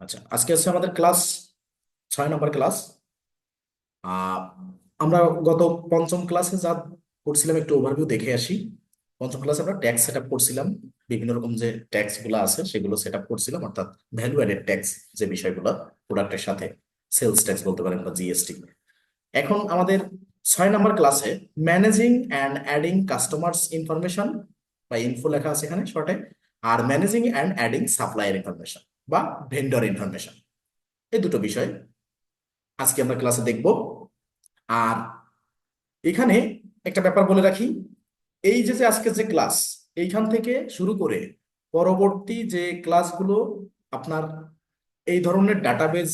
আচ্ছা, আজকে হচ্ছে আমাদের ক্লাস 6 নম্বর ক্লাস। আহ আমরা গত পঞ্চম ক্লাসে যা করছিলাম একটু ওভারভিউ দেখে আসি। পঞ্চম ক্লাসে আমরা ট্যাক্স সেট আপ করছিলাম। বিভিন্ন রকম যে ট্যাক্স গুলো আছে সেগুলো সেট আপ করছিলাম, অর্থাৎ ভ্যালু অ্যাডেড ট্যাক্স, যে বিষয়গুলো প্রোডাক্টের সাথে, সেলস ট্যাক্স বলতে পারেন বা জিএসটি। এখন আমাদের 6 নম্বর ক্লাসে managing and adding customers information বা ইনফো লেখা আছে এখানে শর্টে, আর managing and adding supplier information বা ভেন্ডর ইনফরমেশন, এই দুটো বিষয় আজকে আমরা ক্লাসে দেখব। আর এখানে একটা ব্যাপার বলে রাখি, এই যে যে আজকে যে ক্লাস, এইখান থেকে শুরু করে পরবর্তী যে ক্লাসগুলো আপনার এই ধরনের ডাটাবেজ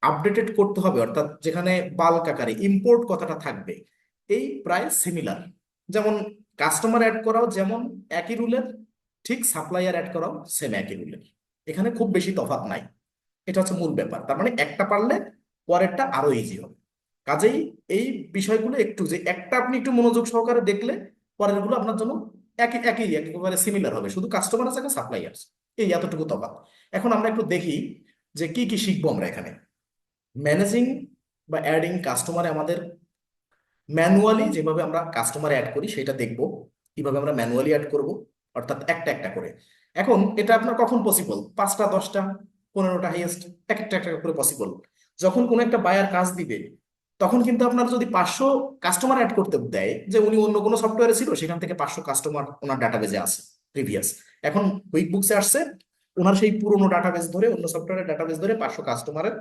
আপডেটেড করতে হবে, অর্থাৎ যেখানে বাল্ক আকারে ইম্পোর্ট কথাটা থাকবে, এই প্রায় সিমিলার। যেমন কাস্টমার অ্যাড করাও যেমন একই রুলের, ঠিক সাপ্লায়ার অ্যাড করাও সেম একই রুলের। এখানে খুব বেশি তফাৎ নাই। এটা হচ্ছে মূল ব্যাপার। তার মানে একটা পারলে পরেরটা আরো ইজি হবে। কাজেই এই বিষয়গুলো একটু, যে একটা আপনি একটু মনোযোগ সহকারে দেখলে পরের গুলো আপনার জন্য একই একই একেবারে সিমিলার হবে, শুধু কাস্টমার আছে সাপ্লাইয়ার, এই এতটুকু তফাৎ। এখন আমরা একটু দেখি যে কি কি শিখবো আমরা এখানে। ম্যানেজিং বা অ্যাডিং কাস্টমারে আমাদের ম্যানুয়ালি যেভাবে আমরা কাস্টমার অ্যাড করি সেটা দেখব, কিভাবে আমরা ম্যানুয়ালি অ্যাড করব, অর্থাৎ একটা একটা করে। এখন এটা আপনার কখন পসিবল? 5টা, 10টা, 15টা হাইয়েস্ট, এক একটা একটা করে পসিবল। যখন কোনো একটা বায়ার কাজ দিবে, তখন কিন্তু আপনার যদি 500 কাস্টমার অ্যাড করতে দেয়, যে উনি অন্য কোনো সফটওয়্যারে ছিল সেখান থেকে 500 কাস্টমার ওনার ডাটাবেজে আছে প্রিভিয়াস, এখন কুইক বুকসে আসছে, ওনার সেই পুরোনো ডাটাবেজ ধরে, অন্য সফটওয়্যারের ডাটাবেজ ধরে 500 কাস্টমারের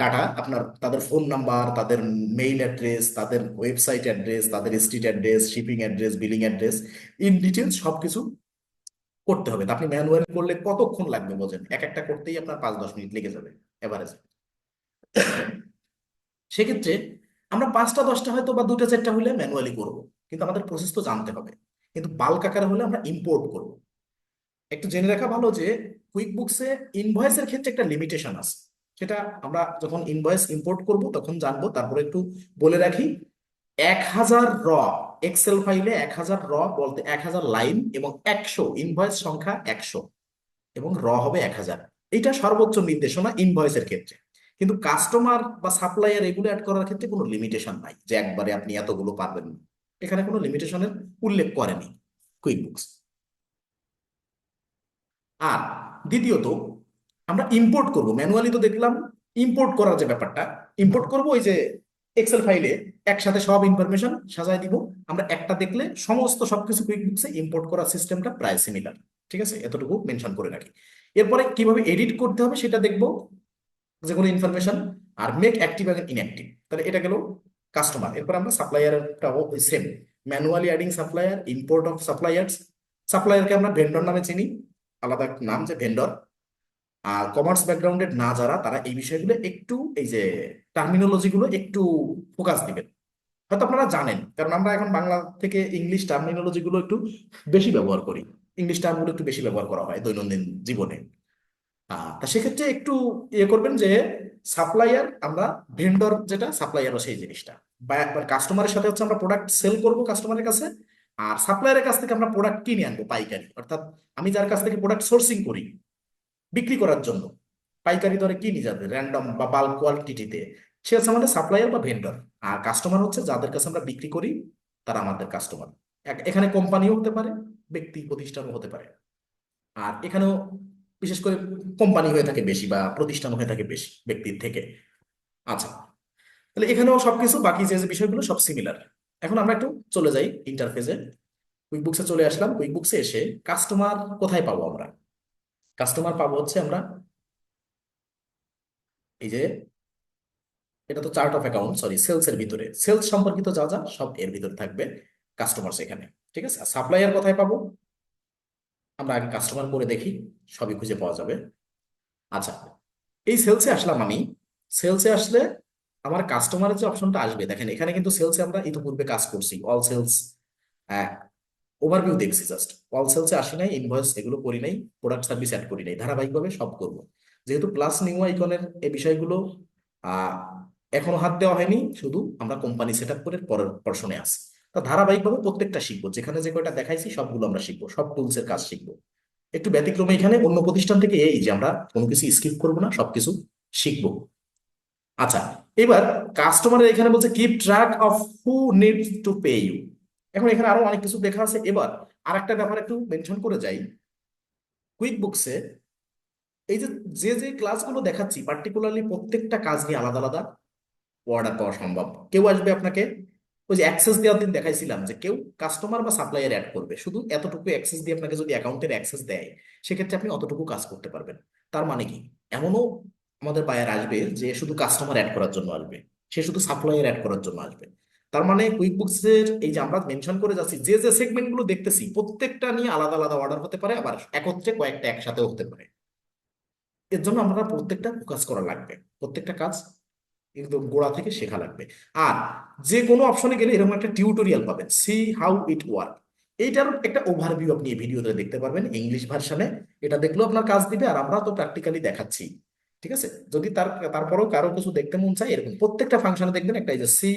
ডাটা, আপনার তাদের ফোন নাম্বার, তাদের মেইল অ্যাড্রেস, তাদের ওয়েবসাইট অ্যাড্রেস, তাদের street address, shipping address, billing address, in details সবকিছু করতে হবে। তা আপনি ম্যানুয়ালি করলে কতক্ষণ লাগবে বোঝেন? এক একটা করতেই আপনার 5-10 মিনিট লেগে যাবে এভারেজ। সেক্ষেত্রে আমরা 5টা 10টা হয়তো বা 2টা 4টা হলে ম্যানুয়ালি করব, কিন্তু আমাদের প্রসেস তো জানতে হবে। কিন্তু বাল্ক আকারে হলে আমরা ইম্পোর্ট করব। একটু জেনে রাখা ভালো যে কুইক বুকসে ইনভয়েসের ক্ষেত্রে একটা লিমিটেশন আছে। সেটা আমরা যখন ইনভয়েস ইম্পোর্ট করব তখন জানবো। তারপরে একটু বলে রাখি, 1000 র এক্সেল ফাইলে 1000 র বলতে 1000 লাইন, এবং 100 ইনভয়েস সংখ্যা 100, এবং র হবে 1000। এটা সর্বোচ্চ নির্দেশনা ইনভয়েসের ক্ষেত্রে। কিন্তু কাস্টমার বা সাপ্লায়ার এগুলো অ্যাড করার ক্ষেত্রে কোনো লিমিটেশন নাই যে একবারে আপনি এতগুলো পারবেন না। এখানে কোনো লিমিটেশনের উল্লেখ করেনি কুইক বুকস। আর দ্বিতীয়ত, আমরা ইম্পোর্ট করব। ম্যানুয়ালি তো দেখলাম, ইম্পোর্ট করার যে ব্যাপারটা, ইম্পোর্ট করব ওই যে এক্সেল ফাইলে একসাথে সব ইনফরমেশন সাজায় দিব। আমরা একটা দেখলে সমস্ত সবকিছু কুইক বুকসে ইম্পোর্ট করার সিস্টেমটা প্রায় সিমিলার। ঠিক আছে, এতটুকু মেনশন করে রাখি। এরপরে কিভাবে এডিট করতে হবে সেটা দেখব, যে কোনো ইনফরমেশন। আর মেক অ্যাক্টিভ এবং ইনঅ্যাক্টিভ, তাহলে এটা গেল কাস্টমার। এরপর আমরা সাপ্লায়ারটাও same, manually adding supplier, import of suppliers. সাপ্লায়ারকে আমরা ভেন্ডর নামে চিনি, আলাদা একটা নাম যে ভেন্ডর। আর কমার্স ব্যাকগ্রাউন্ডের না যারা, তারা এই বিষয়গুলো একটু, এই যে টার্মিনোলজি গুলো একটু ফোকাস দিবেন। হয়তো আপনারা জানেন, কারণ আমরা এখন বাংলা থেকে ইংলিশ টার্মিনোলজি গুলো একটু বেশি ব্যবহার করি। ইংলিশ টার্মগুলো একটু বেশি ব্যবহার করা হয় দৈনন্দিন জীবনে। তা সেক্ষেত্রে একটু ইয়ে করবেন যে সাপ্লায়ার আমরা, ভেন্ডর যেটা, সাপ্লায়ারও সেই জিনিসটা। বা কাস্টমারের সাথে হচ্ছে আমরা প্রোডাক্ট সেল করব কাস্টমারের কাছে, আর সাপ্লায়ারের কাছ থেকে আমরা প্রোডাক্ট কিনে আনবো পাইকারি, অর্থাৎ আমি যার কাছ থেকে প্রোডাক্ট সোর্সিং করি বিক্রি করার জন্য, পাইকারি দরে কিনি যাদের র্যান্ডম বা বাল্ক কোয়ান্টিটিতে, সে হচ্ছে আমাদের সাপ্লায়ার বা ভেন্ডর। আর কাস্টমার হচ্ছে যাদের কাছে আমরা বিক্রি করি, তারা আমাদের কাস্টমার। এখানে কোম্পানিও হতে পারে, ব্যক্তি প্রতিষ্ঠানও হতে পারে। আর এখানেও বিশেষ করে কোম্পানি হয়ে থাকে বেশি, বা প্রতিষ্ঠান হয়ে থাকে বেশি ব্যক্তির থেকে। আচ্ছা, তাহলে এখানেও সবকিছু বাকি যে যে বিষয়গুলো সব সিমিলার। এখন আমরা একটু চলে যাই ইন্টারফেসে। কুইক বুকসে চলে আসলাম। কুইক বুকসে এসে কাস্টমার কোথায় পাবো আমরা? কাস্টমার পাবো হচ্ছে আমরা এই যে, এটা তো chart of account, sorry, sales এর ভিতরে, সেলস সম্পর্কিত যা যা সব এর ভিতরে থাকবে কাস্টমার্স এখানে। ঠিক আছে, আর সাপ্লায়ার কোথায় পাবো? আমরা আগে কাস্টমার করে দেখি, সবই খুঁজে পাওয়া যাবে। আচ্ছা, এই সেলসে আসলাম আমি। সেলসে আসলে আমার কাস্টমারের যে অপশনটা আসবে, দেখেন এখানে কিন্তু সেলসে আমরা ইতিপূর্বে কাজ করছি, অল সেলস ওভারভিউ দেখছি জাস্ট। অল সেলসে আসি নাই, ইনভয়েস এগুলো করি নাই, প্রোডাক্ট সার্ভিস অ্যাড করি নাই, ধারাবাহিকভাবে সব করব। যেহেতু প্লাস নিউ আইকনের এই বিষয়গুলো আহ এখনো হাত দেওয়া হয়নি, শুধু আমরা কোম্পানি সেট আপ করে পরের পর্ষণে আছি। তা ধারাবাহিকভাবে প্রত্যেকটা শিখবো, যেখানে যে কয়টা দেখাইছি সবগুলো আমরা শিখবো, সব টুলসের কাজ শিখবো। একটু ব্যতিক্রমে এখানে অন্য প্রতিষ্ঠান থেকে এই যে আমরা কোনো কিছু স্কিপ করবো না, সবকিছু শিখবো। আচ্ছা, এবার কাস্টমারের এখানে বলছে keep track of who needs to pay you. এখন এখানে আরো অনেক কিছু লেখা আছে। এবার আরেকটা ব্যাপার একটু মেনশন করে যাই, কুইক বুকসে এই যে যে যে ক্লাসগুলো দেখাচ্ছি পার্টিকুলারলি প্রত্যেকটা কাজ নিয়ে আলাদা আলাদা অর্ডার পাওয়া সম্ভব। কেউ আসবে আপনাকে, ওই যে অ্যাক্সেস দেওয়ার দিন দেখাইছিলাম যে কেউ কাস্টমার বা সাপ্লায়ার অ্যাড করবে, শুধু এতটুকু অ্যাক্সেস দিয়ে আপনাকে যদি অ্যাকাউন্টের অ্যাক্সেস দেয়, সেক্ষেত্রে আপনি অতটুকু কাজ করতে পারবেন। তার মানে কি, এমনও আমাদের বায়ার আসবে যে শুধু কাস্টমার অ্যাড করার জন্য আসবে, সে শুধু সাপ্লায়ার অ্যাড করার জন্য আসবে। তার মানে কুইক বুকসের এই যে আমরা মেনশন করে যাচ্ছি যে যে সেগমেন্ট গুলো দেখতেছি প্রত্যেকটা নিয়ে আলাদা আলাদা অর্ডার হতে পারে, আবার একত্রে কয়েকটা একসাথেও হতে পারে। এর জন্য আমরা প্রত্যেকটা ফোকাস করা লাগবে, প্রত্যেকটা কাজ একদম গোড়া থেকে শেখা লাগবে। আর যে কোনো অপশনে গেলে এরকম একটা টিউটোরিয়াল পাবেন, সি হাউ ইট ওয়ার্ক। এইটার একটা ওভারভিউ আপনি এই ভিডিওতে দেখতে পারবেন ইংলিশ ভার্সনে। এটা দেখলেও আপনার কাজ দিবে, আর আমরা তো প্র্যাকটিক্যালি দেখাচ্ছি। ঠিক আছে, যদি তারপরেও কারো কিছু দেখতে মন চায়, এরকম প্রত্যেকটা ফাংশনে দেখবেন একটা এই যে সি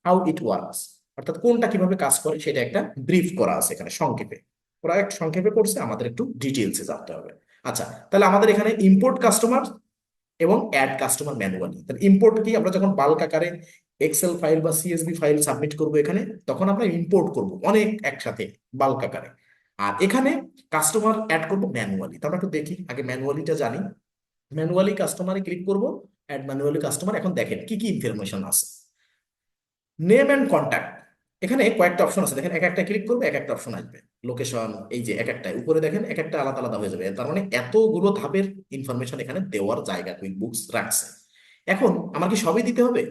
হাউ ইট ওয়ার্কস, অর্থাৎ কোনটা কিভাবে কাজ করে সেটা একটা ব্রিফ করা আছে এখানে সংক্ষেপে। ওরা একটু সংক্ষেপে করছে, আমাদের একটু ডিটেলসে জানতে হবে। আচ্ছা, তাহলে আমাদের এখানে ইম্পোর্ট কাস্টমার এবং অ্যাড কাস্টমার ম্যানুয়ালি। তাহলে ইম্পোর্ট কি, আমরা যখন বাল্ক আকারে এক্সেল ফাইল বা সিএসভি ফাইল সাবমিট করব এখানে, তখন আমরা ইম্পোর্ট করব অনেক একসাথে বাল্ক আকারে। আর এখানে কাস্টমার অ্যাড করব ম্যানুয়ালি। তারপর একটু দেখি আগে ম্যানুয়ালিটা জানি। ম্যানুয়ালি কাস্টমারে ক্লিক করব, অ্যাড ম্যানুয়ালি কাস্টমার। এখন দেখেন কি কি ইনফরমেশন আছে। নেম অ্যান্ড কন্ট্যাক্ট, এখানে কয়েকটা অপশন আছে, দেখেন এক একটা ক্লিক করবে এক একটা অপশন আসবে। লোকেশন, এই যে এক একটা উপরে দেখেন এক একটা আলাদা আলাদা হয়ে যাবে। তার মানে এতগুলো ধাপের ইনফরমেশন এখানে দেওয়ার জায়গা কুইক বুকস রাখছে। এখন আমার কি সবই দিতে হবে?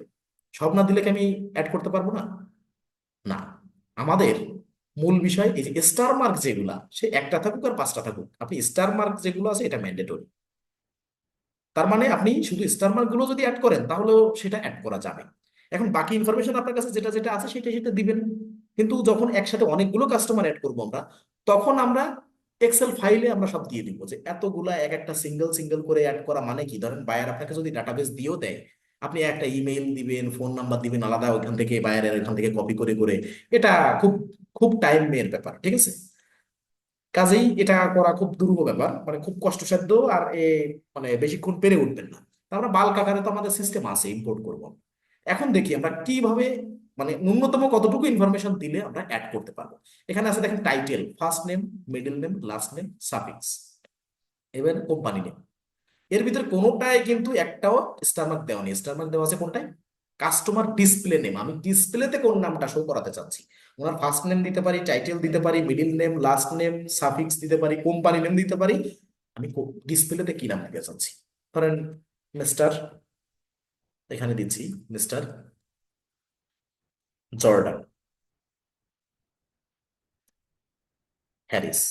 সব না দিলে কি আমি অ্যাড করতে পারবো না? না, আমাদের মূল বিষয় এই যে স্টার মার্ক যেগুলা, সে একটা থাকুক আর পাঁচটা থাকুক, আপনি স্টার মার্ক যেগুলো আছে এটা ম্যান্ডেটরি। তার মানে আপনি শুধু স্টার মার্ক গুলো যদি অ্যাড করেন তাহলেও সেটা অ্যাড করা যাবে। এখন বাকি ইনফরমেশন আপনার কাছে যেটা যেটা আছে সেটা সেটা দিবেন। কিন্তু যখন একসাথে অনেকগুলো কাস্টমার অ্যাড করবো আমরা, তখন আমরা এক্সেল ফাইলে আমরা সব দিয়ে দিব যে এতগুলা এক একটা সিঙ্গেল সিঙ্গেল করে অ্যাড করা। মানে কি, ধরেন বায়ার আপনাকে যদি ডাটাবেস দিয়েও দেয়, আপনি একটা ইমেল দিবেন, ফোন নাম্বার দিবেন আলাদা, ওইখান থেকে বায়ারের ওইখান থেকে কপি করে করে, এটা খুব খুব টাইম এর ব্যাপার। ঠিক আছে, কাজেই এটা করা খুব দুরূহ ব্যাপার, মানে খুব কষ্টসাধ্য। আর মানে বেশিক্ষণ পেরে উঠবেন না। তা আমরা বাল্ক আকারে তো আমাদের সিস্টেম আছে, ইম্পোর্ট করব। এখন দেখি আমরা কিভাবে, মানে ন্যূনতম কতটুকু ইনফরমেশন দিলে আমরা অ্যাড করতে পারবো। এখানে আছে দেখেন title, first name, middle name, last name, suffix, এবার কোম্পানি নেম। এর ভিতরে কোনোটাই কিন্তু একটাও স্টার মার্ক দেওয়া নেই। স্টার মার্ক দেওয়া আছে কোনটায়? কাস্টমার ডিসপ্লে নেম, আমি ডিসপ্লেতে কোন নামটা শো করাতে চাচ্ছি। ওনার ফার্স্ট নেম দিতে পারি, টাইটেল দিতে পারি, middle name, last name, suffix দিতে পারি, কোম্পানি নেম দিতে পারি। আমি ডিসপ্লেতে কি নাম দিতে চাচ্ছি, ধরেন মিস্টার, এখানে দিচ্ছি মিস্টার জর্ডান হ্যারিস।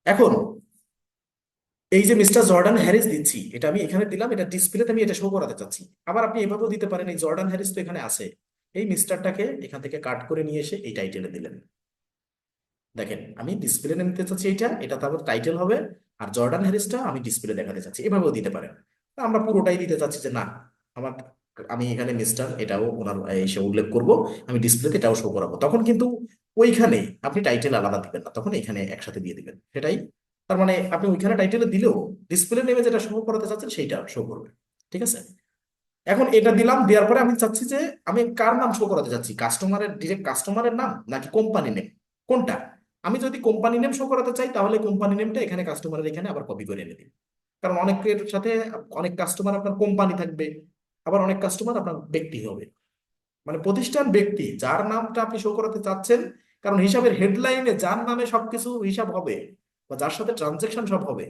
এখন এই যে মিস্টার জর্ডান হ্যারিস দিচ্ছি, এটা আমি এখানে দিলাম, এটা ডিসপ্লেতে আমি এটা শো করাতে চাচ্ছি। আবার আপনি এভাবেও দিতে পারেন, এই জর্ডান হ্যারিস তো এখানে আছে, এই মিস্টারটাকে এখান থেকে কাট করে নিয়ে এসে এই টাইটেলে দিলেন। দেখেন আমি ডিসপ্লে নিতে চাচ্ছি এইটা, এটা তারপর টাইটেল হবে। আর জর্ডান হ্যারিসটা আমি ডিসপ্লে দেখাতে চাচ্ছি, এভাবেও দিতে পারেন। তা আমরা পুরোটাই দিতে চাচ্ছি যে না, আমার, আমি এখানে মিস্টার এটাও ওনার এসে উল্লেখ করব, আমি ডিসপ্লেতে এটাও শো করাবো। তখন কিন্তু ওইখানে আপনি টাইটেল আলাদা দিবেন না, তখন এখানে একসাথে দিয়ে দিবেন সেটাই। তার মানে আপনি ওইখানে টাইটেলে দিলেও ডিসপ্লে নেমে যেটা শো করাতে চাচ্ছেন সেইটা শো করবে। ঠিক আছে, এখন এটা দিলাম, দেওয়ার পরে আমি চাচ্ছি যে আমি কার নাম শো করাতে চাচ্ছি, কাস্টমারের ডিরেক্ট কাস্টমারের নাম নাকি কোম্পানি নেম, কোনটা? আমি যদি কোম্পানি নেম শো করাতে চাই তাহলে কোম্পানি নেমটা এখানে কাস্টমারের এখানে আবার কপি করে এনে দিই। কারণ অনেকের সাথে অনেক কাস্টমার আপনার কোম্পানি থাকবে, আবার অনেক কাস্টমার আপনার ব্যক্তি হবে, মানে প্রতিষ্ঠান ব্যক্তি যার নামটা আপনি শো করাতে চাচ্ছেন। কারণ হিসাবের হেডলাইনে যার নামে সবকিছু হিসাব হবে বা যার সাথে ট্রানজেকশন সব হবে,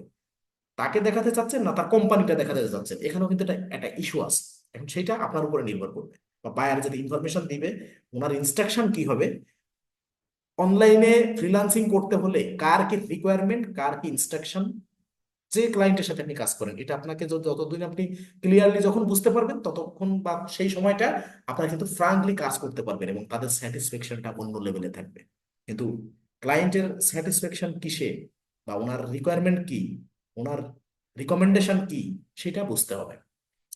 তাকে দেখাতে চাচ্ছেন না তার কোম্পানিটা দেখাতে চাচ্ছেন, এখানেও কিন্তু এটা একটা ইস্যু আছে। এখন সেটা আপনার উপরে নির্ভর করবে, বা বায়ার যদি ইনফরমেশন দিবে, ওনার ইনস্ট্রাকশন কি হবে। অনলাইনে ফ্রিল্যান্সিং করতে হলে কার কি রিকোয়ারমেন্ট, কার কি ইনস্ট্রাকশন, যে ক্লায়েন্টের সাথে আপনি কাজ করেন, এটা আপনাকে যতদিন আপনি ক্লিয়ারলি যখন বুঝতে পারবেন, ততক্ষণ বা সেই সময়টা আপনারা কিন্তু ফ্রাঙ্কলি কাজ করতে পারবেন এবং তাদের স্যাটিসফ্যাকশনটা অন্য লেভেলে থাকবে। কিন্তু ক্লায়েন্টের স্যাটিসফ্যাকশন কিসে, বা ওনার রিকোয়ারমেন্ট কি, ওনার রিকমেন্ডেশন কি, সেটা বুঝতে হবে।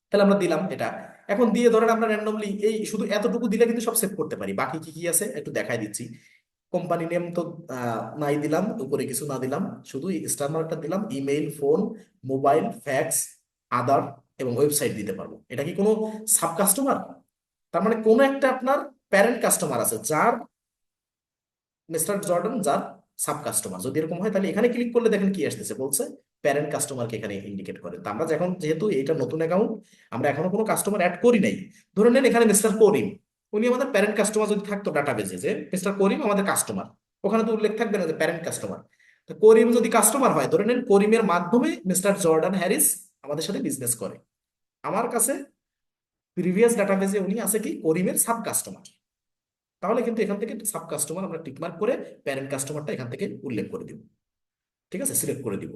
তাহলে আমরা দিলাম এটা। এখন দিয়ে ধরেন আমরা র্যান্ডমলি এই শুধু এতটুকু দিলে কিন্তু সব সেভ করতে পারি। বাকি কি কি আছে একটু দেখাই দিচ্ছি। কোম্পানি নেম তো নাই দিলাম, উপরে কিছু না দিলাম, শুধু স্টার মার্কটা দিলাম, ইমেইল, ফোন, মোবাইল, ফ্যাক্স, আদার এবং ওয়েবসাইট দিতে পারবো। এটা কি কোনো সাব কাস্টমার? তার মানে কোনো একটা আপনার প্যারেন্ট কাস্টমার আছে যার, মিস্টার জর্ডান যার সাব কাস্টমার। যদি এরকম হয় তাহলে এখানে ক্লিক করলে দেখেন কি আসতেছে, বলছে প্যারেন্ট কাস্টমারকে এখানে ইন্ডিকেট করে। তো আমরা এখন যেহেতু এটা নতুন অ্যাকাউন্ট, আমরা এখনো কোনো কাস্টমার অ্যাড করি নাই, ধরে নেন এখানে মিস্টার করিম, উনি আমাদের প্যারেন্ট কাস্টমার যদি থাকতো ডাটাবেজে যে মিস্টার করিম আমাদের কাস্টমার, ওখানে তো উল্লেখ থাকবে না যে প্যারেন্ট কাস্টমার। তো করিম যদি কাস্টমার হয়, ধরে নেন করিমের মাধ্যমে মিস্টার জর্ডান হ্যারিস আমাদের সাথে বিজনেস করে, আমার কাছে প্রিভিয়াস ডাটাবেজে উনি আছে কি করিমের সাব কাস্টমার, তাহলে কিন্তু এখান থেকে সাব কাস্টমার আমরা টিকমার্ক করে প্যারেন্ট কাস্টমারটা এখান থেকে উল্লেখ করে দিব। ঠিক আছে, সিলেক্ট করে দিব।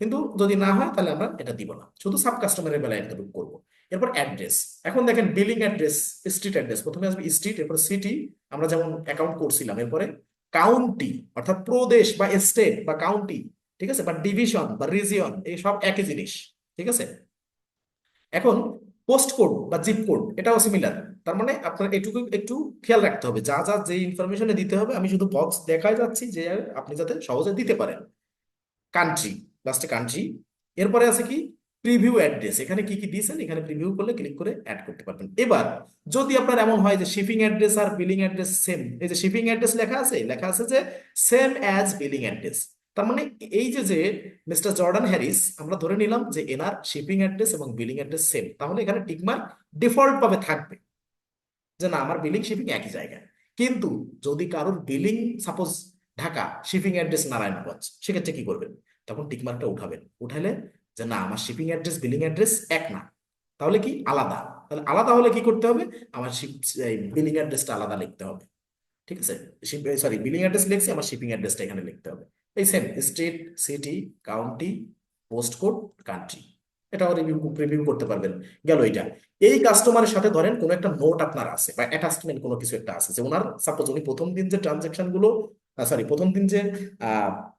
কিন্তু যদি না হয় তাহলে আমরা এটা দিব না, শুধু সাব কাস্টমারের বেলায় এতটুকু করবো। এরপর অ্যাড্রেস, এখন দেখেন বিলিং অ্যাড্রেস, স্ট্রিট অ্যাড্রেস, প্রথমে আসবে স্ট্রিট, এরপর সিটি, আমরা যেমন অ্যাকাউন্ট করছিলাম, এরপরে কাউন্টি অর্থাৎ প্রদেশ বা স্টেট বা কাউন্টি, ঠিক আছে, বা ডিভিশন বা রিজিয়ন, এই সব একই জিনিস। ঠিক আছে, এখন পোস্ট কোড বা জিপ কোড এটাও সিমিলার। তার মানে আপনার এটুকু একটু খেয়াল রাখতে হবে, যা যা যে ইনফরমেশনে দিতে হবে আমি শুধু বক্স দেখাই যাচ্ছি যে আপনি যাতে সহজে দিতে পারেন। কান্ট্রি, লাস্টে কান্ট্রি, এরপরে আছে কি প্রিভিউ অ্যাড্রেস, এখানে কি কি দিয়েছেন এখানে প্রিভিউ করলে ক্লিক করে অ্যাড করতে পারবেন। এবার যদি আপনার এমন হয় যে শিপিং অ্যাড্রেস আর বিলিং অ্যাড্রেস সেম, এই যে শিপিং অ্যাড্রেস লেখা আছে, লেখা আছে যে সেম অ্যাজ বিলিং অ্যাড্রেস, তার মানে এই যে যে মিস্টার জর্ডান হ্যারিস, আমরা ধরে নিলাম যে এনার শিপিং অ্যাড্রেস এবং বিলিং অ্যাড্রেস সেম, তাহলে এখানে টিকমার্ক ডিফল্ট ভাবে থাকবে যে না আমার বিলিং শিপিং একই জায়গায়। কিন্তু যদি কারোর billing suppose Dhaka, shipping address Narayanganj, সেক্ষেত্রে কি করবেন, তখন টিকমার্কটা উঠাবেন, উঠালে যে না আমার শিপিং অ্যাড্রেস বিলিং অ্যাড্রেস এক না, তাহলে কি আলাদা, তাহলে আলাদা হলে কি করতে হবে, আমার বিলিং অ্যাড্রেসটা আলাদা লিখতে হবে। ঠিক আছে, সরি বিলিং অ্যাড্রেস লিখছি, আমার শিপিং অ্যাড্রেসটা এখানে লিখতে হবে। এই same state, city, county, post code, country, এটাও রিভিউ প্রিভিউ করতে পারবেন। গেল এটা। এই কাস্টমারের সাথে ধরেন কোনো একটা নোট আপনার আছে বা অ্যাটাচমেন্ট কোনো কিছু একটা আছে, যে ওনার সাপোজ উনি প্রথম দিন যে ট্রানজাকশন গুলো, সরি প্রথম দিন যে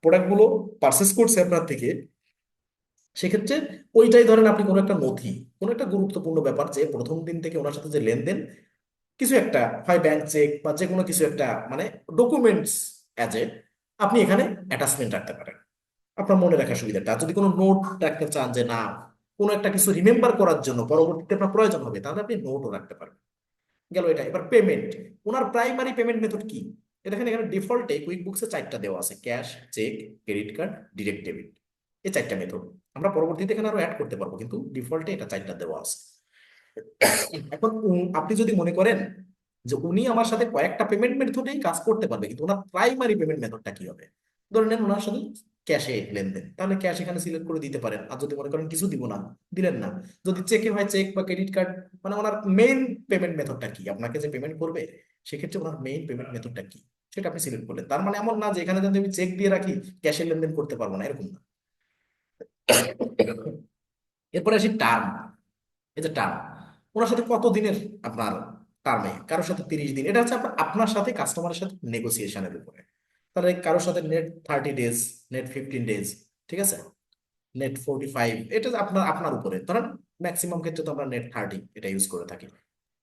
প্রোডাক্ট গুলো পারচেস করছে আপনার থেকে, সেক্ষেত্রে ওইটাই ধরেন আপনি কোনো একটা নথি, কোনো একটা গুরুত্বপূর্ণ ব্যাপার যে প্রথম দিন থেকে ওনার সাথে যে লেনদেন, কিছু একটা হয় ব্যাংক চেক বা যে কোনো কিছু একটা মানে ডকুমেন্টস অ্যাজ এ, আপনি এখানে অ্যাটাচমেন্ট রাখতে পারেন আপনার মনে রাখার সুবিধাটা। আর যদি কোনো নোট রাখতে চান যে না কোনো একটা কিছু রিমেম্বার করার জন্য পরবর্তীতে আপনার প্রয়োজন হবে, তাহলে আপনি নোটও রাখতে পারবেন। গেল এটা। এবার পেমেন্ট, ওনার প্রাইমারি পেমেন্ট মেথড কি, এ দেখেন এখানে ডিফল্টে কুইক বুকসে চারটা দেওয়া আছে, cash, check, credit card, direct debit, এই চারটা মেথড। আমরা পরবর্তীতে এখানে আরো অ্যাড করতে পারবো, কিন্তু ডিফল্টে এটা চারটা দেওয়া আছে। এখন আপনি যদি মনে করেন যে উনি আমার সাথে কয়েকটা পেমেন্ট মেথডেই কাজ করতে পারবে, কিন্তু ওনার প্রাইমারি পেমেন্ট মেথডটা কি হবে, ধরে নেন ওনার সাথে ক্যাশে লেনদেন, তাহলে ক্যাশ এখানে সিলেক্ট করে দিতে পারেন। আর যদি মনে করেন কিছু দিব না, দিলেন না। যদি চেকে হয় চেক বা ক্রেডিট কার্ড, মানে ওনার মেইন পেমেন্ট মেথডটা কি, আপনাকে যে পেমেন্ট করবে সেক্ষেত্রে ওনার মেইন পেমেন্ট মেথডটা কি সেটা আপনি সিলেক্ট করলেন। তার মানে এমন না যে এখানে যদি আমি চেক দিয়ে রাখি ক্যাশে লেনদেন করতে পারবো না, এরকম না। এরপরে আসি টার্ম, এই যে টার্ম, ওনার সাথে কত দিনের আপনার টার্মে, কারোর সাথে 30 দিন, এটা হচ্ছে আপনার আপনার সাথে কাস্টমারের সাথে নেগোসিয়েশনের উপরে। তাহলে কারোর সাথে নেট 30 ডেজ, নেট 15 ডেজ, ঠিক আছে, নেট 45, এটা আপনার আপনার উপরে ধরেন, ম্যাক্সিমাম ক্ষেত্রে তো আমরা নেট 30 এটা ইউজ করে থাকি।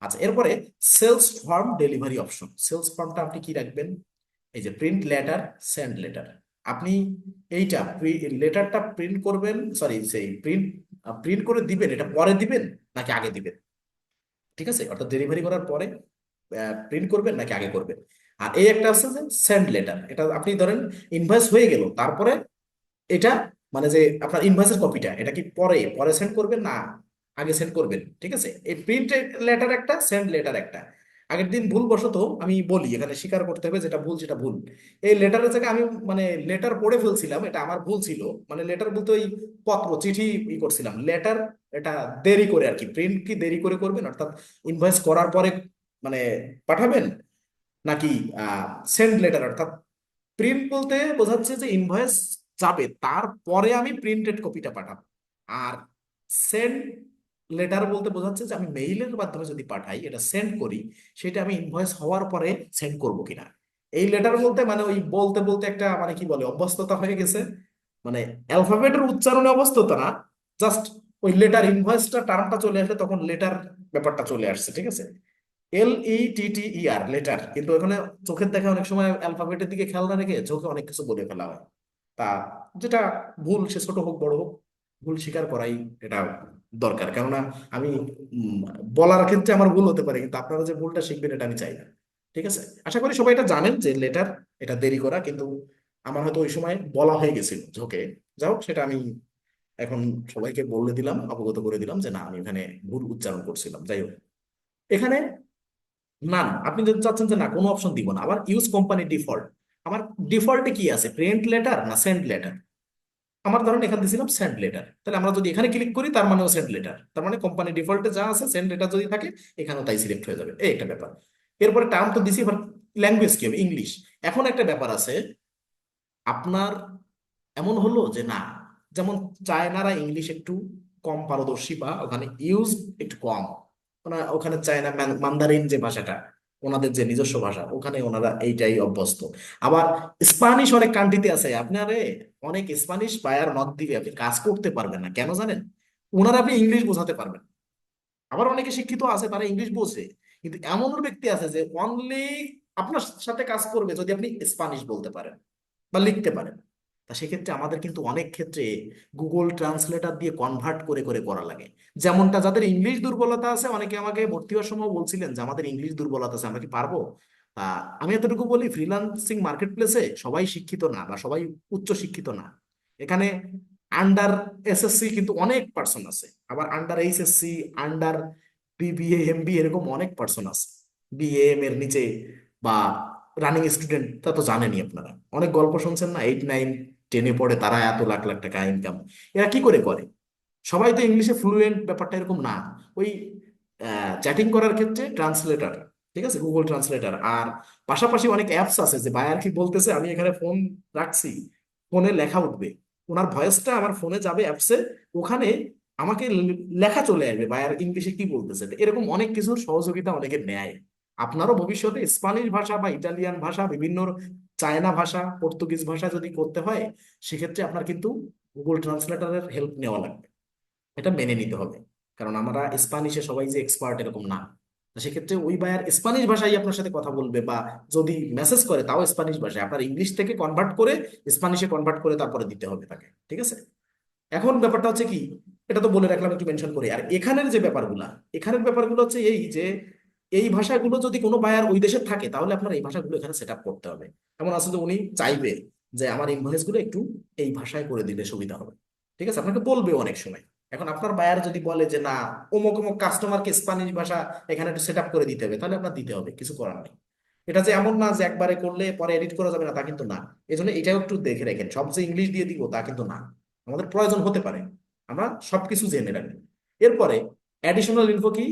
আচ্ছা, এরপরে sales form delivery option, sales ফর্মটা আপনি কি রাখবেন, এই যে প্রিন্ট লেটার, সেন্ড লেটার, আপনি এইটা লেটারটা প্রিন্ট করবেন, সরি সেই প্রিন্ট প্রিন্ট করে দিবেন, এটা পরে দিবেন নাকি আগে দিবেন, ঠিক আছে, অর্থাৎ ডেলিভারি করার পরে প্রিন্ট করবেন নাকি আগে করবেন। আর এই একটা আছে যে সেন্ড লেটার, এটা আপনি ধরেন ইনভয়েস হয়ে গেল, তারপরে এটা মানে যে আপনার ইনভয়েসের কপিটা এটা কি পরে পরে সেন্ড করবেন না আগে সেন্ড করবেন, ঠিক আছে। এই প্রিন্ট লেটার একটা, সেন্ড লেটার একটা। আগের দিন ভুলবশত আমি বলি, এখানে স্বীকার করতে হবে যেটা ভুল সেটা ভুল, এই লেটারের জায়গায় আমি মানে লেটার পড়ে ফেলছিলাম, এটা আমার ভুল ছিল। মানে লেটার বলতে ওই পত্র চিঠি করছিলাম, লেটার এটা দেরি করে আর কি, প্রিন্ট কি দেরি করে করবেন অর্থাৎ ইনভয়েস করার পরে মানে পাঠাবেন, নাকি সেন্ড লেটার অর্থাৎ প্রিন্ট বলতে বোঝাচ্ছে যে ইনভয়েস যাবে তারপরে আমি প্রিন্টেড কপিটা পাঠাবো। আর সেন্ড লেটার বলতে বোঝাচ্ছে যে আমি মেইলের মাধ্যমে যদি পাঠাই এটা সেন্ড করি, সেটা আমি ইনভয়েস হওয়ার পরে সেন্ড করব কিনা। এই লেটার বলতে মানে ওই বলতে বলতে একটা মানে কি বলে অভ্যস্ততা হয়ে গেছে, মানে অ্যালফাবেটের উচ্চারণে অভ্যস্ততা না, জাস্ট ওই লেটার ইনভয়েসটা টার্মটা চলে আসলে তখন লেটার ব্যাপারটা চলে আসছে, ঠিক আছে। LETTER, লেটার, কিন্তু ওখানে চোখের দেখা অনেক সময় অ্যালফাবেটের দিকে খেয়াল না রেখে চোখে অনেক কিছু বলে ফেলা হয়। তা যেটা ভুল, সে ছোট হোক বড় হোক, ভুল স্বীকার করাই এটা দরকার। কেননা আমি উম, বলার ক্ষেত্রে আমার ভুল হতে পারে, কিন্তু আপনারা যে ভুলটা শিখবেন এটা আমি চাই না। ঠিক আছে, আশা করি সবাই এটা জানেন যে লেটার এটা দেরি করা, কিন্তু আমার হয়তো ওই সময় বলা হয়ে গেছিল ঝোঁকে। যাই হোক, সেটা আমি এখন সবাইকে বলে দিলাম, অবগত করে দিলাম যে না, আমি এখানে ভুল উচ্চারণ করছিলাম। যাই হোক, এখানে নান, আপনি যদি চাচ্ছেন যে না কোনো অপশন দিব না, আবার ইউজ কোম্পানি ডিফল্ট, আমার ডিফল্টে কি আছে, প্রিন্ট লেটার না সেন্ড লেটার? আমার ধরেন এখানে দিয়েছিলাম সেন্ড লেটার, তাহলে আমরা যদি এখানে ক্লিক করি তার মানেও সেন্ড লেটার, তার মানে কোম্পানি ডিফল্টে যা আছে সেন্ড লেটার যদি থাকে এখানেও তাই সিলেক্ট হয়ে যাবে, এই একটা ব্যাপার। এরপরে টার্ম তো দিছি, এবার ল্যাঙ্গুয়েজ কি হবে, ইংলিশ। এখন একটা ব্যাপার আছে, আপনার এমন হলো যে না, যেমন চায়নারা ইংলিশ একটু কম পারদর্শী, বা ওখানে ইউজ একটু কম, ওখানে চায়না মান্দারিন যে ভাষাটা, ওনাদের যে নিজস্ব ভাষা, ওখানে ওনারা এইটাই অভ্যস্ত। আবার স্প্যানিশ অনেক কান্ট্রিতে আছে, আপনারে অনেক স্প্যানিশ বায়ার নক দিবে, আপনি কাজ করতে পারবেন না, কেন জানেন? ওনারা আপনি ইংলিশ বোঝাতে পারবেন। আবার অনেকে শিক্ষিত আছে, তারা ইংলিশ বোঝে, কিন্তু এমনও ব্যক্তি আছে যে অনলি আপনার সাথে কাজ করবে যদি আপনি স্প্যানিশ বলতে পারেন বা লিখতে পারেন। তা সেক্ষেত্রে আমাদের কিন্তু অনেক ক্ষেত্রে গুগল ট্রান্সলেটর দিয়ে কনভার্ট করে করে করা লাগে। যেমনটা যাদের ইংলিশ দুর্বলতা আছে, অনেকে আমাকে ভর্তি হওয়ার সময় বলছিলেন যে আমাদের ইংলিশ দুর্বলতা আছে, আমরা কি পারবো? আমি এতটুকু বলি, ফ্রিল্যান্সিং মার্কেট প্লেসে সবাই শিক্ষিত না বা সবাই উচ্চ শিক্ষিত না। এখানে আন্ডার এসএসসি কিন্তু অনেক পার্সন আছে, আবার under HSC, under BBA MBA এরকম অনেক পার্সন আছে, বিএম এর নিচে, বা রানিং স্টুডেন্ট, তা তো জানেনই আপনারা। অনেক গল্প শুনছেন না, 8 9 10-এ পড়ে তারা এত লাখ লাখ টাকা ইনকাম। এরা কি করে করে? সবাই তো ইংলিশে ফ্লুয়েন্ট, ব্যাপারটা এরকম না। ওই চ্যাটিং করার ক্ষেত্রে ট্রান্সলেটর, ঠিক আছে, গুগল ট্রান্সলেটর, আর পাশাপাশি অনেক অ্যাপস আছে যে বায়ার কি বলতেছে, আমি এখানে ফোন রাখছি, ফোনে লেখা উঠবে, ওনার ভয়েসটা আমার ফোনে যাবে অ্যাপসে, ওখানে আমাকে লেখা চলে আসবে বায়ার ইংলিশে কি বলতেছে। তো এরকম অনেক কিছুর সহযোগিতা অনেকে নেয়। আপনারও ভবিষ্যতে স্প্যানিশ ভাষা বা ইটালিয়ান ভাষা, বিভিন্ন চায়না ভাষা, পর্তুগিজ ভাষা যদি করতে হয়, সেক্ষেত্রে আপনার কিন্তু গুগল ট্রান্সলেটরের হেল্প নেওয়া লাগবে, এটা মেনে নিতে হবে। কারণ আমরা স্প্যানিশে সবাই যে এক্সপার্ট এরকম না। তো সেক্ষেত্রে ওই বায়ার স্প্যানিশ ভাষায় আপনার সাথে কথা বলবে, বা যদি মেসেজ করে তাও স্প্যানিশ ভাষায়, আপনার ইংলিশ থেকে কনভার্ট করে স্প্যানিশে কনভার্ট করে তারপরে দিতে হবে তাকে। ঠিক আছে, এখন ব্যাপারটা হচ্ছে কি, এটা তো বলে রাখলাম একটু মেনশন করে। আর এখানের যে ব্যাপারগুলা, এখানের ব্যাপারগুলো হচ্ছে এই যে এই ভাষাগুলো যদি কোনো বায়ার ওই দেশে থাকে, তাহলে আপনার এই ভাষাগুলো এখানে সেট আপ করতে হবে। এমন আছে যে উনি চাইবে যে আমার ইনভয়েস গুলো একটু এই ভাষায় করে দিলে সুবিধা হবে। ঠিক আছে, আপনাকে বলবে অনেক সময়। এখন আপনার বায়ার যদি বলে যে না, অমুক অমুক কাস্টমারকে স্প্যানিশ ভাষা এখানে একটু সেট আপ করে দিতে হবে, তাহলে আপনার দিতে হবে, কিছু করার নেই। এটা যে এমন না যে একবারে করলে পরে এডিট করা যাবে না, তা কিন্তু না। এই জন্য এটাও একটু দেখে রাখেন, সব যে ইংলিশ দিয়ে দিব তা কিন্তু না, আমাদের প্রয়োজন হতে পারে, আমরা সবকিছু জেনে রাখি। এরপরে অ্যাডিশনাল ইনফো কি,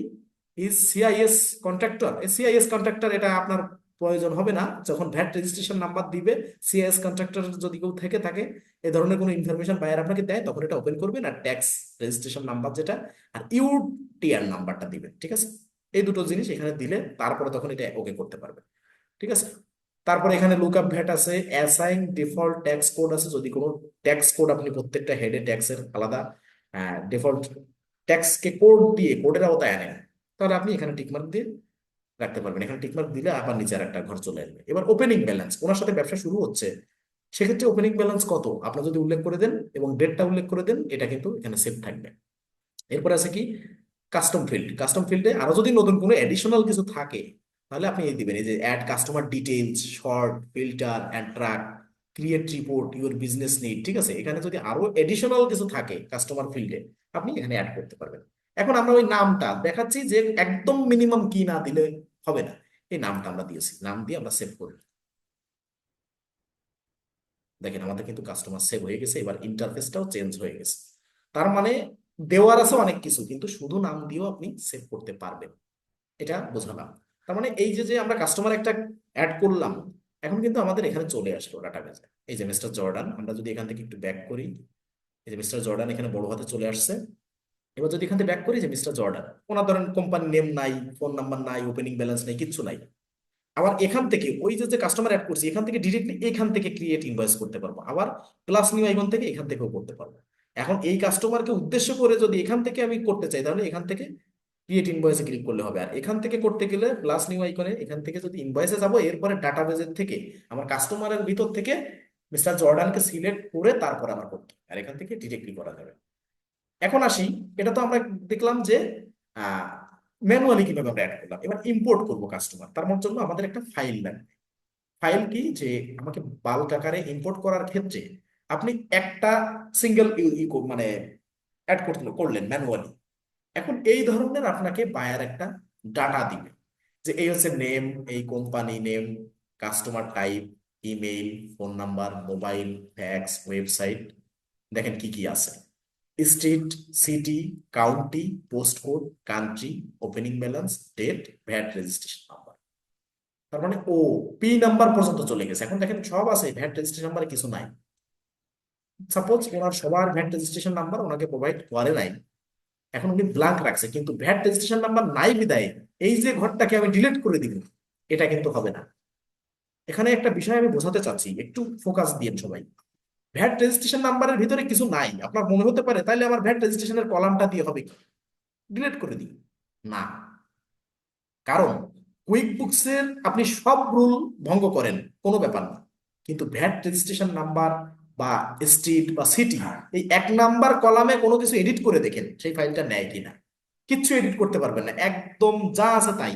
is CIS contractor, CIS contractor এটা আপনার প্রয়োজন হবে না, যখন ভ্যাট রেজিস্ট্রেশন নাম্বার দিবে, সিআইএস কন্ট্রাক্টর যদি কেউ থেকে থাকে, এই ধরনের কোনো ইনফরমেশন বায়ার আপনাকে দেয়, তখন এটা ওপেন করবেন, আর ট্যাক্স রেজিস্ট্রেশন নাম্বার যেটা, আর ইউটিআর নাম্বারটা দিবেন। ঠিক আছে, এই দুটো জিনিস এখানে দিলে তারপরে তখন এটা ওকে করতে পারবে। ঠিক আছে, তারপরে এখানে লুকআপ ভ্যাট আছে, অ্যাসাইন ডিফল্ট ট্যাক্স কোড আছে, যদি কোনো ট্যাক্স কোড আপনি প্রত্যেকটা হেডে ট্যাক্সের আলাদা ডিফল্ট ট্যাক্স কে কোড দিয়ে কোডের আওতায় আনেন, তাহলে আপনি এখানে টিকমার্ক দিয়ে রাখতে পারবেন। এখানে টিকমার্ক দিলে আবার নিচে আর একটা ঘর চলে আসবে। এবার ওপেনিং ব্যালেন্স, ওনার সাথে ব্যবসা শুরু হচ্ছে, সেক্ষেত্রে ওপেনিং ব্যালেন্স কত আপনার যদি উল্লেখ করে দেন এবং ডেটটা উল্লেখ করে দেন, এটা কিন্তু এখানে সেভ থাকবে। এরপর আছে কি, কাস্টম ফিল্ড। কাস্টম ফিল্ডে আরো যদি নতুন কোনো এডিশনাল কিছু থাকে, তাহলে আপনি এই দিবেন, এই যে add customer details, sort, filter and track, create report your business need. ঠিক আছে, এখানে যদি আরো এডিশনাল কিছু থাকে কাস্টমার ফিল্ডে, আপনি এখানে অ্যাড করতে পারবেন। এখন আমরা ওই নামটা দেখাচ্ছি যে একদম মিনিমাম কি না দিলে হবে না, এই নামটা আমরা দিয়েছি, নাম দিয়ে আমরা সেভ করি। দেখেন আমাদের কিন্তু কাস্টমার সেভ হয়ে গেছে, এবার ইন্টারফেসটাও চেঞ্জ হয়ে গেছে। তার মানে দেওয়ার আছে অনেক কিছু, কিন্তু শুধু নাম দিয়েও আপনি সেভ করতে পারবেন, এটা বোঝালাম। তার মানে এই যে যে আমরা কাস্টমার একটা অ্যাড করলাম, এখন কিন্তু আমাদের এখানে চলে আসলো ডাটাবেজে, এই যে মিস্টার জর্ডান, আমরা যদি এখান থেকে একটু ব্যাক করি, এই যে মিস্টার জর্ডান এখানে বড় হাতে চলে আসছে। এবার যদি এখান থেকে ব্যাক করি, যে মিস্টার জর্ডান, ওনার ধরেন কোম্পানি নেম নাই, ফোন নাম্বার নাই, ওপেনিং ব্যালেন্স নাই, কিচ্ছু নাই। আবার এখান থেকে ওই যে যে কাস্টমার অ্যাড করছি, এখান থেকে ডিরেক্টলি এখান থেকে ক্রিয়েট ইনভয়েস করতে পারবো, আবার প্লাস নিউ আইকন থেকে এখান থেকেও করতে পারবো। এখন এই কাস্টমারকে উদ্দেশ্য করে যদি এখান থেকে আমি করতে চাই, তাহলে এখান থেকে ক্রিয়েট ইনভয়েসে ক্লিক করলে হবে। আর এখান থেকে করতে গেলে প্লাস নিউ আইকনে এখান থেকে যদি ইনভয়েসে যাব, এরপরে ডাটাবেজের থেকে আমার কাস্টমারের ভিতর থেকে মিস্টার জর্ডানকে সিলেক্ট করে তারপর আমার করতে হবে। আর এখান থেকে ডিরেক্টলি করা যাবে। এখন আসি, এটা তো আমরা দেখলাম যে ম্যানুয়ালি কিভাবে আমরা অ্যাড করলাম। এবার ইম্পোর্ট করব কাস্টমার, তার জন্য আমাদের একটা ফাইল লাগবে। ফাইল কি, যে আমাকে বাল্ক আকারে ইম্পোর্ট করার ক্ষেত্রে আপনি একটা সিঙ্গেল মানে অ্যাড করলেন ম্যানুয়ালি। এখন এই ধরনের আপনাকে বায়ার একটা ডাটা দিবে, যে এই হচ্ছে নেম, এই company name, customer type, email, phone number, mobile, fax, website, দেখেন কি কি আছে, street, city, county, post code, country, opening balance, date, VAT registration number. তার মানে ও পি নাম্বার পর্যন্ত চলে গেছে। এখন দেখেন সব আছে, ভ্যাট রেজিস্ট্রেশন নাম্বারে কিছু নাই। সাপোজ ওনার সবার ভ্যাট রেজিস্ট্রেশন নাম্বার ওনাকে প্রোভাইড করে নাই, এখন উনি ব্ল্যাঙ্ক রাখছে, কিন্তু ভ্যাট রেজিস্ট্রেশন নাম্বার নাই বিদায় এই যে ঘরটাকে আমি ডিলিট করে দিব, এটা কিন্তু হবে না। এখানে একটা বিষয় আমি বোঝাতে চাচ্ছি, একটু ফোকাস দিন সবাই। ভ্যাট রেজিস্ট্রেশন নাম্বারের ভিতরে কিছু নাই, আপনার মনে হতে পারে তাইলে আমার ভ্যাট রেজিস্ট্রেশনের কলামটা দিয়ে হবে কি, ডিলিট করে দিই? না, কারণ কুইক বুকসের আপনি সব রুল ভঙ্গ করেন, কোনো ব্যাপার না, কিন্তু ভ্যাট রেজিস্ট্রেশন নাম্বার বা স্ট্রিট বা সিটি, এই এক নাম্বার কলামে কোনো কিছু এডিট করে দেখেন সেই ফাইলটা নেয় কিনা। কিচ্ছু এডিট করতে পারবেন না, একদম যা আছে তাই।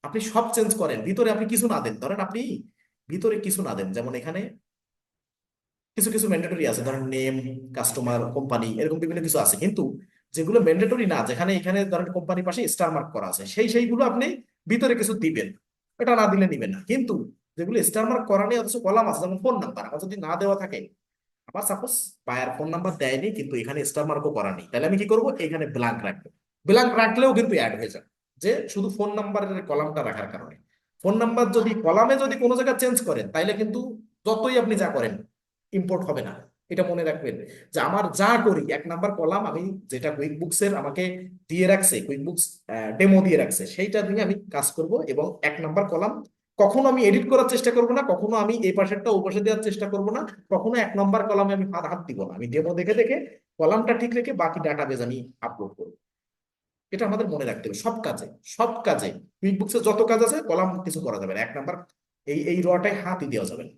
আপনি সব চেঞ্জ করেন, ভিতরে আপনি কিছু না দেন, ধরেন আপনি ভিতরে কিছু না দেন, যেমন এখানে কিছু কিছু ম্যান্ডেটরি আছে, ধরেন নেম, কাস্টমার, কোম্পানি, এরকম বিভিন্ন কিছু আছে, কিন্তু যেগুলো ম্যান্ডেটরি না, যেখানে এখানে ধরেন কোম্পানির পাশে স্টার মার্ক করা আছে, সেইগুলো আপনি ভিতরে কিছু দিবেন, এটা না দিলে নিবেন না। কিন্তু যেগুলো স্টার মার্ক করা নেই অথচ কলাম আছে, যেমন ফোন নাম্বার, আমার যদি না দেওয়া থাকে, আমার সাপোজ বায়ার ফোন নাম্বার দেয়নি কিন্তু এখানে স্টার মার্কও করা নেই, তাহলে আমি কি করবো, এখানে ব্ল্যাঙ্ক রাখবো। ব্ল্যাঙ্ক রাখলেও কিন্তু অ্যাড হয়ে যাবে, যে শুধু ফোন নাম্বারের কলামটা রাখার কারণে। ফোন নাম্বার যদি কলামে যদি কোনো জায়গায় চেঞ্জ করেন, তাইলে কিন্তু যতই আপনি যা করেন ইম্পোর্ট হবে না। এটা মনে রাখবেন, যে আমার যা করি এক নাম্বার কলাম আমি, যেটা কুইক বুকসের আমাকে দিয়ে রাখছে, কুইক বুকস ডেমো দিয়ে রাখছে, সেইটা নিয়ে আমি কাজ করব। এবং এক নাম্বার কলাম কখনো আমি এডিট করার চেষ্টা করব না, কখনো আমি এই পাশেরটা ও পাশে দেওয়ার চেষ্টা করব না, কখনো এক নাম্বার কলামে আমি হাত হাত দিব না। আমি ডেমো দেখে দেখে কলামটা ঠিক রেখে বাকি ডাটাবেজ আমি আপলোড করব। এটা আমাদের মনে রাখতে হবে সব কাজে। সব কাজে কুইক বুকসে যত কাজ আছে কলাম কিছু করা যাবে না, এক নাম্বার এই রটায় হাতই দেওয়া যাবে না।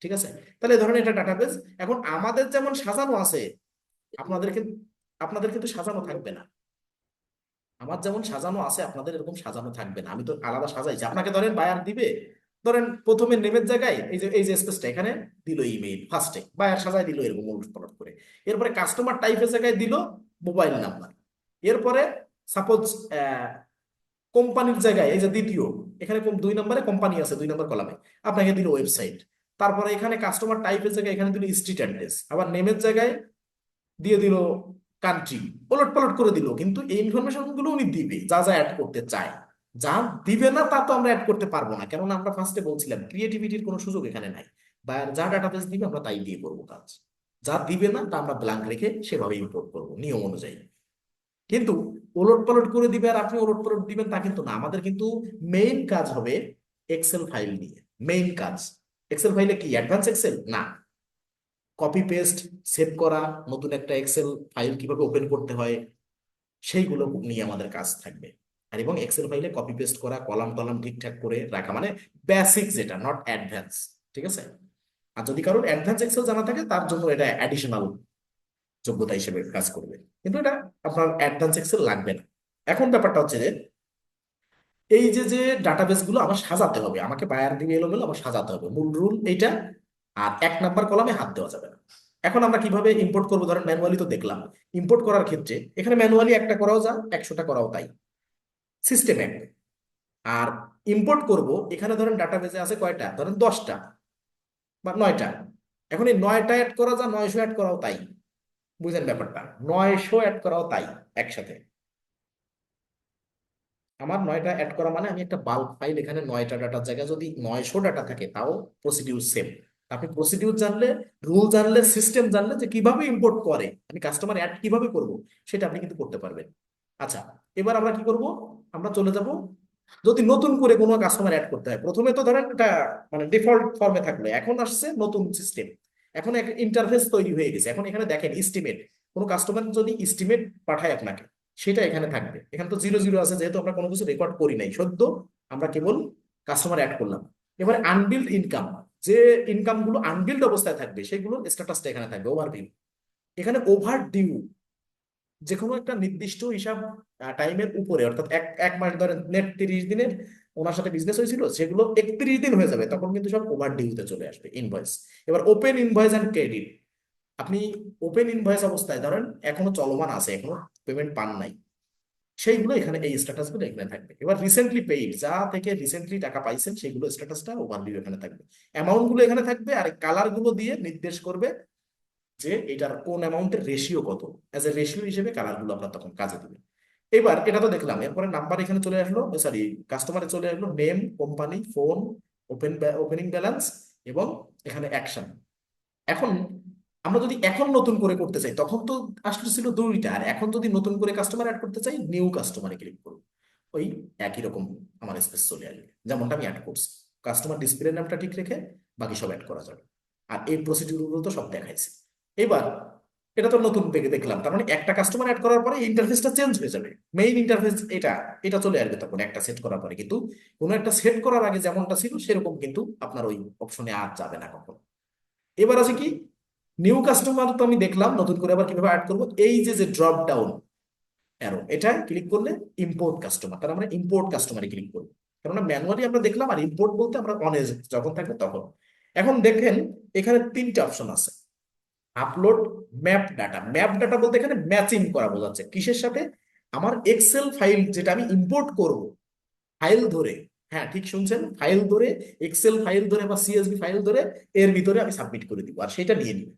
ঠিক আছে? তাহলে ধরেন এটা ডাটাবেজ। এখন আমাদের যেমন সাজানো আছে, আপনাদের কিন্তু সাজানো থাকবে না। আমার যেমন সাজানো আছে আপনাদের এরকম সাজানো থাকবে না, আমি তো আলাদা সাজাইছি। আপনাকে ধরেন বায়ার দিবে, ধরেন প্রথমে নেমের জায়গায় এই যে স্পেসটা এখানে দিল ইমেইল, ফার্স্টে বায়ার সাজায় দিল এরকম উলট পালট করে। এরপরে কাস্টমার টাইপের জায়গায় দিল মোবাইল নাম্বার। এরপরে সাপোজ কোম্পানির জায়গায় এই যে দ্বিতীয়, এখানে 2 নম্বরে কোম্পানি আছে, 2 নম্বর কলামে আপনাকে দিল ওয়েবসাইট। তারপরে এখানে কাস্টমার টাইপের জায়গায় এখানে দিল স্ট্রিট অ্যাড্রেস, আবার নেমের জায়গায় দিয়ে দিল কান্ট্রি। ওলট পালট করে দিল, কিন্তু এই ইনফরমেশন গুলো উনি দিবে যা যা অ্যাড করতে চায়। যা দিবে না তা তো আমরা অ্যাড করতে পারবো না, কেননা আমরা ফার্স্টে বলছিলাম ক্রিয়েটিভিটির কোনো সুযোগ এখানে নাই। বা যা ডাটাবেস দিবে আমরা তাই দিয়ে করবো কাজ, যা দিবে না তা আমরা ব্ল্যাঙ্ক রেখে সেভাবে ইম্পোর্ট করবো নিয়ম অনুযায়ী। কিন্তু ওলট পালট করে দিবে আর আপনি ওলট পালট দিবেন তা কিন্তু না, আমাদের কিন্তু মেইন কাজ হবে এক্সেল ফাইল নিয়ে। মেইন কাজ এক্সেল ফাইলে কি অ্যাডভান্স এক্সেল না, কপি পেস্ট, সেভ করা, নতুন একটা এক্সেল ফাইল কিভাবে ওপেন করতে হয় সেইগুলো নিয়ে আমাদের কাজ থাকবে। আর এবং এক্সেল ফাইলে কপি পেস্ট করা, কলাম টলাম ঠিকঠাক করে রাখা, মানে বেসিক, যেটা নট অ্যাডভান্স। ঠিক আছে? আর যদি কারোর অ্যাডভান্স এক্সেল জানা থাকে তার জন্য এটা অ্যাডিশনাল যোগ্যতা হিসেবে কাজ করবে, কিন্তু এটা আপনার অ্যাডভান্স এক্সেল লাগবে না। এখন ব্যাপারটা হচ্ছে যে এই যে যে ডাটাবেস গুলো আমার সাজাতে হবে, আমাকে বায়ার দিবে এলোমেলো, আমার সাজাতে হবে, মূল রুল এইটা। আর এক নাম্বার কলামে হাত দেওয়া যাবে না। এখন আমরা কিভাবে ইম্পোর্ট করবো, ধরেন ম্যানুয়ালি তো দেখলাম। ইম্পোর্ট করার ক্ষেত্রে এখানে ম্যানুয়ালি একটা করাও যা, 100টা করাও তাই, সিস্টেম এক। আর ইম্পোর্ট করব, এখানে ধরেন ডাটাবেসে আছে কয়টা, ধরেন 10টা বা 9টা। এখন এই 9টা অ্যাড করা যা, 900 অ্যাড করাও তাই। বুঝলেন ব্যাপারটা? 900 অ্যাড করাও তাই একসাথে। আমার 9টা অ্যাড করা মানে আমি একটা বাল্ক ফাইল, এখানে 9টা ডাটার জায়গায় যদি 900 ডাটা থাকে তাও প্রসিডিউর সেম। আপনি প্রসিডিউর জানলে, রুল জানলে, সিস্টেম জানলে যে কিভাবে ইম্পোর্ট করে, আমি কাস্টমার অ্যাড কিভাবে করব, সেটা আপনি কিন্তু করতে পারবেন। আচ্ছা, এবার আমরা কি করব, আমরা চলে যাব, যদি নতুন করে কোনো কাস্টমার অ্যাড করতে হয়, প্রথমে তো ধরেন এটা মানে ডিফল্ট ফর্মে থাকলো, এখন আসছে নতুন সিস্টেম, এখন এক ইন্টারফেস তৈরি হয়ে গেছে। এখন এখানে দেখেন এস্টিমেট, কোনো কাস্টমার যদি এস্টিমেট পাঠায় আপনাকে, সেটা এখানে থাকবে। এখানে তো জিরো জিরো আছে, যেহেতু আমরা কোনো কিছু রেকর্ড করি নাই, সদ্য আমরা কেবল কাস্টমার অ্যাড করলাম। এবার আনবিল্ড ইনকাম, যে ইনকাম গুলো আনবিল্ড অবস্থায় থাকবে সেগুলোর স্ট্যাটাসটা এখানে থাকবে, ওভারভিউ। এখানে ওভার ডিউ, যে কোনো একটা নির্দিষ্ট হিসাব টাইমের উপরে, অর্থাৎ এক এক মাস ধরেন নেট 30 দিনের ওনার সাথে বিজনেস হয়েছিল, সেগুলো 31 দিন হয়ে যাবে, তখন কিন্তু সব ওভার ডিউতে চলে আসবে ইনভয়েস। এবার ওপেন ইনভয়েস অ্যান্ড ক্রেডিট, আপনি ওপেন ইনভয়েস অবস্থায় ধরেন এখনো চলমান আছে, এখনো পেমেন্ট পান নাই, সেইগুলো এখানে, এই স্ট্যাটাস গুলো এখানে থাকবে। এবার রিসেন্টলি পেইড, যা থেকে রিসেন্টলি টাকা পাইছেন সেগুলো স্ট্যাটাসটা ওভারভিউ এখানে থাকবে। অ্যামাউন্ট গুলো এখানে থাকবে, আর কালার গুলো দিয়ে নির্দেশ করবে যে এটার কোন অ্যামাউন্টের রেশিও কত। অ্যাজ এ রেশিও হিসেবে কালার গুলো আপনার তখন কাজে দিবে। এবার এটা তো দেখলাম, এরপরে নাম্বার এখানে চলে আসলো, সরি কাস্টমারে চলে আসলো, name, company, phone, open opening balance, এবং এখানে অ্যাকশন। এখন আমরা যদি এখন নতুন করে করতে চাই, তখন তো আসলে ছিল দুইটা, আর এখন যদি নতুন করে কাস্টমার অ্যাড করতে চাই, নিউ কাস্টমারে ক্লিক করব, ওই একই রকম আমার স্পেস চলে আসবে যেমনটা আমি অ্যাড করছি। কাস্টমার ডিসপ্লে নামটা ঠিক রেখে বাকি সব অ্যাড করা যাবে। আর এই প্রসিডিউরগুলো তো সব দেখাইছে। এবার এটা তো নতুন পেগে দেখলাম, তার মানে একটা কাস্টমার অ্যাড করার পরে ইন্টারফেসটা চেঞ্জ হয়ে যাবে। মেইন ইন্টারফেস এটা এটা চলে আসবে তখন একটা সেট করার পরে, কিন্তু কোনো একটা সেট করার আগে যেমনটা ছিল সেরকম কিন্তু আপনার ওই অপশনে আর যাবে না কখন। এবার আছে কি, নিউ কাস্টমার তো আমি দেখলাম, নতুন করে আবার কিভাবে অ্যাড করবো, এই যে যে ড্রপ ডাউন অ্যারো, এটা ক্লিক করলে ইম্পোর্ট কাস্টমার, তার আমরা ইম্পোর্ট কাস্টমারে ক্লিক করবো। কেননা ম্যানুয়ালি আমরা দেখলাম, আর ইম্পোর্ট বলতে আমরা অন এজ যখন থাকবে তখন। এখন দেখেন এখানে তিনটা অপশন আছে। Upload map data, map data বলতে এখানে ম্যাচিং করা বোঝাচ্ছে কিসের সাথে, আমার এক্সেল ফাইল যেটা আমি ইম্পোর্ট করব, ফাইল ধরে, হ্যাঁ ঠিক শুনছেন, ফাইল ধরে, এক্সেল ফাইল ধরে বা সিএসভি ফাইল ধরে এর ভিতরে আমি সাবমিট করে দিব, আর সেটা নিয়ে নিব।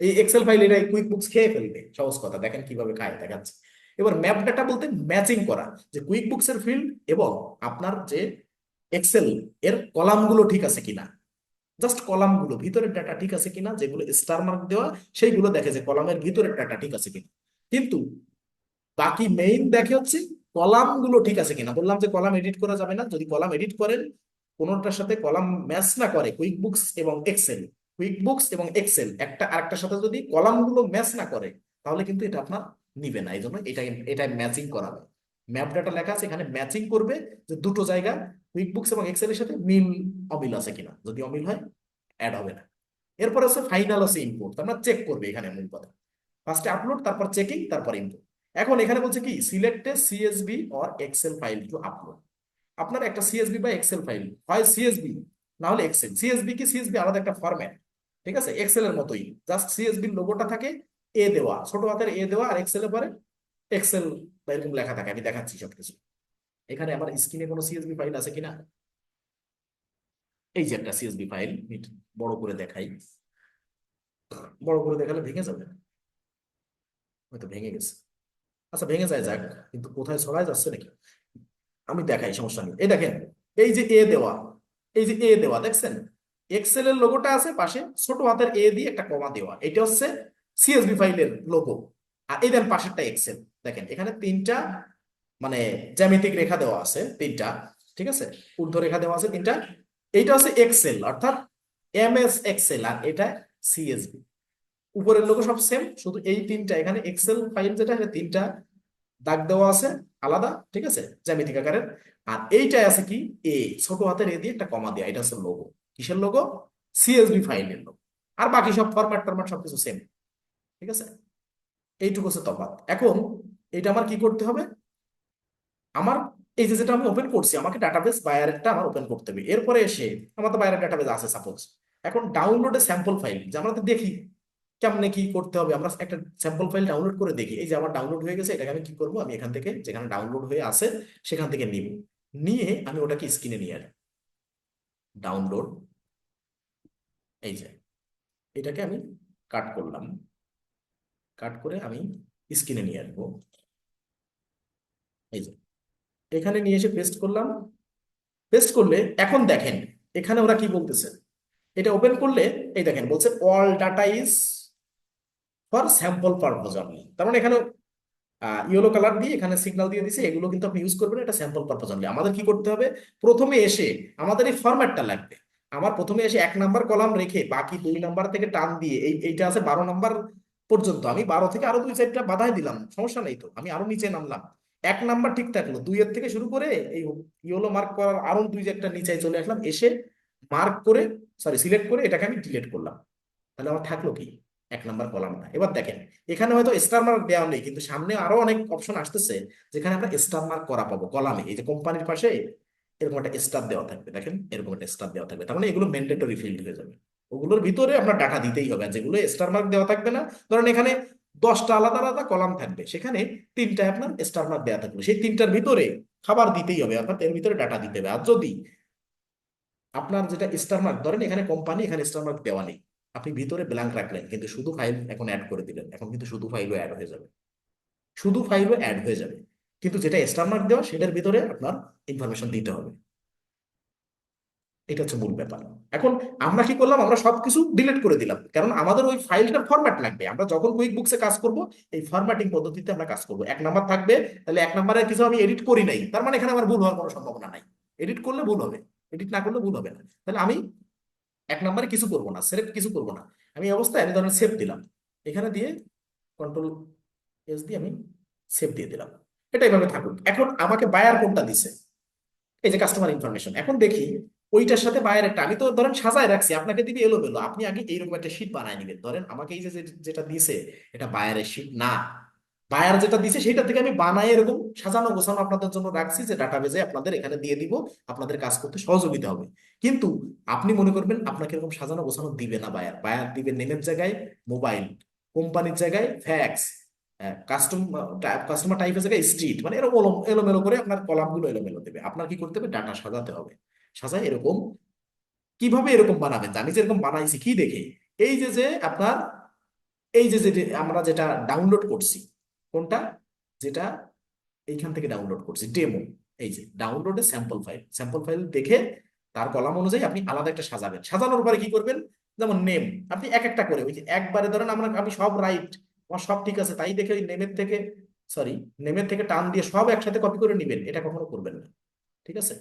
এই এক্সেল ফাইল এটা কুইক বুকস খেয়ে ফেলবে, সহজ কথা, দেখেন কিভাবে খায় দেখাচ্ছে। এবার ম্যাপ ডাটা বলতে ম্যাচিং করা, যে কুইক বুকস এর ফিল্ড এবং আপনার যে এক্সেল এর কলামগুলো ঠিক আছে কিনা, জাস্ট কলামগুলো ভিতরের ডাটা ঠিক আছে কিনা, যেগুলো স্টার মার্ক দেওয়া সেইগুলো দেখে যে কলামের ভিতরের ডাটা ঠিক আছে কিনা। কিন্তু বাকি মেইন দেখে হচ্ছে কলামগুলো ঠিক আছে কিনা। বললাম যে কলাম এডিট করা যাবে না, যদি কলাম এডিট করেন কোনোটার সাথে কলাম ম্যাচ না করে, কুইক বুকস এবং এক্সেল, কুইক বুকস এবং এক্সেল একটা আরেকটার সাথে যদি কলামগুলো ম্যাচ না করে, তাহলে কিন্তু এটা আপনার নিবে না। এই জন্য এটা এটা ম্যাচিং করাবে। ম্যাপ ডাটা লেখা আছে এখানে, ম্যাচিং করবে যে দুটো জায়গা কুইক বুকস এবং এক্সেলের সাথে মিল অমিল আছে কিনা, যদি অমিল হয় অ্যাড হবে না। এরপর আছে ফাইনাল আছে ইম্পোর্ট, আমরা চেক করবে এখানে মূল কথা। ফার্স্টে আপলোড, তারপর চেকিং, তারপর ইম্পোর্ট। এখন এখানে বলছে কি, select a CSV or Excel file to upload. আপনার একটা সিএসভি বা এক্সেল ফাইল, হয় সিএসভি না হলে এক্সেল। সিএসভি কি, সিএসভি আলাদা একটা ফরম্যাট, ঠিক আছে, এক্সেল এর মতোই, জাস্ট সিএসভি লোগোটা থাকে এ দেওয়া, ছোট হাতের এ দেওয়া, আর এক্সেল এর পরে এক্সেল বা এরকম লেখা থাকে। আমি দেখাচ্ছি সবকিছু। এখানে আমার স্ক্রিনে কোনো সিএসভি ফাইল আছে কিনা, এই যে একটা সিএসভি ফাইল, বড় করে দেখাই, বড় করে দেখালে ভেঙে যাবে, হয়তো ভেঙে গেছে। আচ্ছা ভেঙে যায় যাক, কিন্তু কোথায় ছড়ায় যাচ্ছে নাকি, আমি দেখাই, সমস্যা নেই। এই দেখেন, এই যে এ দেওয়া, এই যে এ দেওয়া দেখছেন, এক্সেল এর লোগোটা আছে পাশে, ছোট হাতের এ দিয়ে একটা কমা দেওয়া, এটা হচ্ছে সিএসভি ফাইলের লোগো। আর এই দেন পাশেরটা এক্সেল। দেখেন এখানে তিনটা মানে জ্যামিতিক রেখা দেওয়া আছে তিনটা, ঠিক আছে, ঊর্ধ্ব রেখা দেওয়া আছে তিনটা। এইটা হচ্ছে এক্সেল, অর্থাৎ এমএস এক্সেল, আর এটা সিএসভি। উপরের লোগো সব সেম, শুধু এই তিনটা এখানে এক্সেল ফাইল যেটা, এটা তিনটা দাগ দেওয়া আছে আলাদা, ঠিক আছে, জ্যামিতিক আকারের। আর এইটাই আছে কি, এ, ছোট হাতের এ দিয়ে একটা কমা দেওয়া, এটা হচ্ছে লোগো। কিসের লোগো? সিএসভি ফাইলের লোগো। আর বাকি সব ফরম্যাট টরম্যাট সবকিছু সেম, ঠিক আছে। এইটুকু হচ্ছে তফাৎ। এখন এটা আমার কি করতে হবে, আমার এই যে যেটা আমি ওপেন করছি, আমাকে ডাটাবেস বায়ারেরটা আমার ওপেন করতে হবে। এরপরে এসে আমার তো বাইরের ডাটাবেস আছে সাপোজ, এখন ডাউনলোডে স্যাম্পল ফাইল, যে আমরা তো দেখি কেমনে কি করতে হবে, আমরা একটা স্যাম্পল ফাইল ডাউনলোড করে দেখি। এই যে আমার ডাউনলোড হয়ে গেছে, এটাকে আমি কি করবো, আমি এখান থেকে যেখানে ডাউনলোড হয়ে আছে সেখান থেকে নিব, নিয়ে আমি ওটাকে স্ক্রিনে নিয়ে আসবো। ডাউনলোড, এই যে এটাকে আমি কাট করলাম, কাট করে আমি স্ক্রিনে নিয়ে আসবো। এই যে এখানে নিয়ে এসে পেস্ট করলাম। পেস্ট করলে এখন দেখেন এখানে ওরা কি বলতেছে, এটা ওপেন করলে এই দেখেন বলছে all data is for sample purpose only. তার মানে এখানে ইয়েলো কালার দিয়ে এখানে সিগন্যাল দিয়ে দিছে, এগুলো কিন্তু আপনি ইউজ করবেন, এটা স্যাম্পল পারপোজ অনলি। আমাদের কি করতে হবে, প্রথমে এসে আমাদের এই ফরম্যাটটা লাগবে। আমার প্রথমে এসে 1 নাম্বার কলাম রেখে বাকি 2 নাম্বার থেকে টান দিয়ে, এইটা আছে 12 নাম্বার পর্যন্ত আমি 12 থেকে আরো 2-4টা বাধাই দিলাম, সমস্যা নেই তো, আমি আরো নিচে নামলাম, 1 নাম্বার ঠিক থাকলো, 2-এর থেকে শুরু করে এই ইয়েলো মার্ক করার আরো 2-1টা নিচে চলে আসলাম, এসে মার্ক করে, সরি সিলেক্ট করে এটাকে আমি ডিলিট করলাম। তাহলে আমার থাকলো কি? 1 নাম্বার কলামটা। এবার দেখেন, এখানে হয়তো স্টার মার্ক দেওয়া নেই, কিন্তু সামনে আরো অনেক অপশন আসতেছে যেখানে আমরা স্টার মার্ক করা পাবো কলামে। এই যে কোম্পানির পাশে এরকম একটা স্টার দেওয়া থাকবে, দেখেন এরকম একটা স্টার দেওয়া থাকবে, তার মানে এগুলো ম্যান্ডেটরি ফিল্ড হয়ে যাবে। ওগুলোর ভিতরে আপনার ডাটা দিতেই হবে। আর যেগুলো স্টার মার্ক দেওয়া থাকবে না, ধরেন এখানে 10টা আলাদা আলাদা কলাম থাকবে, সেখানে 3টায় আপনার স্টার মার্ক দেওয়া থাকবে, সেই 3টার ভিতরে খাবার দিতেই হবে, অর্থাৎ এর ভিতরে ডাটা দিতে হবে। আর যদি আপনার যেটা স্টার মার্ক, ধরেন এখানে কোম্পানি, এখানে স্টার মার্ক দেওয়া নেই, আপনি ভিতরে ব্ল্যাঙ্ক রাখলেন কিন্তু শুধু ফাইল এখন অ্যাড করে দিলেন, এখন কিন্তু শুধু ফাইলও অ্যাড হয়ে যাবে, শুধু ফাইলও অ্যাড হয়ে যাবে, কিন্তু যেটা স্টার মার্ক দেওয়া সেটার ভিতরে আপনার ইনফরমেশন দিতে হবে। এটা হচ্ছে মূল ব্যাপার। এখন আমরা কি করলাম, আমরা সবকিছু ডিলিট করে দিলাম, কারণ আমাদের ওই ফাইলটার ফরম্যাট লাগবে। আমরা যখন কুইক বুকসে কাজ করব, এই ফরম্যাটিং পদ্ধতিতে আমরা কাজ করব। 1 নাম্বার থাকবে, তাহলে 1 নাম্বারের কিছু আমি এডিট করি নাই, তার মানে এখানে আমার ভুল হওয়ার কোনো সম্ভাবনা নাই। এডিট করলে ভুল হবে, এডিট না করলে ভুল হবে না। তাহলে আমি 1 নাম্বারে কিছু করবো না, সিলেক্ট কিছু করবো না, আমি এই অবস্থায় আমি ধরেন সেভ দিলাম, এখানে দিয়ে কন্ট্রোল এস দিয়ে আমি সেভ দিয়ে দিলাম। এটা এইভাবে থাকুক। এখন আমাকে বায়ার কোনটা দিছে, এই যে কাস্টমার ইনফরমেশন, এখন দেখি ওইটার সাথে বায়ার একটা, আমি তো ধরেন সাজায় রাখছি, আপনাকে দিবি এলোমেলো, আপনি আগে এইরকম একটা শিট বানায় নিবেন। ধরেন আমাকে এই যে যেটা দিছে এটা বায়ারের শিট না, বায়ার যেটা দিছে সেটা থেকে আমি বানায় এরকম সাজানো গোছানো আপনাদের জন্য রাখছি, যে ডাটাবেজে আপনাদের এখানে দিয়ে দিব, আপনাদের কাজ করতে সহযোগিতা হবে। কিন্তু আপনি মনে করবেন আপনাকে এরকম সাজানো গোছানো দিবে না, বায়ার বায়ার দিবে নেমের জায়গায় মোবাইল, কোম্পানির জায়গায় ফ্যাক্স, কাস্টম কাস্টমার টাইপের জায়গায় স্ট্রিট, মানে এরকম এলোমেলো করে আপনার কলামগুলো এলোমেলো দেবে। আপনার কি করতে হবে, ডাটা সাজাতে হবে। সাজায় এরকম, কিভাবে এরকম বানাবেন, যে আমি যেরকম বানাইছি কি দেখে, এই যে যে আপনার এই যে যে আমরা যেটা ডাউনলোড করছি, কোনটা, যেটা এইখান থেকে ডাউনলোড করছি ডেমো, এই যে ডাউনলোডে স্যাম্পল ফাইল, স্যাম্পল ফাইল দেখে তার কলাম অনুযায়ী আপনি আলাদা একটা সাজাবেন। সাজানোর পরে কি করবেন, যেমন নেম, আপনি এক একটা করে ওই যে একবারে ধরেন আমি সব রাইট, আমার সব ঠিক আছে তাই দেখে ওই নেমের থেকে, সরি, নেমের থেকে টান দিয়ে সব একসাথে কপি করে নেবেন, এটা কখনো করবেন না। ঠিক আছে,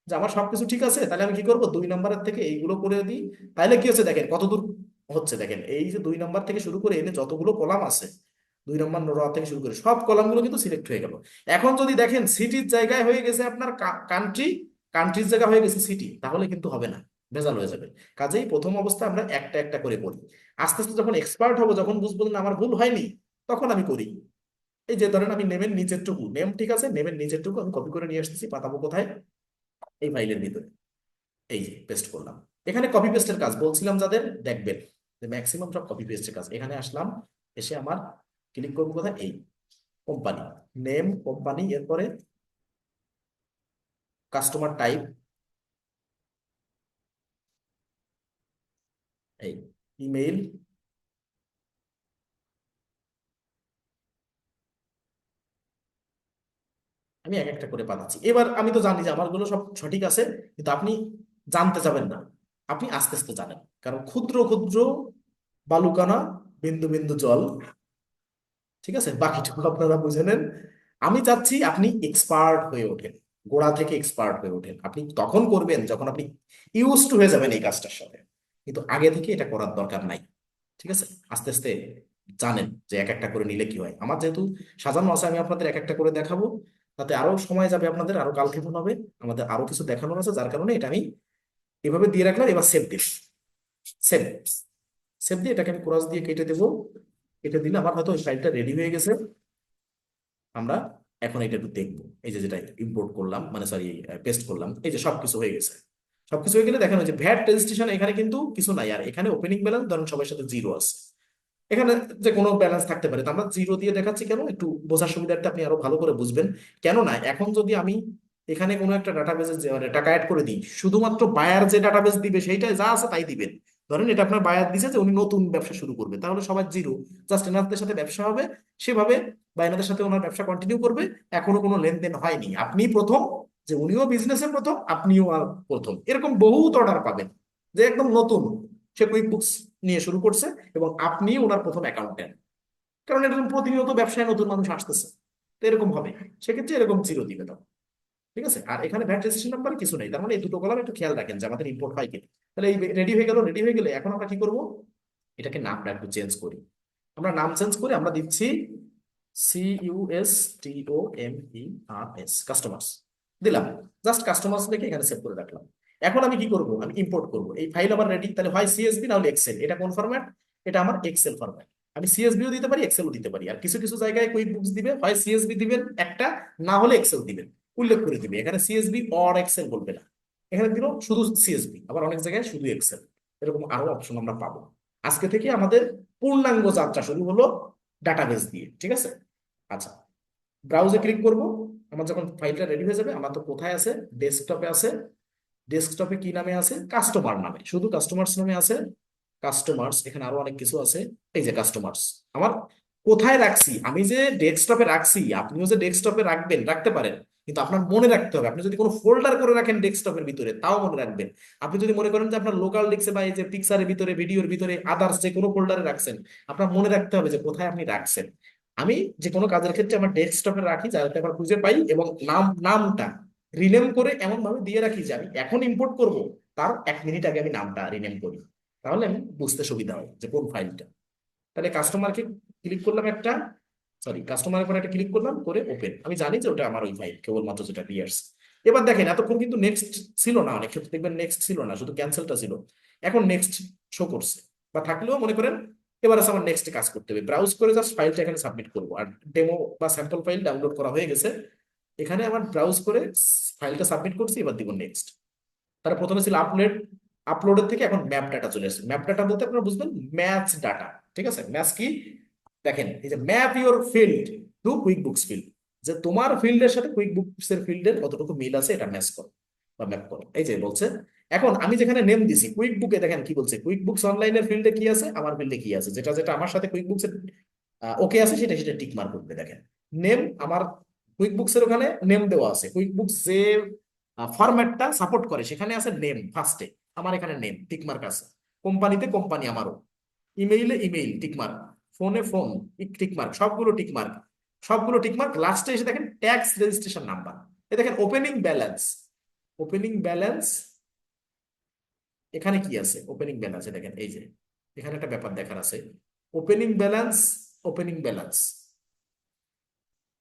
যে আমার সবকিছু ঠিক আছে, তাহলে আমি কি করবো, 2 নাম্বারের থেকে এইগুলো করে দিই। তাহলে কি হচ্ছে দেখেন কতদূর হচ্ছে, দেখেন এই যে 2 নাম্বার থেকে শুরু করে এনে যতগুলো কলাম আছে, 2 নাম্বার র থেকে শুরু করে সব কলামগুলো কিন্তু সিলেক্ট হয়ে গেল। এখন যদি দেখেন সিটির জায়গায় হয়ে গেছে আপনার কান্ট্রি, কান্ট্রির জায়গা হয়ে গেছে সিটি, তাহলে কিন্তু হবে না, ভেজাল হয়ে যাবে। কাজেই প্রথম অবস্থায় আমরা একটা একটা করে করি, আস্তে আস্তে যখন এক্সপার্ট হবো, যখন বুঝবো না আমার ভুল হয়নি, তখন আমি করি। এই যে ধরেন আমি নেমের নিচের টুকু, নেম ঠিক আছে, নেমের নিচের টুকু আমি কপি করে নিয়ে আসতেছি, পাঠাবো কোথায়, এই ফাইলের ভিতরে, এই যে পেস্ট করলাম। এখানে কপি পেস্টের কাজ বলছিলাম যাদের, দেখবেন যে ম্যাক্সিমাম সব কপি পেস্টের কাজ। এখানে আসলাম, এসে আমার ক্লিক করবো কোথায়, এই কোম্পানি, নেম কোম্পানি, এরপরে কাস্টমার টাইপ, এই ইমেইল, আমি এক একটা করে পাঠাচ্ছি। এবার আমি তো জানি যে আমারগুলো সব সঠিক আছে, কিন্তু আপনি জানতে যাবেন না, আপনি আস্তে আস্তে জানেন, কারণ ক্ষুদ্র ক্ষুদ্র বালুকণা, বিন্দু বিন্দু জল। ঠিক আছে, বাকিটুকু আপনারা বুঝে নেন। আমি চাচ্ছি আপনি এক্সপার্ট হয়ে ওঠেন, গোড়া থেকে এক্সপার্ট হয়ে ওঠেন। আপনি তখন করবেন যখন আপনি ইউজ টু হয়ে যাবেন এই কাজটার সাথে, কিন্তু আগে থেকে এটা করার দরকার নাই। ঠিক আছে, আস্তে আস্তে জানেন যে এক একটা করে নিলে কি হয়। আমার যেহেতু সাজানো আছে, আমি আপনাদের এক একটা করে দেখাবো, তাতে আরো সময় যাবে, আপনাদের আরো কালক্ষেপণ হবে, আমাদের আরো কিছু দেখানোর আছে, যার কারণে এটা আমি এভাবে দিয়ে রাখলাম। এবার সেভ দিন, সেভ, সেভ দিয়ে এটাকে আমি ক্রস দিয়ে কেটে দেবো। কেটে দিলে আমার হয়তো ওই ফাইলটা রেডি হয়ে গেছে। আমরা এখন এটা একটু দেখবো, এই যে যেটা ইম্পোর্ট করলাম, মানে সরি পেস্ট করলাম, এই যে সবকিছু হয়ে গেছে। সবকিছু হয়ে গেলে দেখেন ওই যে ভ্যাট রেজিস্ট্রেশন, এখানে কিন্তু কিছু নাই, আর এখানে ওপেনিং ব্যালেন্স ধরেন সবার সাথে জিরো আছে। এখানে যে কোনো ব্যালেন্স থাকতে পারে, তো আমরা জিরো দিয়ে দেখাচ্ছি কেন, একটু বোঝার সুবিধার্থে আপনি আরো ভালো করে বুঝবেন। কেন না, এখন যদি আমি এখানে কোনো একটা ডাটাবেজে মানে টাকা অ্যাড করে দিই, শুধুমাত্র বায়ার যে ডাটাবেস দিবে সেইটাই যা আছে তাই দিবেন। ধরেন এটা আপনার বায়ার দিছে যে উনি নতুন ব্যবসা শুরু করবে, তাহলে সবার জিরো, জাস্ট এনাদের সাথে ব্যবসা হবে সেভাবে, বা এনাদের সাথে ওনার ব্যবসা কন্টিনিউ করবে, এখনো কোনো লেনদেন হয়নি, আপনি প্রথম, যে উনিও বিজনেসের প্রথম, আপনিও আর প্রথম, এরকম বহুত অর্ডার পাবেন, যে একদম নতুন, সে কুইক বুকস নিয়ে শুরু করছে এবং আপনি ওনার প্রথম অ্যাকাউন্টেন্ট, কারণ এরকম প্রতিনিয়ত ব্যবসায় নতুন মানুষ আসতেছে, তো এরকম হবে। সেক্ষেত্রে এরকম জিরো দিবে তখন। ঠিক আছে, আর এখানে ভ্যাট রেজিস্ট্রেশন নাম্বার কিছু নেই, তার মানে এই দুটো কলাম একটু খেয়াল রাখেন যে আমাদের ইম্পোর্ট হয় কিনা। তাহলে এই রেডি হয়ে গেল, রেডি হয়ে গেলে এখন আমরা কি করব, এটাকে নামটা একটু চেঞ্জ করি। আমরা নাম চেঞ্জ করে আমরা দিচ্ছি CUSTOMERS, কাস্টমার্স দিলাম। জাস্ট কাস্টমার্স লিখে এখানে সেভ করে রাখলাম। এখন আমি কি করব, আমি ইম্পোর্ট করব এই ফাইল। আমার রেডি, তাহলে হয় সিএসভি না হলে এক্সেল। এটা কোন ফরম্যাট? এটা আমার এক্সেল ফরম্যাট। আমি সিএসভিও দিতে পারি, এক্সেলও দিতে পারি। আর কিছু কিছু জায়গায় কুইক বুকস দিবে, হয় সিএসভি দিবেন একটা, না হলে এক্সেল দিবেন, উল্লেখ করে দিবে। এখানে সিএসভি অর এক্সেল বলবে না, এখানে দিল শুধু সিএসভি। আবার অনেক জায়গায় শুধু এক্সেল। এরকম আরো অপশন আমরা পাবো। আজকে থেকে আমাদের পূর্ণাঙ্গ যাত্রা শুরু হলো ডাটাবেস দিয়ে, ঠিক আছে? আচ্ছা, ব্রাউজে ক্লিক করব। আমার যখন ফাইলটা রেডি হয়ে যাবে, আমার তো কোথায় আছে, ডেস্কটপে আছে। ডেস্কটপে কি নামে আছে? কাস্টমার নামে, শুধু কাস্টমার্স নামে আছে। কাস্টমার্স, এখানে আরো অনেক কিছু আছে। এই যে কাস্টমার্স আমার কোথায় রাখছি, আমি যে ডেস্কটপে রাখছি, আপনিও যে ডেস্কটপে রাখবেন, রাখতে পারেন, কিন্তু আপনার মনে রাখতে হবে। আপনি যদি কোনো ফোল্ডার করে রাখেন ডেস্কটপের ভিতরে, তাও মনে রাখবেন। আপনি যদি মনে করেন যে আপনার লোকাল ডিস্কে বা এই যে পিকচারের ভিতরে, ভিডিওর ভিতরে, আদার্স যে কোনো ফোল্ডারে রাখছেন, আপনার মনে রাখতে হবে যে কোথায় আপনি রাখছেন। আমি যে কোনো কাজের ক্ষেত্রে আমার ডেস্কটপে রাখি, যাতে আবার খুঁজে পাই, এবং নামটা রিনেম করে এমন ভাবে দিয়ে রাখি যে আমি এখন ইম্পোর্ট করব, তার 1 মিনিট আগে আমি নামটা রিনেম করি। তাহলে আমি বুঝতে সুবিধা হয় যে কোন ফাইলটা। তাহলে কাস্টমারকে ক্লিক করলাম একটা, সরি, কাস্টমারের পরে একটা ক্লিক করলাম, করে ওপেন। আমি জানি যে ওটা আমার ওই ফাইল, কেবলমাত্র যেটা ক্লিয়ার্স। এবার দেখেন, এতক্ষণ কিন্তু নেক্সট ছিল না, অনেক ক্ষেত্রে দেখবেন নেক্সট ছিল না, শুধু ক্যান্সেলটা ছিল। এখন নেক্সট শো করছে, বা থাকলেও মনে করেন এবার আছে আমার নেক্সট কাজ করতে হবে। ব্রাউজ করে জাস্ট ফাইলটা এখানে সাবমিট করবো। আর ডেমো বা স্যাম্পল ফাইল ডাউনলোড করা হয়ে গেছে। এখানে আমার ব্রাউজ করে ফাইলটা সাবমিট করছি, এবার দিব নেক্সট। তার প্রথমে ছিল আপলোড, আপলোডের থেকে এখন ম্যাপ ডাটা চলে আসছে। ম্যাপ ডাটা বলতে আপনারা বুঝবেন ম্যাচ ডাটা, ঠিক আছে? ম্যাচ কি? দেখেন, এই যে map your field to QuickBooks field, যে তোমার ফিল্ডের সাথে কুইক বুকস এর ফিল্ডের কতটুকু মিল আছে এটা ম্যাচ করো বা ম্যাপ করো। এই যে বলছে। এখন আমি যেখানে নেম দিছি কুইক বুকে, দেখেন কি বলছে, কুইক বুকস অনলাইনের ফিল্ডে কি আছে, আমার ফিল্ডে কি আছে, যেটা যেটা আমার সাথে কুইক বুকস এর ওকে আছে, সেটা সেটা টিক মার্ক করবে। দেখেন, নেম আমার কুইক বুকস এর ওখানে নেম দেওয়া আছে। কুইক বুকস যে ফরম্যাটটা সাপোর্ট করে সেখানে আছে নেম ফার্স্টে, আমার এখানে নেম টিকমার্ক আছে। কোম্পানিতে কোম্পানি আমারও, ইমেইলে ইমেইল টিকমার্ক, ফোনে ফোন টিকমার্ক, সবগুলো টিকমার্ক, সবগুলো টিকমার্ক। লাস্টে এসে দেখেন ট্যাক্স রেজিস্ট্রেশন নাম্বার। এ দেখেন ওপেনিং ব্যালেন্স, ওপেনিং ব্যালেন্স এখানে কি আছে? ওপেনিং ব্যালেন্স দেখেন, এই যে এখানে একটা ব্যাপার দেখার আছে। ওপেনিং ব্যালেন্স, ওপেনিং ব্যালেন্স,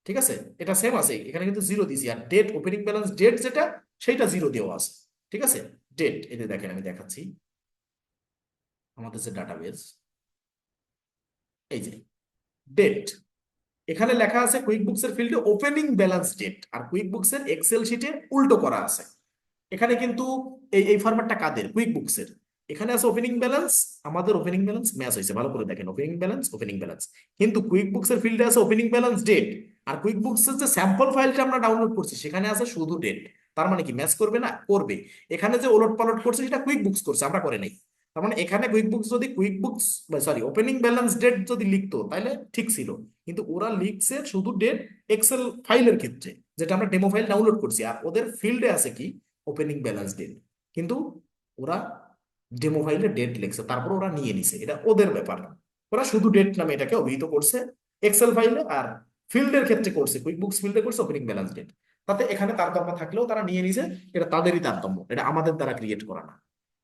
ঠিক আছে? এটা সেম আছে, এখানে কিন্তু জিরো দিছি। আর ডেট, ওপেনিং ব্যালেন্স ডেট যেটা, সেইটা জিরো দেওয়া আছে, ঠিক আছে? ডেট, এটা দেখেন আমি দেখাচ্ছি, আমাদের যে ডাটাবেস, এই যে ডেট, এখানে লেখা আছে কুইক বুকস এর ফিল্ডে ওপেনিং ব্যালেন্স ডেট, আর কুইক বুকস এর এক্সেল শিটে উল্টো করা আছে। এখানে কিন্তু এই এই ফরম্যাটটা কাদের? কুইক বুকস এর। এখানে আছে ওপেনিং ব্যালেন্স, আমাদের ওপেনিং ব্যালেন্স ম্যাচ হয়েছে, ভালো করে দেখেন, ওপেনিং ব্যালেন্স, ওপেনিং ব্যালেন্স। কিন্তু কুইক বুকস এর ফিল্ডে আছে ওপেনিং ব্যালেন্স ডেট, আর কুইক বুকস এর যে স্যাম্পল ফাইলটা আমরা ডাউনলোড করছি সেখানে আছে শুধু ডেট। তার মানে কি ম্যাচ করবে না? করবে। এখানে যে ওলট পালট করছে সেটা কুইক বুকস করছে, আমরা করে নাই। তার মানে এখানে কুইক বুকস যদি QuickBooks, sorry, opening balance date যদি লিখতো তাহলে ঠিক ছিল। কিন্তু ওরা লিখছে শুধু ডেট এক্সেল ফাইলের ক্ষেত্রে, যেটা আমরা ডেমো ফাইল ডাউনলোড করছি। আর ওদের ফিল্ডে আছে কি? Opening balance date. কিন্তু ওরা ডেমো ফাইলে ডেট লিখছে, তারপর ওরা নিয়ে নিছে, এটা ওদের ব্যাপার। ওরা শুধু ডেট নামে এটাকে অভিহিত করছে এক্সেল ফাইলে, আর ফিল্ডের ক্ষেত্রে করছে, কুইক বুকস ফিল্ডে করছে ওপেনিং ব্যালেন্স ডেট। তাতে এখানে তারতম্য থাকলেও তারা নিয়ে নিছে, এটা তাদেরই তারতম্য, এটা আমাদের দ্বারা ক্রিয়েট করা না।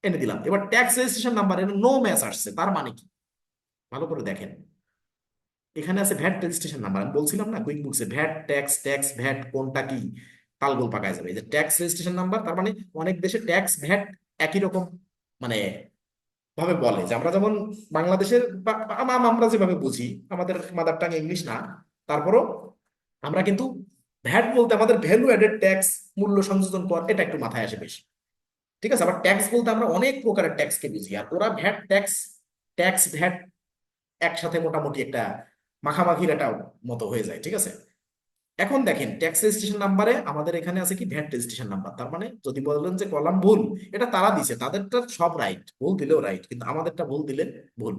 এনে দিলাম। এবার ট্যাক্স রেজিস্ট্রেশন নাম্বার, এটা নো ম্যাচ আসছে, তার মানে কি? ভালো করে দেখেন, এখানে আছে ভ্যাট রেজিস্ট্রেশন নাম্বার। আমি বলছিলাম না কুইক বুকসে ভ্যাট, ট্যাক্স, ট্যাক্স ভ্যাট কোনটা কি, তালগোল পাকায় যাবে। এই যে ট্যাক্স রেজিস্ট্রেশন নাম্বার, তার মানে অনেক দেশে ট্যাক্স ভ্যাট একই রকম মানে ভাবে বলে। যে আমরা যেমন বাংলাদেশের আমরা যেভাবে বুঝি, আমাদের মাদার টাং ইংলিশ না, তারপরও আমরা কিন্তু ভ্যাট বলতে আমাদের ভ্যালু অ্যাডেড ট্যাক্স, মূল্য সংযোজন কর, এটা একটু মাথায় আসে বেশি, ঠিক আছে? আবার ট্যাক্স বলতে আমরা অনেক প্রকারের ট্যাক্সকে বুঝি, আর ওরা ভ্যাট, ট্যাক্স, ট্যাক্স ভ্যাট একসাথে মোটামুটি একটা মাখামাখির একটা মতো হয়ে যায়, ঠিক আছে? এখন দেখেন ট্যাক্স রেজিস্ট্রেশন নাম্বারে আমাদের এখানে আছে কি ভ্যাট রেজিস্ট্রেশন নাম্বার। তার মানে যদি বলেন যে কলাম ভুল, এটা তারা দিছে, তাদেরটা সব রাইট, ভুল দিলেও রাইট, কিন্তু আমাদেরটা ভুল দিলে ভুল।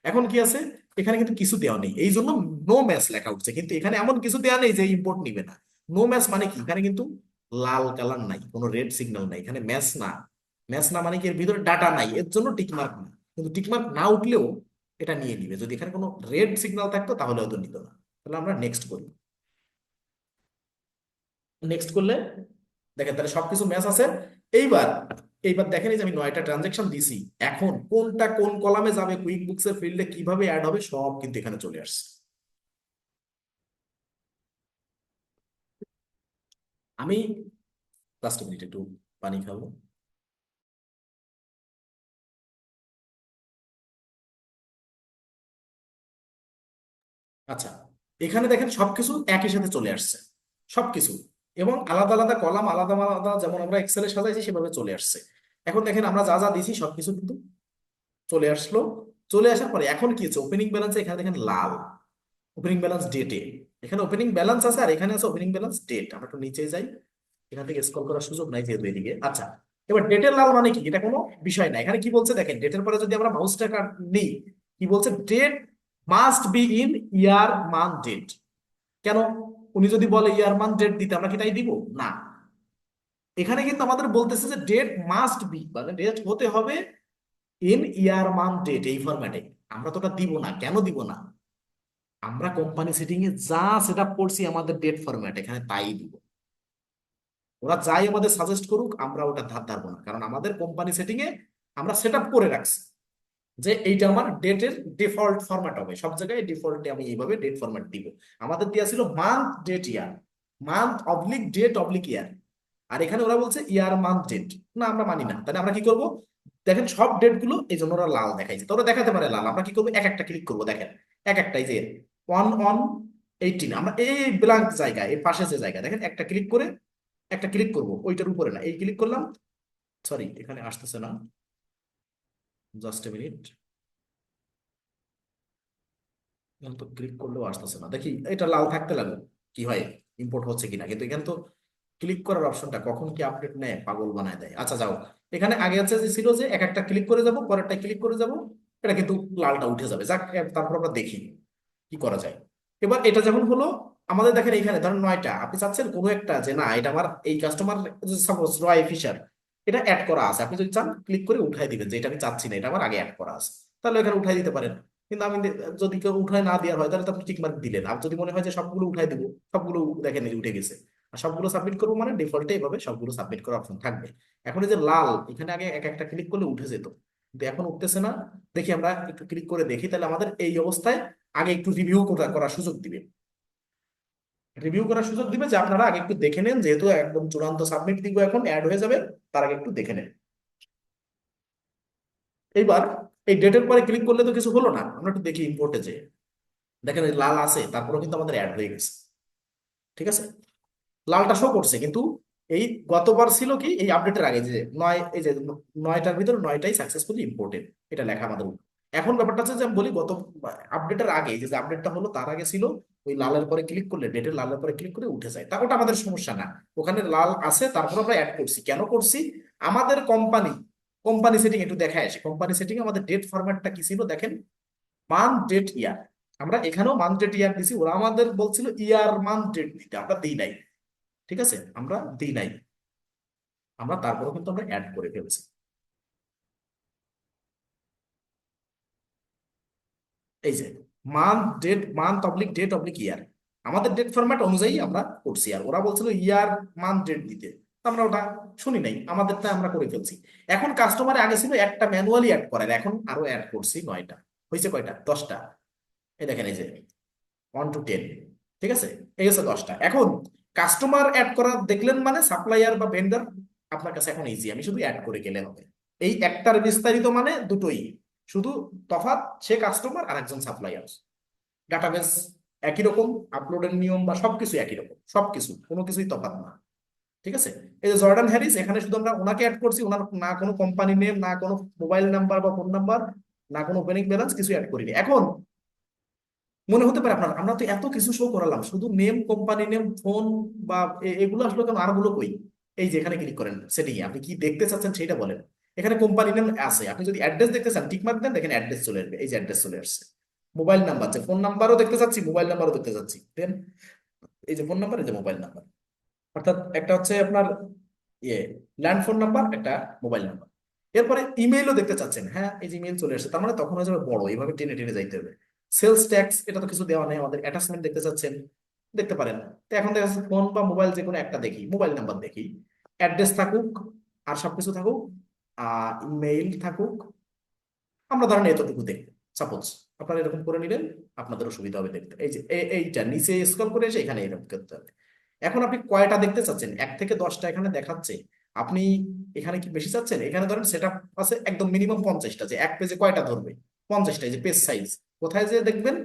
এখন কি আছে? এখানে কিন্তু কিছু দেওয়া নেই, এই জন্য নো ম্যাচ লেখা উঠছে। কিন্তু এখানে এমন কিছু দেওয়া নেই যে ইম্পোর্ট নিবে না। নো ম্যাচ মানে কি? এখানে কিন্তু লাল কালার নাই, কোনো রেড সিগন্যাল নাই, এখানে ম্যাচ না। ম্যাচ না মানে কি? এর ভিতরে ডাটা নাই, এর জন্য টিকমার্ক না। কিন্তু টিকমার্ক না উঠলেও এটা নিয়ে নিবে। যদি এখানে কোনো রেড সিগন্যাল থাকতো তাহলে হয়তো নিত না। তাহলে আমরা নেক্সট করি। নেক্সট করলে দেখেন তাহলে সবকিছু ম্যাচ আছে। এইবার এইবার দেখেন এই যে আমি 9টা ট্রানজেকশন দিছি, এখন কোনটা কোন কলামে যাবে, কুইক বুকস এর ফিল্ডে কিভাবে অ্যাড হবে, সব কিন্তু এখানে চলে আসছে। আমি লাস্ট মিনিট একটু পানি খাবো। আচ্ছা, এখানে দেখেন সবকিছু একই সাথে চলে আসছে, সবকিছু, এবং আলাদা আলাদা কলাম, আলাদা আলাদা যেমন আমরা এক্সেলে সাজাইছি সেভাবে চলে আসছে। এখন দেখেন আমরা যা যা দিছি সবকিছু কিন্তু চলে আসলো। চলে আসার পরে এখন কি হচ্ছে, ওপেনিং ব্যালেন্স এখানে দেখেন লাল, ওপেনিং ব্যালেন্স ডেটে, এখানে ওপেনিং ব্যালেন্স আছে আর এখানে আছে ওপেনিং ব্যালেন্স ডেট। আমরা একটু নিচে যাই, এখান থেকে স্ক্রল করার সুযোগ নাই যেহেতু এদিকে। আচ্ছা, এবার ডেটের লাল মানে কি, এটা কোনো বিষয় না। এখানে কি বলছে দেখেন, ডেটের পরে যদি আমরা মাউসটা নিই, কি বলছে, ডেট মাস্ট বি ইন ইয়ার মান ডেট। কেন, উনি যদি বলে ইয়ার মান ডেট দিতে, আমরা কি তাই দিব? না, এখানে কিন্তু আমাদের বলতেছে যে ডেট মাস্ট বি, মানে ডেট হতে হবে ইন ইয়ার মান ডেট, এই ফরম্যাটে। আমরা তো ওটা দিব না। কেন দিব না, আমরা কোম্পানি সেটিং এ যা সেট আপ করছি আমাদের ডেট ফরম্যাট, এখানে তাই দিব। ওরা যাই আমাদের সাজেস্ট করুক আমরা ওটা ধার ধারবো না, কারণ আমাদের কোম্পানি সেটিং এ আমরা সেট আপ করে রাখছি যে এইটা আমার ডেটের ডিফল্ট ফরম্যাট হবে। সব জায়গায় ডিফল্টে আমি এইভাবে ডেট ফরম্যাট দিব। আমাদের দেওয়া ছিল মান্থ ডেট ইয়ার, মান্থ অবলিক ডেট অবলিক ইয়ার, আর এখানে ওরা বলছে ইয়ার মান্থ ডেট। না, আমরা মানি না। তাহলে আমরা কি করব, দেখেন সব ডেট গুলো এই জন্য ওরা লাল দেখাইছে, তো ওরা দেখাতে পারে লাল। আমরা কি করবো, এক একটা ক্লিক করবো, দেখেন এক একটা, এই যে 1/18, আমরা এই ব্ল্যাঙ্ক জায়গায় এই পাশে যে জায়গা দেখেন, একটা ক্লিক করে একটা ক্লিক করব, ওইটার উপরে না, এই ক্লিক করলাম। সরি, এখানে আসতেছে না, জাস্ট এ মিনিট। এখন তো ক্লিক করলেও আসতেছে না, দেখি এটা লাল থাকতে লাগলো কি হয়, ইম্পোর্ট হচ্ছে কিনা। কিন্তু এখানে তো ক্লিক করার অপশনটা কখন কি আপডেট নেয়, পাগল বানায় দেয়। আচ্ছা যাও, এখানে আগে আছে যে ছিল যে এক একটা ক্লিক করে যাব, পরেরটা ক্লিক করে যাব, এটা কিন্তু লালটা উঠে যাবে। যাক, তারপর আমরা দেখি কি করা যায়। এবার এটা যখন হলো, আমাদের দেখেন এখানে ধরেন 9টা, আপনি চাচ্ছেন কোনো একটা যে না এটা আমার এই কাস্টমার, সাপোজ রয় ফিশার, এটা অ্যাড করা আছে, আপনি যদি চান ক্লিক করে উঠাই দিবেন যে এটা আমি চাচ্ছি না, এটা আমার আগে অ্যাড করা আছে, তাহলে এখানে উঠাই দিতে পারেন। কিন্তু আমি যদি কেউ উঠায় না দেওয়ার হয় তাহলে তো আপনি টিক মার্ক দিলেন। আর যদি মনে হয় যে সবগুলো উঠাই দিব, সবগুলো দেখেন এই যে উঠে গেছে। আর সবগুলো সাবমিট করবো মানে ডিফল্টে এইভাবে সবগুলো সাবমিট করার অপশন থাকবে। এখন এই যে লাল, এখানে আগে এক একটা ক্লিক করলে উঠে যেত, কিন্তু এখন উঠতেছে না। দেখি আমরা একটু ক্লিক করে দেখি, তাহলে আমাদের এই অবস্থায় আগে একটু রিভিউ করার সুযোগ দিবে। রিভিউ করার সুযোগ দিবে যে আপনারা আগে একটু দেখে নেন, যেহেতু একদম চূড়ান্ত সাবমিট দিব, এখন অ্যাড হয়ে যাবে, তার আগে একটু দেখে নেন। এইবার এই ডেটের পরে ক্লিক করলে তো কিছু হলো না, আমরা একটু দেখি ইম্পোর্টে যে, দেখেন এই লাল আছে, তারপরে কিন্তু আমাদের অ্যাড হয়ে গেছে। ঠিক আছে, লালটা শো করছে, কিন্তু এই গতবার ছিল কি, এই আপডেটের আগে যে নয়, এই যে 9টার ভিতর 9টাই সাকসেসফুলি ইম্পোর্টেড, এটা লেখা আমাদের উপর। এখন ব্যাপারটা হচ্ছে যে আমি বলি, গত আপডেটের আগে যে আপডেটটা হলো তার আগে ছিল ওই লালের পরে ক্লিক করলে, ডেটের লালের পরে ক্লিক করে উঠে যায়, তা ওটা আমাদের সমস্যা না। ওখানে লাল আছে, তারপর আমরা অ্যাড করছি। কেন করছি, আমাদের কোম্পানি সেটিং একটু দেখায় আসে। কোম্পানি সেটিং আমাদের ডেট ফরম্যাটটা কি ছিল দেখেন, মান্থ ডেট ইয়ার। আমরা এখানেও মান্থ ডেট ইয়ার দিছি, ওরা আমাদের বলছিল ইয়ার মান্থ ডেট দিতে, আমরা দিই নাই। ঠিক আছে, আমরা দিই নাই, আমরা তারপরে কিন্তু আমরা অ্যাড করে ফেলছি। এই যে month date, month oblique date oblique year, আমাদের ডেট ফরম্যাট অনুযায়ী আমরা করছি। আর ওরা বলছিল ইয়ার মান্থ ডেট দিতে, তো আমরা ওটা শুনি নাই, আমাদেরটা আমরা করে ফেলছি। এখন কাস্টমারে আগে ছিল একটা ম্যানুয়ালি অ্যাড করার, এখন আরো অ্যাড করছি 9টা। হয়েছে কয়টা, 10টা। এই দেখেন এই যে 1 to 10, ঠিক আছে, এই হচ্ছে 10টা। এখন কাস্টমার অ্যাড করা দেখলেন মানে সাপ্লায়ার বা ভেন্ডর আপনার কাছে এখন ইজি, আমি শুধু অ্যাড করে গেলে হবে। এই একটার বিস্তারিত মানে দুটোই, শুধু তফাৎ সে কাস্টমার আর একজন সাপ্লায়ার। ডাটাবেস একই রকম, আপলোডের নিয়ম বা সবকিছু একই রকম, সবকিছু, কোনো কিছুই তফাৎ না। ঠিক আছে, এই যে জর্ডান হ্যারিস, এখানে শুধু আমরা ওনাকে অ্যাড করছি, ওনার না কোনো কোম্পানি নেম, না কোনো মোবাইল নাম্বার বা ফোন নাম্বার, না কোনো ওপেনিং ব্যালেন্স, কিছু অ্যাড করিনি। এখন মনে হতে পারে আপনার, আমরা তো এত কিছু শো করালাম, শুধু নেম, কোম্পানি নেম, ফোন বা এগুলো আসলো কেন, আরগুলো কই? এই যে এখানে ক্লিক করেন সেটিং এ, আপনি কি দেখতে চাচ্ছেন সেটা বলেন। এখানে কোম্পানি নেম আছে, আপনি যদি অ্যাড্রেস দেখতে চান টিক মার্ক দেন, দেখেন অ্যাড্রেস চলে আসবে, এই যে অ্যাড্রেস চলে আসছে। মোবাইল নাম্বার, যে ফোন নাম্বারও দেখতে চাচ্ছি, মোবাইল নাম্বারও দেখতে চাচ্ছি, দেন এই যে ফোন নাম্বার, এই যে মোবাইল নাম্বার। অর্থাৎ একটা হচ্ছে আপনার ইয়ে ল্যান্ড ফোন নাম্বার, একটা মোবাইল নাম্বার। এরপরে ইমেইলও দেখতে চাচ্ছেন, হ্যাঁ এই যে ইমেইল চলে আসছে, তার মানে তখন হয়ে যাবে বড়, এইভাবে টেনে টেনে যাইতে হবে। সেলস ট্যাক্স, এটা তো কিছু দেওয়া নেই আমাদের, অ্যাটাচমেন্ট দেখতে চাচ্ছেন, দেখতে পারেন। তো এখন দেখা যাচ্ছে ফোন বা মোবাইল যে কোনো একটা দেখি, মোবাইল নাম্বার দেখি, অ্যাড্রেস থাকুক আর সবকিছু থাকুক, মেইল থাকুক, আমরা ধরেন এতটুকু দেখবো সাপোজ। আপনারা এরকম করে নিলেন, আপনাদেরও সুবিধা হবে দেখতে। এই যে এইটা নিচে স্ক্রল করে এসে এখানে এরকম করতে হবে। এখন আপনি কয়টা দেখতে চাচ্ছেন, 1 থেকে 10টা এখানে দেখাচ্ছে। আপনি এখানে কি বেশি চাচ্ছেন, এখানে ধরেন সেট আপ আছে একদম মিনিমাম 50টা, যে এক পেজে কয়টা ধরবে 50টা। এই যে পেজ সাইজ কোথায় যে দেখবেন,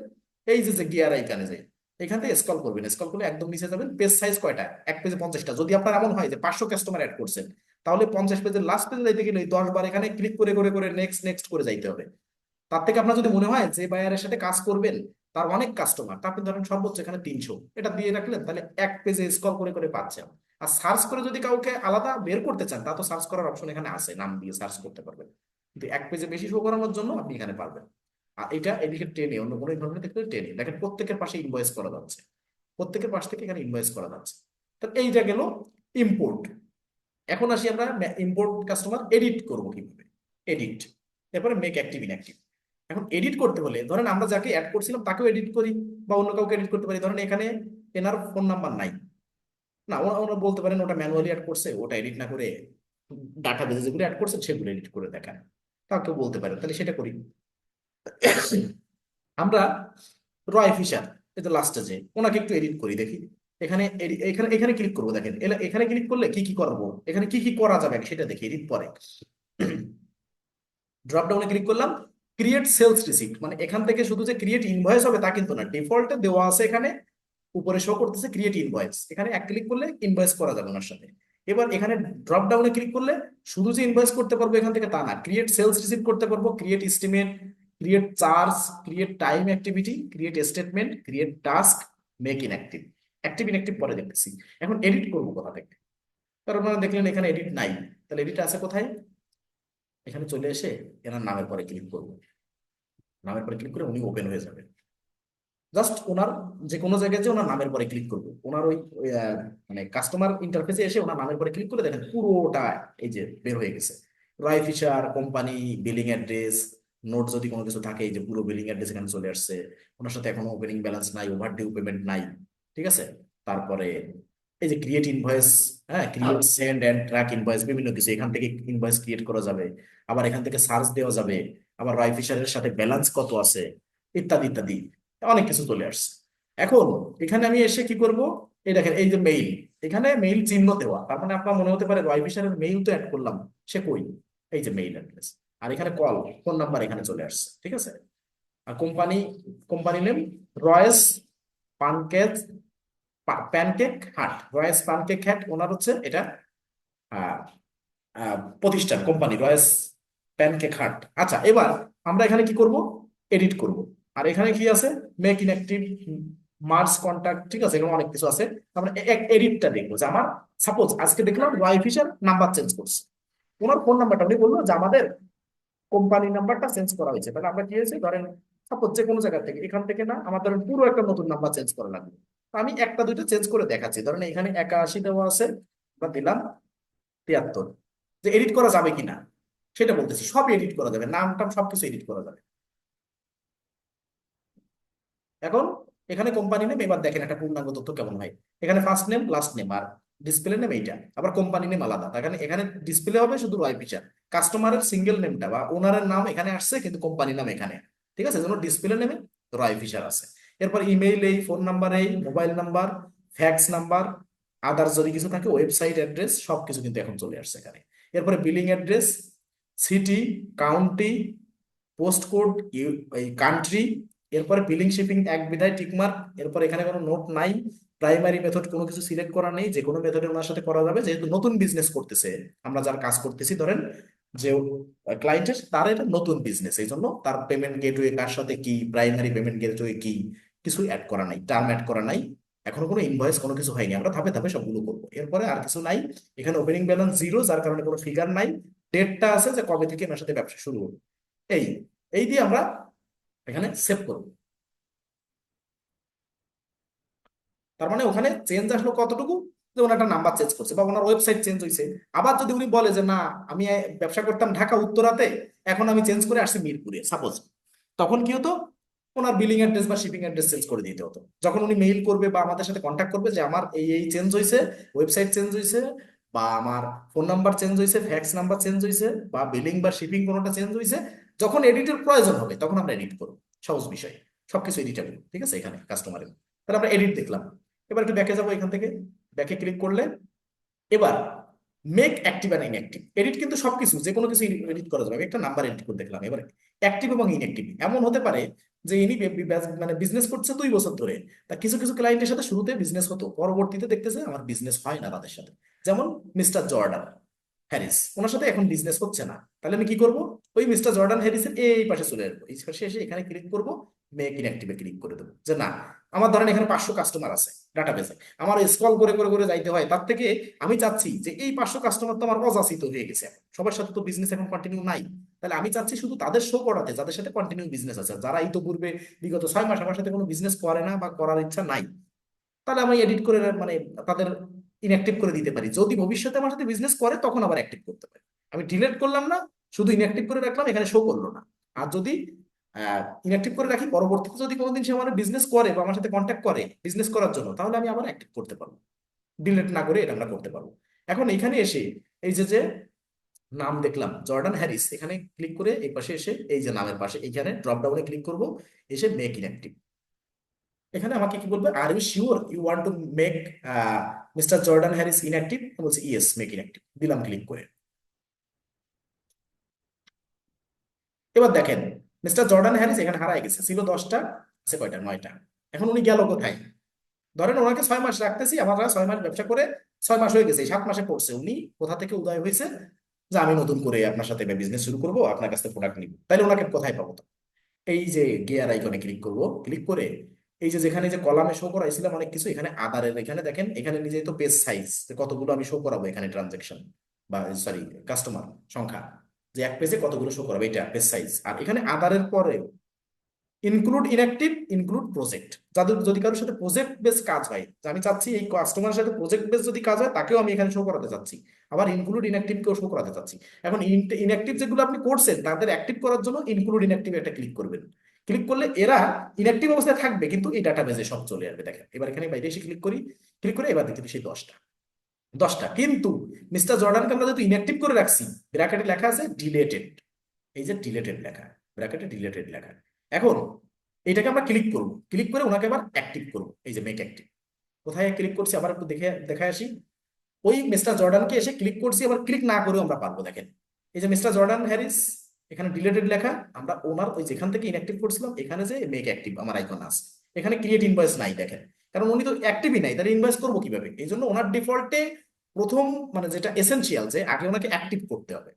এই যে যে গিয়ার আইকানে যে এখান থেকে স্ক্রল করবেন, স্ক্রল করলে একদম নিচে যাবেন, পেজ সাইজ কয়টা, এক পেজে 50টা। যদি আপনার এমন হয় যে 500 কাস্টমার অ্যাড করছেন, তাহলে 50 পেজের লাস্ট পেজে যাইতে গেলে 10 বার এখানে ক্লিক করে করে করে নেক্সট নেক্সট করে যাইতে হবে। তার থেকে আপনার যদি মনে হয় যে বায়ারের সাথে কাজ করবেন, তার অনেক কাস্টমার, তা আপনি ধরেন সর্বোচ্চ এখানে 300 এটা দিয়ে রাখলেন, তাহলে এক পেজে স্ক্রল করে করে পাচ্ছেন। আর সার্চ করে যদি কাউকে আলাদা বের করতে চান, তা তো সার্চ করার অপশন এখানে আছে, নাম দিয়ে সার্চ করতে পারবেন। কিন্তু এক পেজে বেশি শো করানোর জন্য আপনি এখানে পারবেন। আর এটা এদিকে টেনে, অন্য কোনো ধরনের দেখলে টেনে দেখেন প্রত্যেকের পাশে ইনভয়েস করা যাচ্ছে, প্রত্যেকের পাশ থেকে এখানে ইনভয়েস করা যাচ্ছে। তো এইটা গেল ইম্পোর্ট। এখন আসি আমরা ইম্পোর্ট কাস্টমার এডিট করব কিভাবে। এডিট, এরপরে মেক অ্যাক্টিভ ইনঅ্যাক্টিভ। এখন এডিট করতে হলে ধরেন আমরা যাকে অ্যাড করছিলাম তাকেও এডিট করি, বা অন্য কাউকে এডিট করতে পারি। ধরেন এখানে এনার ফোন নাম্বার নাই, না ওরা বলতে পারেন ওটা ম্যানুয়ালি অ্যাড করছে, ওটা এডিট না করে ডাটা বেসে যেগুলো অ্যাড করছে সেগুলো এডিট করে দেখান, তাকেও বলতে পারেন, তাহলে সেটা করি। আমরা রয় ফিশার, এটা লাস্টে যে ওনাকে একটু এডিট করি দেখি। এখানে এখানে এখানে ক্লিক করবো, দেখেন এখানে ক্লিক করলে কি কি করবো, এখানে কি কি করা যাবে সেটা দেখি এডিট পরে। ড্রপ ডাউনে ক্লিক করলাম, ক্রিয়েট সেলস রিসিপ্ট, মানে এখান থেকে শুধু যে ক্রিয়েট ইনভয়েস হবে তা কিন্তু না, ডিফল্টে দেওয়া আছে এখানে উপরে শো করতেছে ক্রিয়েট ইনভয়েস। এখানে এক ক্লিক করলে ইনভয়েস করা যাবে ওনার সাথে। এবার এখানে ড্রপ ডাউনে ক্লিক করলে শুধু যে ইনভয়েস করতে পারবো এখান থেকে তা না, ক্রিয়েট সেলস রিসিপ্ট করতে পারবো, create estimate, create charge, create time activity, create statement, create task, make inactive. Active inactive পরে দেখতেছি। এখন এডিট করবো কোথা থেকে, তার আপনারা দেখলেন এখানে এডিট নাই, তাহলে এডিট আছে কোথায়, এখানে চলে এসে এনার নামের পরে ক্লিক করবো। নামের পরে ক্লিক করে উনি ওপেন হয়ে যাবেন। জাস্ট ওনার যে কোনো জায়গায় যে ওনার নামের পরে ক্লিক করবো, ওনার ওই মানে কাস্টমার ইন্টারফেসে এসে ওনার নামের পরে ক্লিক করে দেখেন পুরোটা এই যে বের হয়ে গেছে। Roy Fisher, company, billing address, note যদি কোনো কিছু থাকে এই যে পুরো বিলিং অ্যাড্রেস এখানে চলে আসছে। ওনার সাথে এখনো ওপেনিং ব্যালেন্স নাই, ওভার ডিউ পেমেন্ট নাই, ঠিক আছে। তারপরে এই যে ক্রিয়েট ইনভয়েস, হ্যাঁ create send and track invoice, বিভিন্ন কিছু এখান থেকে ইনভয়েস ক্রিয়েট করা যাবে। আবার এখান থেকে সার্চ দেওয়া যাবে, আবার রয় ফিশারের সাথে ব্যালেন্স কত আছে, ইত্যাদি ইত্যাদি, অনেক কিছু চলে আসছে। এখন এখানে আমি এসে কি করব, এই দেখেন এই যে মেইল, এখানে মেইল চিহ্ন দেওয়া, তার মানে আপনার মনে হতে পারে রয় ফিশারের মেইল তো অ্যাড করলাম, সে কই, এই যে মেইল অ্যাড্রেস। আর এখানে কল, ফোন নাম্বার এখানে চলে আসছে, ঠিক আছে। আর কোম্পানি, কোম্পানি নেম রয়েস পানকেক, প্যানকেক হাট, রয়েস প্যানকেক হাট ওনার হচ্ছে এটা আহ, প্রতিষ্ঠান, কোম্পানি রয়েস প্যানকেক হাট। আচ্ছা এবার আমরা এখানে কি করব, এডিট করব। আর এখানে কি আছে, মেক ইনঅ্যাক্টিভ, মার্জ কন্টাক্ট, ঠিক আছে, এখানে অনেক কিছু আছে। আমরা এডিটটা দেখবো যে আমার সাপোজ আজকে দেখলাম ওয়াই ফিশার নাম্বার চেঞ্জ করছে, ওনার ফোন নাম্বারটা উনি বললো যে আমাদের কোম্পানি নাম্বারটা চেঞ্জ করা হয়েছে, তাহলে আমরা কি হয়েছে ধরেন সাপোজ যে কোনো জায়গা থেকে এখান থেকে না আমার ধরেন পুরো একটা নতুন নাম্বার চেঞ্জ করা লাগবে। তো আমি একটা দুইটা চেঞ্জ করে দেখাচ্ছি, ধরেন এখানে 81 দেওয়া আছে, আমরা দিলাম 73, যে এডিট করা যাবে কিনা সেটা বলতেছি। সব এডিট করা যাবে, নাম টাম সবকিছু এডিট করা যাবে। এখন এখানে কোম্পানি নেম, এবার দেখেন একটা পূর্ণাঙ্গ তথ্য কেমন হয়। এখানে ফার্স্ট নেম লাস্ট নেম আর ডিসপ্লে নেম এইটা, আবার কোম্পানি নেম আলাদা। এখানে এখানে ডিসপ্লে হবে শুধু রয় ফিচার, কাস্টমারের সিঙ্গেল নেমটা বা ওনারের নাম এখানে আসছে কিন্তু কোম্পানির নাম এখানে, ঠিক আছে, যেন ডিসপ্লে নেমে রয় ফিচার আছে। এরপর ইমেইল এই, ফোন নাম্বার এই, mobile number, fax number, others যদি কিছু থাকে, ওয়েবসাইট অ্যাড্রেস, সবকিছু কিন্তু এখন চলে আসছে এখানে। এরপরে billing address, city, county, post code, এই কান্ট্রি, এরপরে বিলিং শিপিং এক বিধায় টিকমার্ক। এরপর এখানে কোনো নোট নাই, প্রাইমারি মেথড কোনো কিছু সিলেক্ট করা নেই, যে কোনো মেথডে ওনার সাথে করা যাবে, যেহেতু নতুন বিজনেস করতেছে, আমরা যার কাজ করতেছি ধরেন যে ক্লায়েন্টের, তার এটা নতুন বিজনেস, এই জন্য তার পেমেন্ট গেটওয়ে কার সাথে কি, প্রাইমারি পেমেন্ট গেটওয়ে কি, কিছু অ্যাড করা নাই, টার্ম অ্যাড করা নাই, এখনো কোনো ইনভয়েস কোনো কিছু হয়নি, আমরা ধাপে ধাপে সবগুলো করবো। এরপরে আর কিছু নাই, এখানে ওপেনিং ব্যালেন্স জিরো, যার কারণে কোনো ফিগার নাই, ডেটটা আছে যে কবে থেকে আমার সাথে ব্যবসা শুরু হবে। এই এই দিয়ে আমরা এখানে সেভ করব। তার মানে ওখানে চেঞ্জ আসলো কতটুকু, যে ওনার একটা নাম্বার চেঞ্জ করছে বা ওনার ওয়েবসাইট চেঞ্জ হয়েছে। আবার যদি উনি বলে যে না আমি ব্যবসা করতাম ঢাকা উত্তরাতে, এখন আমি চেঞ্জ করে আসছি মিরপুরে সাপোজ, তখন কি হতো, ওনার বিলিং অ্যাড্রেস বা শিপিং অ্যাড্রেস চেঞ্জ করে দিতে হতো। যখন উনি মেইল করবে বা আমাদের সাথে কন্ট্যাক্ট করবে যে আমার এই এই চেঞ্জ হয়েছে, ওয়েবসাইট চেঞ্জ হয়েছে, বা আমার ফোন নাম্বার চেঞ্জ হয়েছে, ফ্যাক্স নাম্বার চেঞ্জ হয়েছে, বা বিলিং বা শিপিং কোনোটা চেঞ্জ হয়েছে, যখন এডিটের প্রয়োজন হবে তখন আমরা এডিট করবো। সহজ বিষয়, সবকিছু এডিটেবল। ঠিক আছে, এখানে কাস্টমারের, তাহলে আমরা এডিট দেখলাম। এবার একটু ব্যাকে যাবো, এখান থেকে ব্যাকে ক্লিক করলে এবার make active and inactive edit, কিন্তু সবকিছু যে কোনো কিছু এডিট করা যাবে। আমি একটা নাম্বার এডিট করে দেখলাম। এবার অ্যাক্টিভ এবং ইনঅ্যাক্টিভ এমন হতে পারে যে ইনি মানে বিজনেস করছে 2 বছর ধরে, তা কিছু কিছু ক্লায়েন্টের সাথে শুরুতে বিজনেস হতো, পরবর্তীতে দেখতেছে আমার বিজনেস হয় না তাদের সাথে। যেমন মিস্টার জর্ডান হ্যারিস, ওনার সাথে এখন বিজনেস হচ্ছে না। তাহলে আমি কি করব, ওই মিস্টার জর্ডান হ্যারিসের এই পাশে চলে আসবো, এই পাশে এসে এখানে ক্লিক করব, মেক ইনঅ্যাক্টিভে ক্লিক করে দেবো। যে না, আমার ধরেন এখানে 500 কাস্টমার আছে ডাটাবেসে, আমার স্ক্রল করে করে করে যাইতে হয়, তার থেকে আমি চাচ্ছি যে এই 500 কাস্টমার তো আমার অযাচিত হয়ে গেছে, সবার সাথে তো বিজনেস এখন কন্টিনিউ নাই। তাহলে আমি চাচ্ছি শুধু তাদের শো করাতে যাদের সাথে কন্টিনিউ বিজনেস আছে, যারা এই তো পূর্বে বিগত 6 মাস আমার সাথে কোনো বিজনেস করে না বা করার ইচ্ছা নাই। তাহলে আমি এডিট করে মানে তাদের ইনঅ্যাক্টিভ করে দিতে পারি। যদি ভবিষ্যতে আমার সাথে বিজনেস করে তখন আবার অ্যাক্টিভ করতে পারি। আমি ডিলেট করলাম না, শুধু ইনঅ্যাক্টিভ করে রাখলাম, এখানে শো করলো না। আর যদি ইনঅ্যাক্টিভ করে রাখি, পরবর্তীতে যদি কোনোদিন সে আমার বিজনেস করে বা আমার সাথে কন্ট্যাক্ট করে বিজনেস করার জন্য, তাহলে আমি আবার অ্যাক্টিভ করতে পারবো। ডিলেট না করে এটা আমরা করতে পারবো। এখন এখানে এসে এই যে যে নাম দেখলাম জর্ডান হ্যারিস, এখানে ক্লিক করে এই পাশে এসে এই যে নামের পাশে এইখানে ড্রপ ডাউনে ক্লিক করব, এসে মেক ইনঅ্যাক্টিভ। এখানে আমাকে কি বলবে, are you sure you want to make mister Jordan Harris inactive? বলছি ইয়েস, মেক ইনঅ্যাক্টিভ দিলাম ক্লিক করে। এবার দেখেন মিস্টার জর্ডান হ্যারিস এখানে হারায় গেছে, ছিল 10টা, আছে কয়টা, 9টা। এখন উনি গেল কোথায়? ধরেন ওনাকে 6 মাস রাখতেছি, আমরা 6 মাস ব্যবসা করে 6 মাস হয়ে গেছে, 7 মাসে পড়ছে, উনি কোথা থেকে উদয় হয়েছে যে আমি নতুন করে আপনার সাথে বিজনেস শুরু করবো, আপনার কাছ থেকে প্রোডাক্ট নিব, তাইলে ওনাকে কোথায় পাবো? এই যে গিয়ার আইকনে ক্লিক করব, ক্লিক করে এই যে যেখানে যে কলামে শো করাইছিলাম অনেক কিছু, এখানে আদারের এখানে দেখেন, এখানে নিজে তো পেজ সাইজ কতগুলো আমি শো করাবো, এখানে ট্রানজেকশন বা সরি কাস্টমার সংখ্যা, যে এক পেজে কতগুলো শো করাবো, এটা পেজ সাইজ। আর এখানে আদারের পরে ইনক্লুড ইনঅ্যাক্টিভ, ইনক্লুড প্রজেক্ট, যাদের যদি কারোর সাথে প্রজেক্ট বেস কাজ হয়, যে আমি চাচ্ছি এই কাস্টমারের সাথে প্রজেক্ট বেস যদি কাজ হয় তাকেও আমি এখানে শো করাতে চাচ্ছি, আবার ইনক্লুড ইনঅ্যাক্টিভ কেও শো করাতে চাচ্ছি। এখন ইনঅ্যাক্টিভ যেগুলো আপনি করছেন তাদের অ্যাক্টিভ করার জন্য ইনক্লুড ইনঅ্যাক্টিভ একটা ক্লিক করবেন। ক্লিক করলে এরা ইনঅ্যাক্টিভ অবস্থায় থাকবে, কিন্তু এই ডাটাবেজে সব চলে আসবে। দেখেন এবার এখানে বাইরে এসে ক্লিক করি, ক্লিক করে এবার দেখতে সেই 10টা, 10টা। কিন্তু মিস্টার জর্ডানকে আমরা যেহেতু ইনঅ্যাক্টিভ করে রাখছি, ব্র্যাকেটে লেখা আছে ডিলেটেড, এই যে ডিলেটেড লেখা, ব্র্যাকেটে ডিলেটেড লেখা। এখন এটাকে আমরা ক্লিক করব, ক্লিক করে ওনাকে আবার অ্যাক্টিভ করব, এই যে মেক অ্যাক্টিভ। কোথায় ক্লিক করছি আবার একটু দেখে দেখায় আসি। ওই মিস্টার জর্ডানকে এসে ক্লিক করছি, আবার ক্লিক না করেও আমরা পারবো। দেখেন এই যে মিস্টার জর্ডান হ্যারিস, এখানে ডিলেটেড লেখা, আমরা ওনার ওই যেখান থেকে ইনঅ্যাক্টিভ করছিলাম এখানে যে মেক অ্যাক্টিভ আমার আইকন আছে, এখানে ক্রিয়েট ইনভয়েস নাই। দেখেন কারণ উনি তো অ্যাক্টিভই নাই, তাহলে ইনভয়েস করবো কিভাবে? এই জন্য ওনার ডিফল্টে প্রথম মানে যেটা এসেনশিয়াল, যে আগে ওনাকে অ্যাক্টিভ করতে হবে।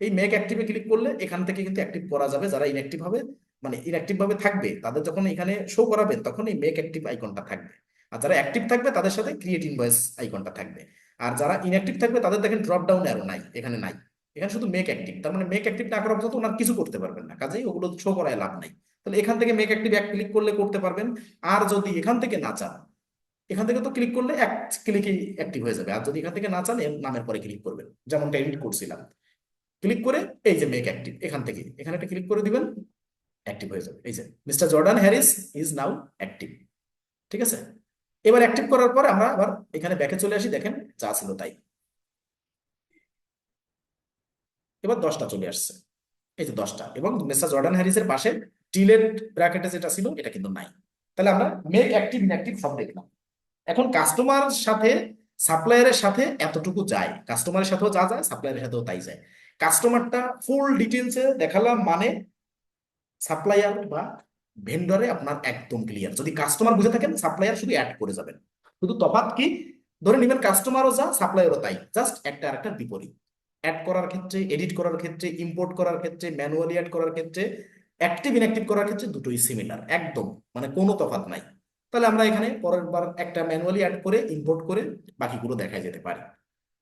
এই মেক অ্যাক্টিভে ক্লিক করলে এখান থেকে কিন্তু অ্যাক্টিভ করা যাবে। যারা ইনঅ্যাক্টিভ হবে মানে ইনঅ্যাক্টিভ ভাবে থাকবে, তাদের যখন এখানে শো করাবেন তখন এই মেক অ্যাক্টিভ আইকনটা থাকবে। আর যারা অ্যাক্টিভ থাকবে তাদের সাথে ক্রিয়েট ইনভয়েস আইকনটা থাকবে। আর যারা ইনঅ্যাক্টিভ থাকবে তাদের দেখেন ড্রপ ডাউন অ্যারো নাই, এখানে নাই, এখানে শুধু মেক অ্যাক্টিভ। তার মানে মেক অ্যাক্টিভ না করা পর্যন্ত ওনার কিছু করতে পারবেন না, কাজেই ওগুলো শো করায় লাভ নাই। তাহলে এখান থেকে মেক অ্যাক্টিভ এক ক্লিক করলে করতে পারবেন। আর যদি এখান থেকে না চান, এখান থেকে তো ক্লিক করলে এক ক্লিকেই অ্যাক্টিভ হয়ে যাবে। আর যদি এখান থেকে না চান, এর নামের পরে ক্লিক করবেন, যেমনটা এডিট করছিলাম। ক্লিক করে এই যে মেক অ্যাক্টিভ, এখান থেকে এখানে একটা ক্লিক করে দিবেন, অ্যাক্টিভ হয়ে যাবে। এই যে mister Jordan Harris is now active. ঠিক আছে, এবার অ্যাক্টিভ করার পর আমরা আবার এখানে ব্যাকে চলে আসি, দেখেন যা ছিল তাই। এবার 10টা চলে আসছে, এই যে 10টা, এবং মিস্টার জর্ডান হ্যারিসের পাশে ডিলেট ব্র্যাকেটে যেটা ছিল এটা কিন্তু নাই। তাহলে আমরা মেক অ্যাক্টিভ ইনঅ্যাক্টিভ সব দেখলাম। এখন কাস্টমার সাথে সাপ্লায়ারের সাথে এতটুকু যায়, কাস্টমারের সাথেও যা যায় সাপ্লায়ারের সাথেও তাই যায়। কাস্টমারটা ফুল ডিটেলসে দেখালাম, মানে সাপ্লায়ার বা ভেন্ডরে আপনার একদম ক্লিয়ার। যদি কাস্টমার বুঝে থাকেন, সাপ্লায়ার শুধু অ্যাড করে যাবেন। শুধু তফাৎ কি, ধরে নেবেন কাস্টমারও যা সাপ্লায়ারও তাই, জাস্ট একটা আরেকটার বিপরীত। অ্যাড করার ক্ষেত্রে, এডিট করার ক্ষেত্রে, ইম্পোর্ট করার ক্ষেত্রে, ম্যানুয়ালি অ্যাড করার ক্ষেত্রে, অ্যাক্টিভ ইনঅ্যাক্টিভ করার ক্ষেত্রে দুটোই সিমিলার একদম, মানে কোনো তফাৎ নাই। তাহলে আমরা এখানে পরের বার একটা ম্যানুয়ালি অ্যাড করে ইম্পোর্ট করে বাকিগুলো দেখা যেতে পারে।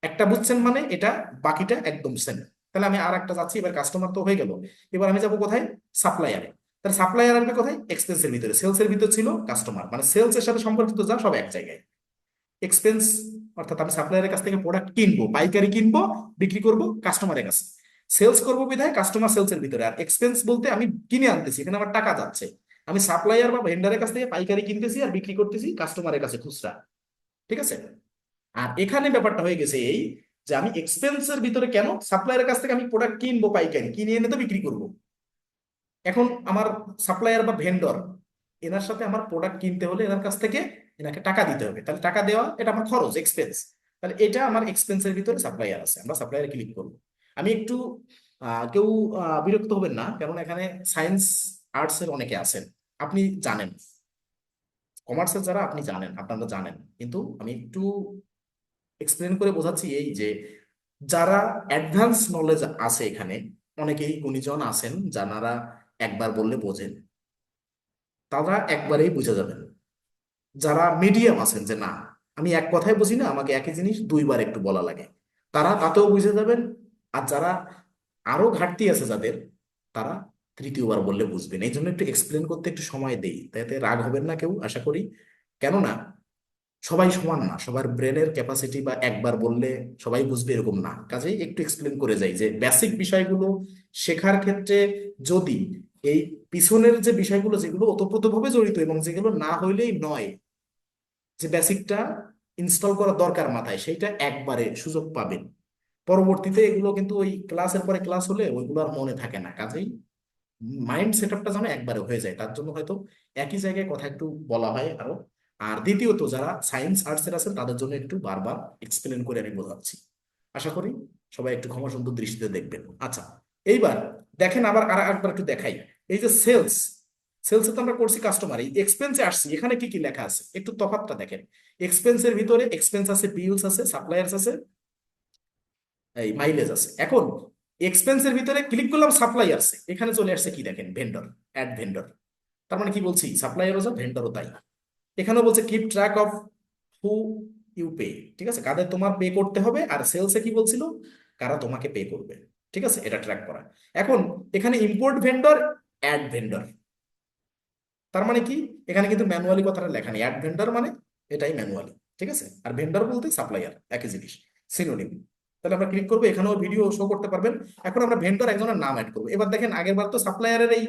একটা বুঝছেন মানে এটা, বাকিটা একদম সেম। তাহলে আমি আর একটা যাচ্ছি, এবার কাস্টমার তো হয়ে গেল, এবার আমি যাবো কোথায়, সাপ্লায়ারে। তাহলে সাপ্লায়ার আসবে কোথায়, এক্সপেন্সের ভিতরে। সেলসের ভিতরে ছিল কাস্টমার, মানে সেলস এর সাথে সম্পর্কিত যা সব এক জায়গায়। এক্সপেন্স অর্থাৎ আমি সাপ্লায়ারের কাছ থেকে প্রোডাক্ট কিনবো, পাইকারি কিনবো, বিক্রি করব কাস্টমারের কাছে। সেলস করবো বিধায় কাস্টমার সেলসের ভিতরে, আর এক্সপেন্স বলতে আমি কিনে আনতেছি, এখানে আমার টাকা যাচ্ছে। আমি সাপ্লায়ার বা ভেন্ডারের কাছ থেকে পাইকারি কিনতেছি আর বিক্রি করতেছি কাস্টমারের কাছে খুচরা। ঠিক আছে। আর এখানে ব্যাপারটা হয়ে গেছে এই, যে আমি এক্সপেন্সের ভিতরে কেন সাপ্লায়ারের কাছ থেকে আমি প্রোডাক্ট কিনবো, পাইকারি কিনে এনে তো বিক্রি করব। এখন আমার সাপ্লায়ার বা ভেন্ডর, এনার সাথে আমার প্রোডাক্ট কিনতে হলে এনার কাছ থেকে এনাকে টাকা দিতে হবে, তাহলে টাকা দেওয়া এটা আমার খরচ, এক্সপেন্স। তাহলে এটা আমার এক্সপেন্সের ভিতরে সাপ্লায়ার আছে, আমরা সাপ্লায়ারে ক্লিক করবো। আমি একটু কেউ বিরক্ত হবেন না, কারণ এখানে সায়েন্স আর্টস এর অনেকে আছেন, আপনি জানেন, কমার্সের যারা আপনি জানেন, আপনারা জানেন, কিন্তু আমি একটু এক্সপ্লেন করে বোঝাচ্ছি। এই যে যারা অ্যাডভান্স নলেজ আছে এখানে, অনেকেই গুণীজন আছেন যারা একবার বললে বোঝেন, তারা একবারেই বুঝে যাবেন। যারা মিডিয়াম আছেন যে না, আমি এক কথায় বুঝি না, আমাকে একই জিনিস দুইবার একটু বলা লাগে, তারা তাতেও বুঝে যাবেন। আর যারা আরো ঘাটতি আছে যাদের, তারা তৃতীয়বার বললে বুঝবেন। এই জন্য একটু এক্সপ্লেন করতে একটু সময় দেই, তাতে রাগ হবেন না কেউ, আশা করি। কেননা সবাই সমান না, সবার ব্রেনের ক্যাপাসিটি বা একবার বললে সবাই বুঝবে এরকম না, কাজেই একটু এক্সপ্লেন করে যাই যে বেসিক বিষয়গুলো শেখার ক্ষেত্রে যদি এই পিছনের যে বিষয়গুলো যেগুলো ওতপ্রোতভাবে জড়িত এবং যেগুলো না হইলেই নয়, যে বেসিকটা ইনস্টল করা দরকার মাথায়, সেইটা একবারে সুযোগ পাবেন। পরবর্তীতে এগুলো কিন্তু ওই ক্লাসের পরে ক্লাস হলে ওইগুলো আর মনে থাকে না, কাজেই মাইন্ড সেট আপটা যেন একবারে হয়ে যায়, তার জন্য হয়তো একই জায়গায় কথা একটু বলা হয় আরো। আর দ্বিতীয়ত যারা সায়েন্স আর্টস এর আছেন তাদের জন্য একটু বারবার এক্সপ্লেন করে আমি বোঝাচ্ছি। আশা করি সবাই একটু ক্ষমাসুন্দর দৃষ্টিতে দেখবেন। আচ্ছা, এইবার দেখেন, আবার আর একবার একটু দেখাই। এই যে সেলস, সেলসে তো আমরা করছি কাস্টমার, এই এক্সপেন্সে আসছি, এখানে কি কি লেখা আছে একটু তফাৎটা দেখেন। এক্সপেন্সের ভিতরে এক্সপেন্স আছে, বিলস আছে, সাপ্লায়ার্স আছে, এই মাইলেজ আছে। এখন এক্সপেন্সের ভিতরে ক্লিক করলাম, সাপ্লায়ার্স, এখানে চলে আসছে কি দেখেন, ভেন্ডর, অ্যাড ভেন্ডর। তার মানে কি বলছি, সাপ্লায়ারও যা ভেন্ডরও তাই। এখানেও বলছে keep track of who you pay, ঠিক আছে, কাদের তোমার পে করতে হবে। আর সেলসে কি বলছিল, কারা তোমাকে পে করবে, ঠিক আছে, এটা ট্র্যাক করা। এখন এখানে ইম্পোর্ট ভেন্ডর, অ্যাড ভেন্ডর, তার মানে কি, এখানে কিন্তু ম্যানুয়ালি কথাটা লেখা নেই, অ্যাড ভেন্ডর মানে এটাই ম্যানুয়ালি, ঠিক আছে। আর ভেন্ডর বলতে সাপ্লায়ার, একই জিনিস, সিনোনিম। তাহলে আমরা ক্লিক করবো, এখানেও ভিডিও শো করতে পারবেন। এখন আমরা ভেন্ডর একজনের নাম অ্যাড করবো। এবার দেখেন, আগের বার তো সাপ্লায়ারের এই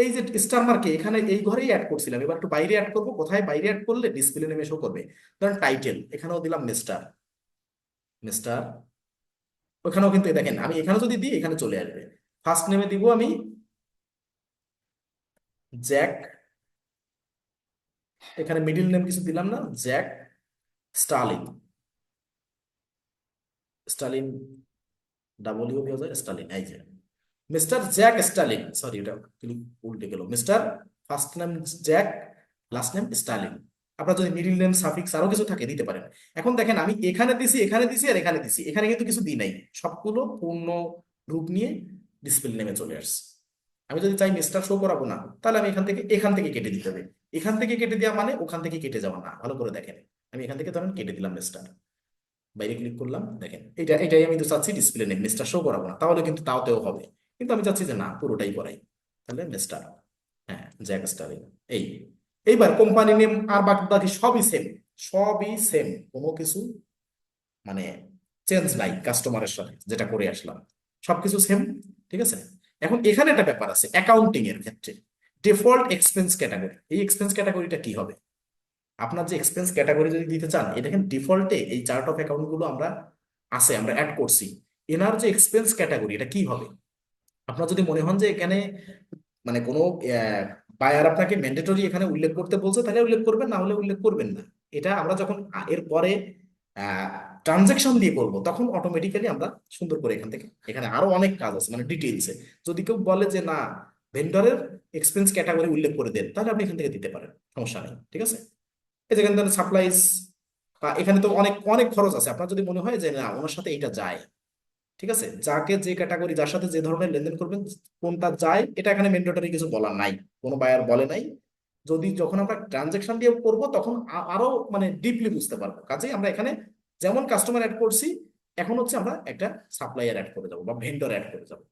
এই যে স্টার মার্কে এখানে এই ঘরেই অ্যাড করছিলাম, এবার একটু বাইরে অ্যাড করবো। কোথায় বাইরে অ্যাড করলে ডিসপ্লে নেমে শো করবে, ধরেন টাইটেল, এখানেও দিলাম মিস্টার, মিস্টার। ওখানেও কিন্তু দেখেন, আমি এখানে যদি দিই এখানে চলে আসবে। ফার্স্ট নেমে দিব আমি জ্যাক, এখানে মিডিল নেম কিছু দিলাম না, জ্যাক স্টালিন, স্টালিন, ডাবলিউ দেওয়া যায়, স্টালিন, এই যে মিস্টার জ্যাক স্টালিন, সরি এটা ক্লিক উল্টে গেল, mister first name Jack, last name Stalin. আপনার যদি মিডিল নেম সাফিক্স আরো কিছু থাকে দিতে পারেন। এখন দেখেন, আমি এখানে দিছি, এখানে দিছি, আর এখানে দিছি, এখানে কিন্তু কিছু দিই নাই, সবগুলো পূর্ণ রূপ নিয়ে ডিসপ্লে নেমে চলে আসছে। আমি যদি চাই মিস্টার শো করাবো না, তাহলে আমি এখান থেকে কেটে দিতে হবে। এখান থেকে কেটে দেওয়া মানে ওখান থেকে কেটে যাওয়া না, ভালো করে দেখেন। আমি এখান থেকে ধরেন কেটে দিলাম মিস্টার, বাইরে ক্লিক করলাম, দেখেন এটাই আমি তো চাচ্ছি ডিসপ্লে নেম, মিস্টার শো করাবো না, তাহলে কিন্তু তাওতেও হবে। কিন্তু আমি চাচ্ছি যে না, পুরোটাই করাই, তাহলে মিস্টার, হ্যাঁ, জ্যাক স্টারিন। এই এইবার কোম্পানি নেম আর বাকি বাকি সবই সেম, সবই সেম, কোনো কিছু মানে চেঞ্জ নাই, কাস্টমারের সাথে যেটা করে আসলাম সবকিছু সেম, ঠিক আছে। এখন এখানে একটা ব্যাপার আছে অ্যাকাউন্টিং এর ক্ষেত্রে, ডিফল্ট এক্সপেন্স ক্যাটাগরি। এই এক্সপেন্স ক্যাটাগরিটা কি হবে, আপনার যে এক্সপেন্স ক্যাটাগরি যদি দিতে চান, এটা দেখেন ডিফল্টে এই চার্ট অফ অ্যাকাউন্ট গুলো আমরা আছে, আমরা অ্যাড করছি। এনার যে এক্সপেন্স ক্যাটাগরি এটা কি হবে, আপনার যদি মনে হন যে এখানে মানে কোনো বায়ার আপনাকে ম্যান্ডেটরি এখানে উল্লেখ করতে বলছে, তাহলে উল্লেখ করবেন, না হলে উল্লেখ করবেন না। এটা আমরা যখন এর পরে ট্রানজেকশন দিয়ে করব, তখন অটোমেটিক্যালি আমরা সুন্দর করে এখান থেকে, এখানে আরো অনেক কাজ আছে মানে ডিটেইলসে। যদি কেউ বলে যে না, ভেন্ডরের এক্সপেন্স ক্যাটাগরি উল্লেখ করে দেন, তাহলে আপনি এখান থেকে দিতে পারেন, সমস্যা নেই, ঠিক আছে। এই যেখানে ধরেন সাপ্লাইজ, বা এখানে তো অনেক অনেক খরচ আছে, আপনার যদি মনে হয় যে না ওনার সাথে এইটা যায়, ঠিক আছে, যাকে যে ক্যাটাগরি, যার সাথে যে ধরনের লেনদেন করবেন কোনটা যায়, এটা এখানে ম্যান্ডেটরি কিছু বলার নাই, কোনো বায়ার বলে নাই। যদি যখন আমরা ট্রানজেকশন দিয়ে করব তখন আরো মানে ডিপলি বুঝতে পারবো, কাজেই আমরা এখানে যেমন কাস্টমার অ্যাড করছি, এখন হচ্ছে আমরা একটা সাপ্লায়ার অ্যাড করে যাবো বা ভেন্ডর অ্যাড করে যাবো,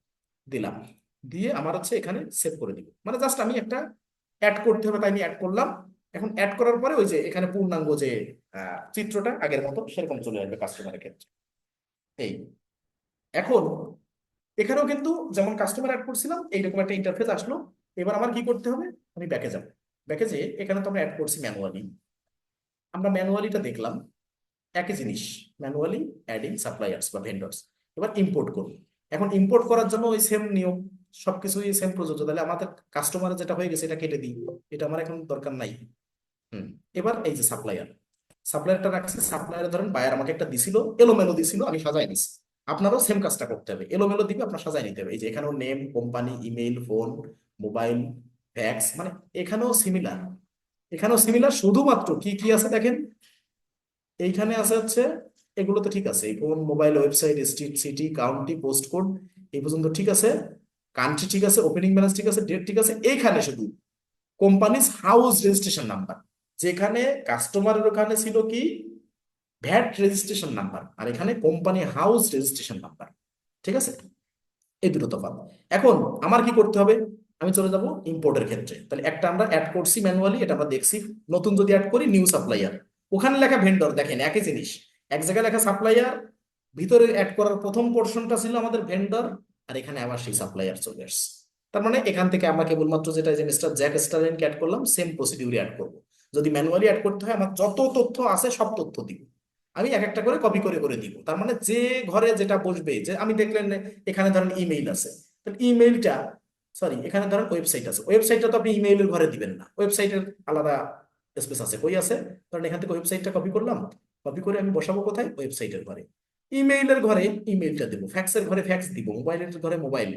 দিলাম, দিয়ে আমার হচ্ছে এখানে সেভ করে দিব, মানে জাস্ট আমি একটা অ্যাড করতে হবে তাই আমি অ্যাড করলাম। এখন অ্যাড করার পরে ওই যে এখানে পূর্ণাঙ্গ যে চিত্রটা আগের মতো সেরকম চলে আসবে কাস্টমারের ক্ষেত্রে। এই এখন এখানেও কিন্তু যেমন কাস্টমার অ্যাড করছিলাম এইরকম একটা ইন্টারফেস আসলো। এবার আমার কি করতে হবে, আমি ব্যাকে যাব, ব্যাকে যেয়ে এখানে তো আমরা অ্যাড করছি ম্যানুয়ালি, আমরা ম্যানুয়ালিটা দেখলাম। একই জিনিস, ম্যানুয়ালি অ্যাডিং সাপ্লায়ার্স বা ভেন্ডর্স। এবার ইম্পোর্ট করব। এখন ইম্পোর্ট করার জন্য ওই সেম নিয়ম, সবকিছুই সেম প্রযোজ্য। তাহলে আমাদের কাস্টমারের যেটা হয়ে গেছে এটা কেটে দিই, এটা আমার এখন দরকার নাই। হুম। এবার এই যে সাপ্লায়ার, সাপ্লায়ারটা রাখছি। সাপ্লায়ার ধরেন বায়ার আমাকে একটা দিছিল, এলোমেলো দিছিল, আমি সাজাই দিছি। আপনারও সেম কাজটা করতে হবে, এলোমেলো দিবে আপনার সাজাই নিতে হবে। এই যে এখানেও name, company, email, phone, mobile, fax, মানে এখানেও সিমিলার। এখানেও সিমিলার, শুধুমাত্র কি কি আছে দেখেন। এইখানে আছে হচ্ছে, এগুলো তো ঠিক আছে, phone, mobile, website, street, city, county, post code, এই পর্যন্ত ঠিক আছে। কান্ট্রি ঠিক আছে, ওপেনিং ব্যালেন্স ঠিক আছে, ডেট ঠিক আছে। এইখানে শুধু কোম্পানিজ হাউস রেজিস্ট্রেশন নাম্বার, যেখানে কাস্টমারের ওখানে ছিল কি ভ্যাট রেজিস্ট্রেশন নাম্বার, আর এখানে কোম্পানি হাউস রেজিস্ট্রেশন নাম্বার। ঠিক আছে, এই দুটো তফাৎ। এখন আমার কি করতে হবে, আমি চলে যাব ইম্পোর্টের ক্ষেত্রে। তাহলে একটা আমরা অ্যাড করছি ম্যানুয়ালি, এটা আমরা দেখছি। নতুন যদি অ্যাড করি, নিউ সাপ্লাইয়ার, ওখানে লেখা ভেন্ডর, দেখেন একই জিনিস। এক জায়গায় লেখা সাপ্লাইয়ার, ভিতরে অ্যাড করার প্রথম পোর্শনটা ছিল আমাদের ভেন্ডর, আর এখানে আবার সেই সাপ্লাইয়ার চলে আসছে। তার মানে এখান থেকে আমরা কেবলমাত্র যেটা যে মিস্টার জ্যাক স্টারলিনকে অ্যাড করলাম, সেম প্রসিডিউরে অ্যাড করবো। যদি ম্যানুয়ালি অ্যাড করতে হয়, আমার যত তথ্য আছে সব তথ্য দিব, আমি এক একটা করে কপি করে করে দিব। তার মানে যে ঘরে যেটা বসবে, যে আমি দেখলেন এখানে ধরেন ইমেইল আছে, তাহলে ইমেইলটা, সরি এখানে ধরেন ওয়েবসাইট আছে, ওয়েবসাইটটা তো আপনি ইমেইলের ঘরে দিবেন না, ওয়েবসাইটের আলাদা স্পেস আছে, কই আছে। কারণ এখান থেকে ওয়েবসাইটটা কপি করলাম, কপি করে আমি বসাবো কোথায়, ওয়েবসাইটের ঘরে। ইমেইলের ঘরে ইমেইলটা দেবো, ফ্যাক্সের ঘরে ফ্যাক্স দিব, মোবাইলের ঘরে মোবাইল,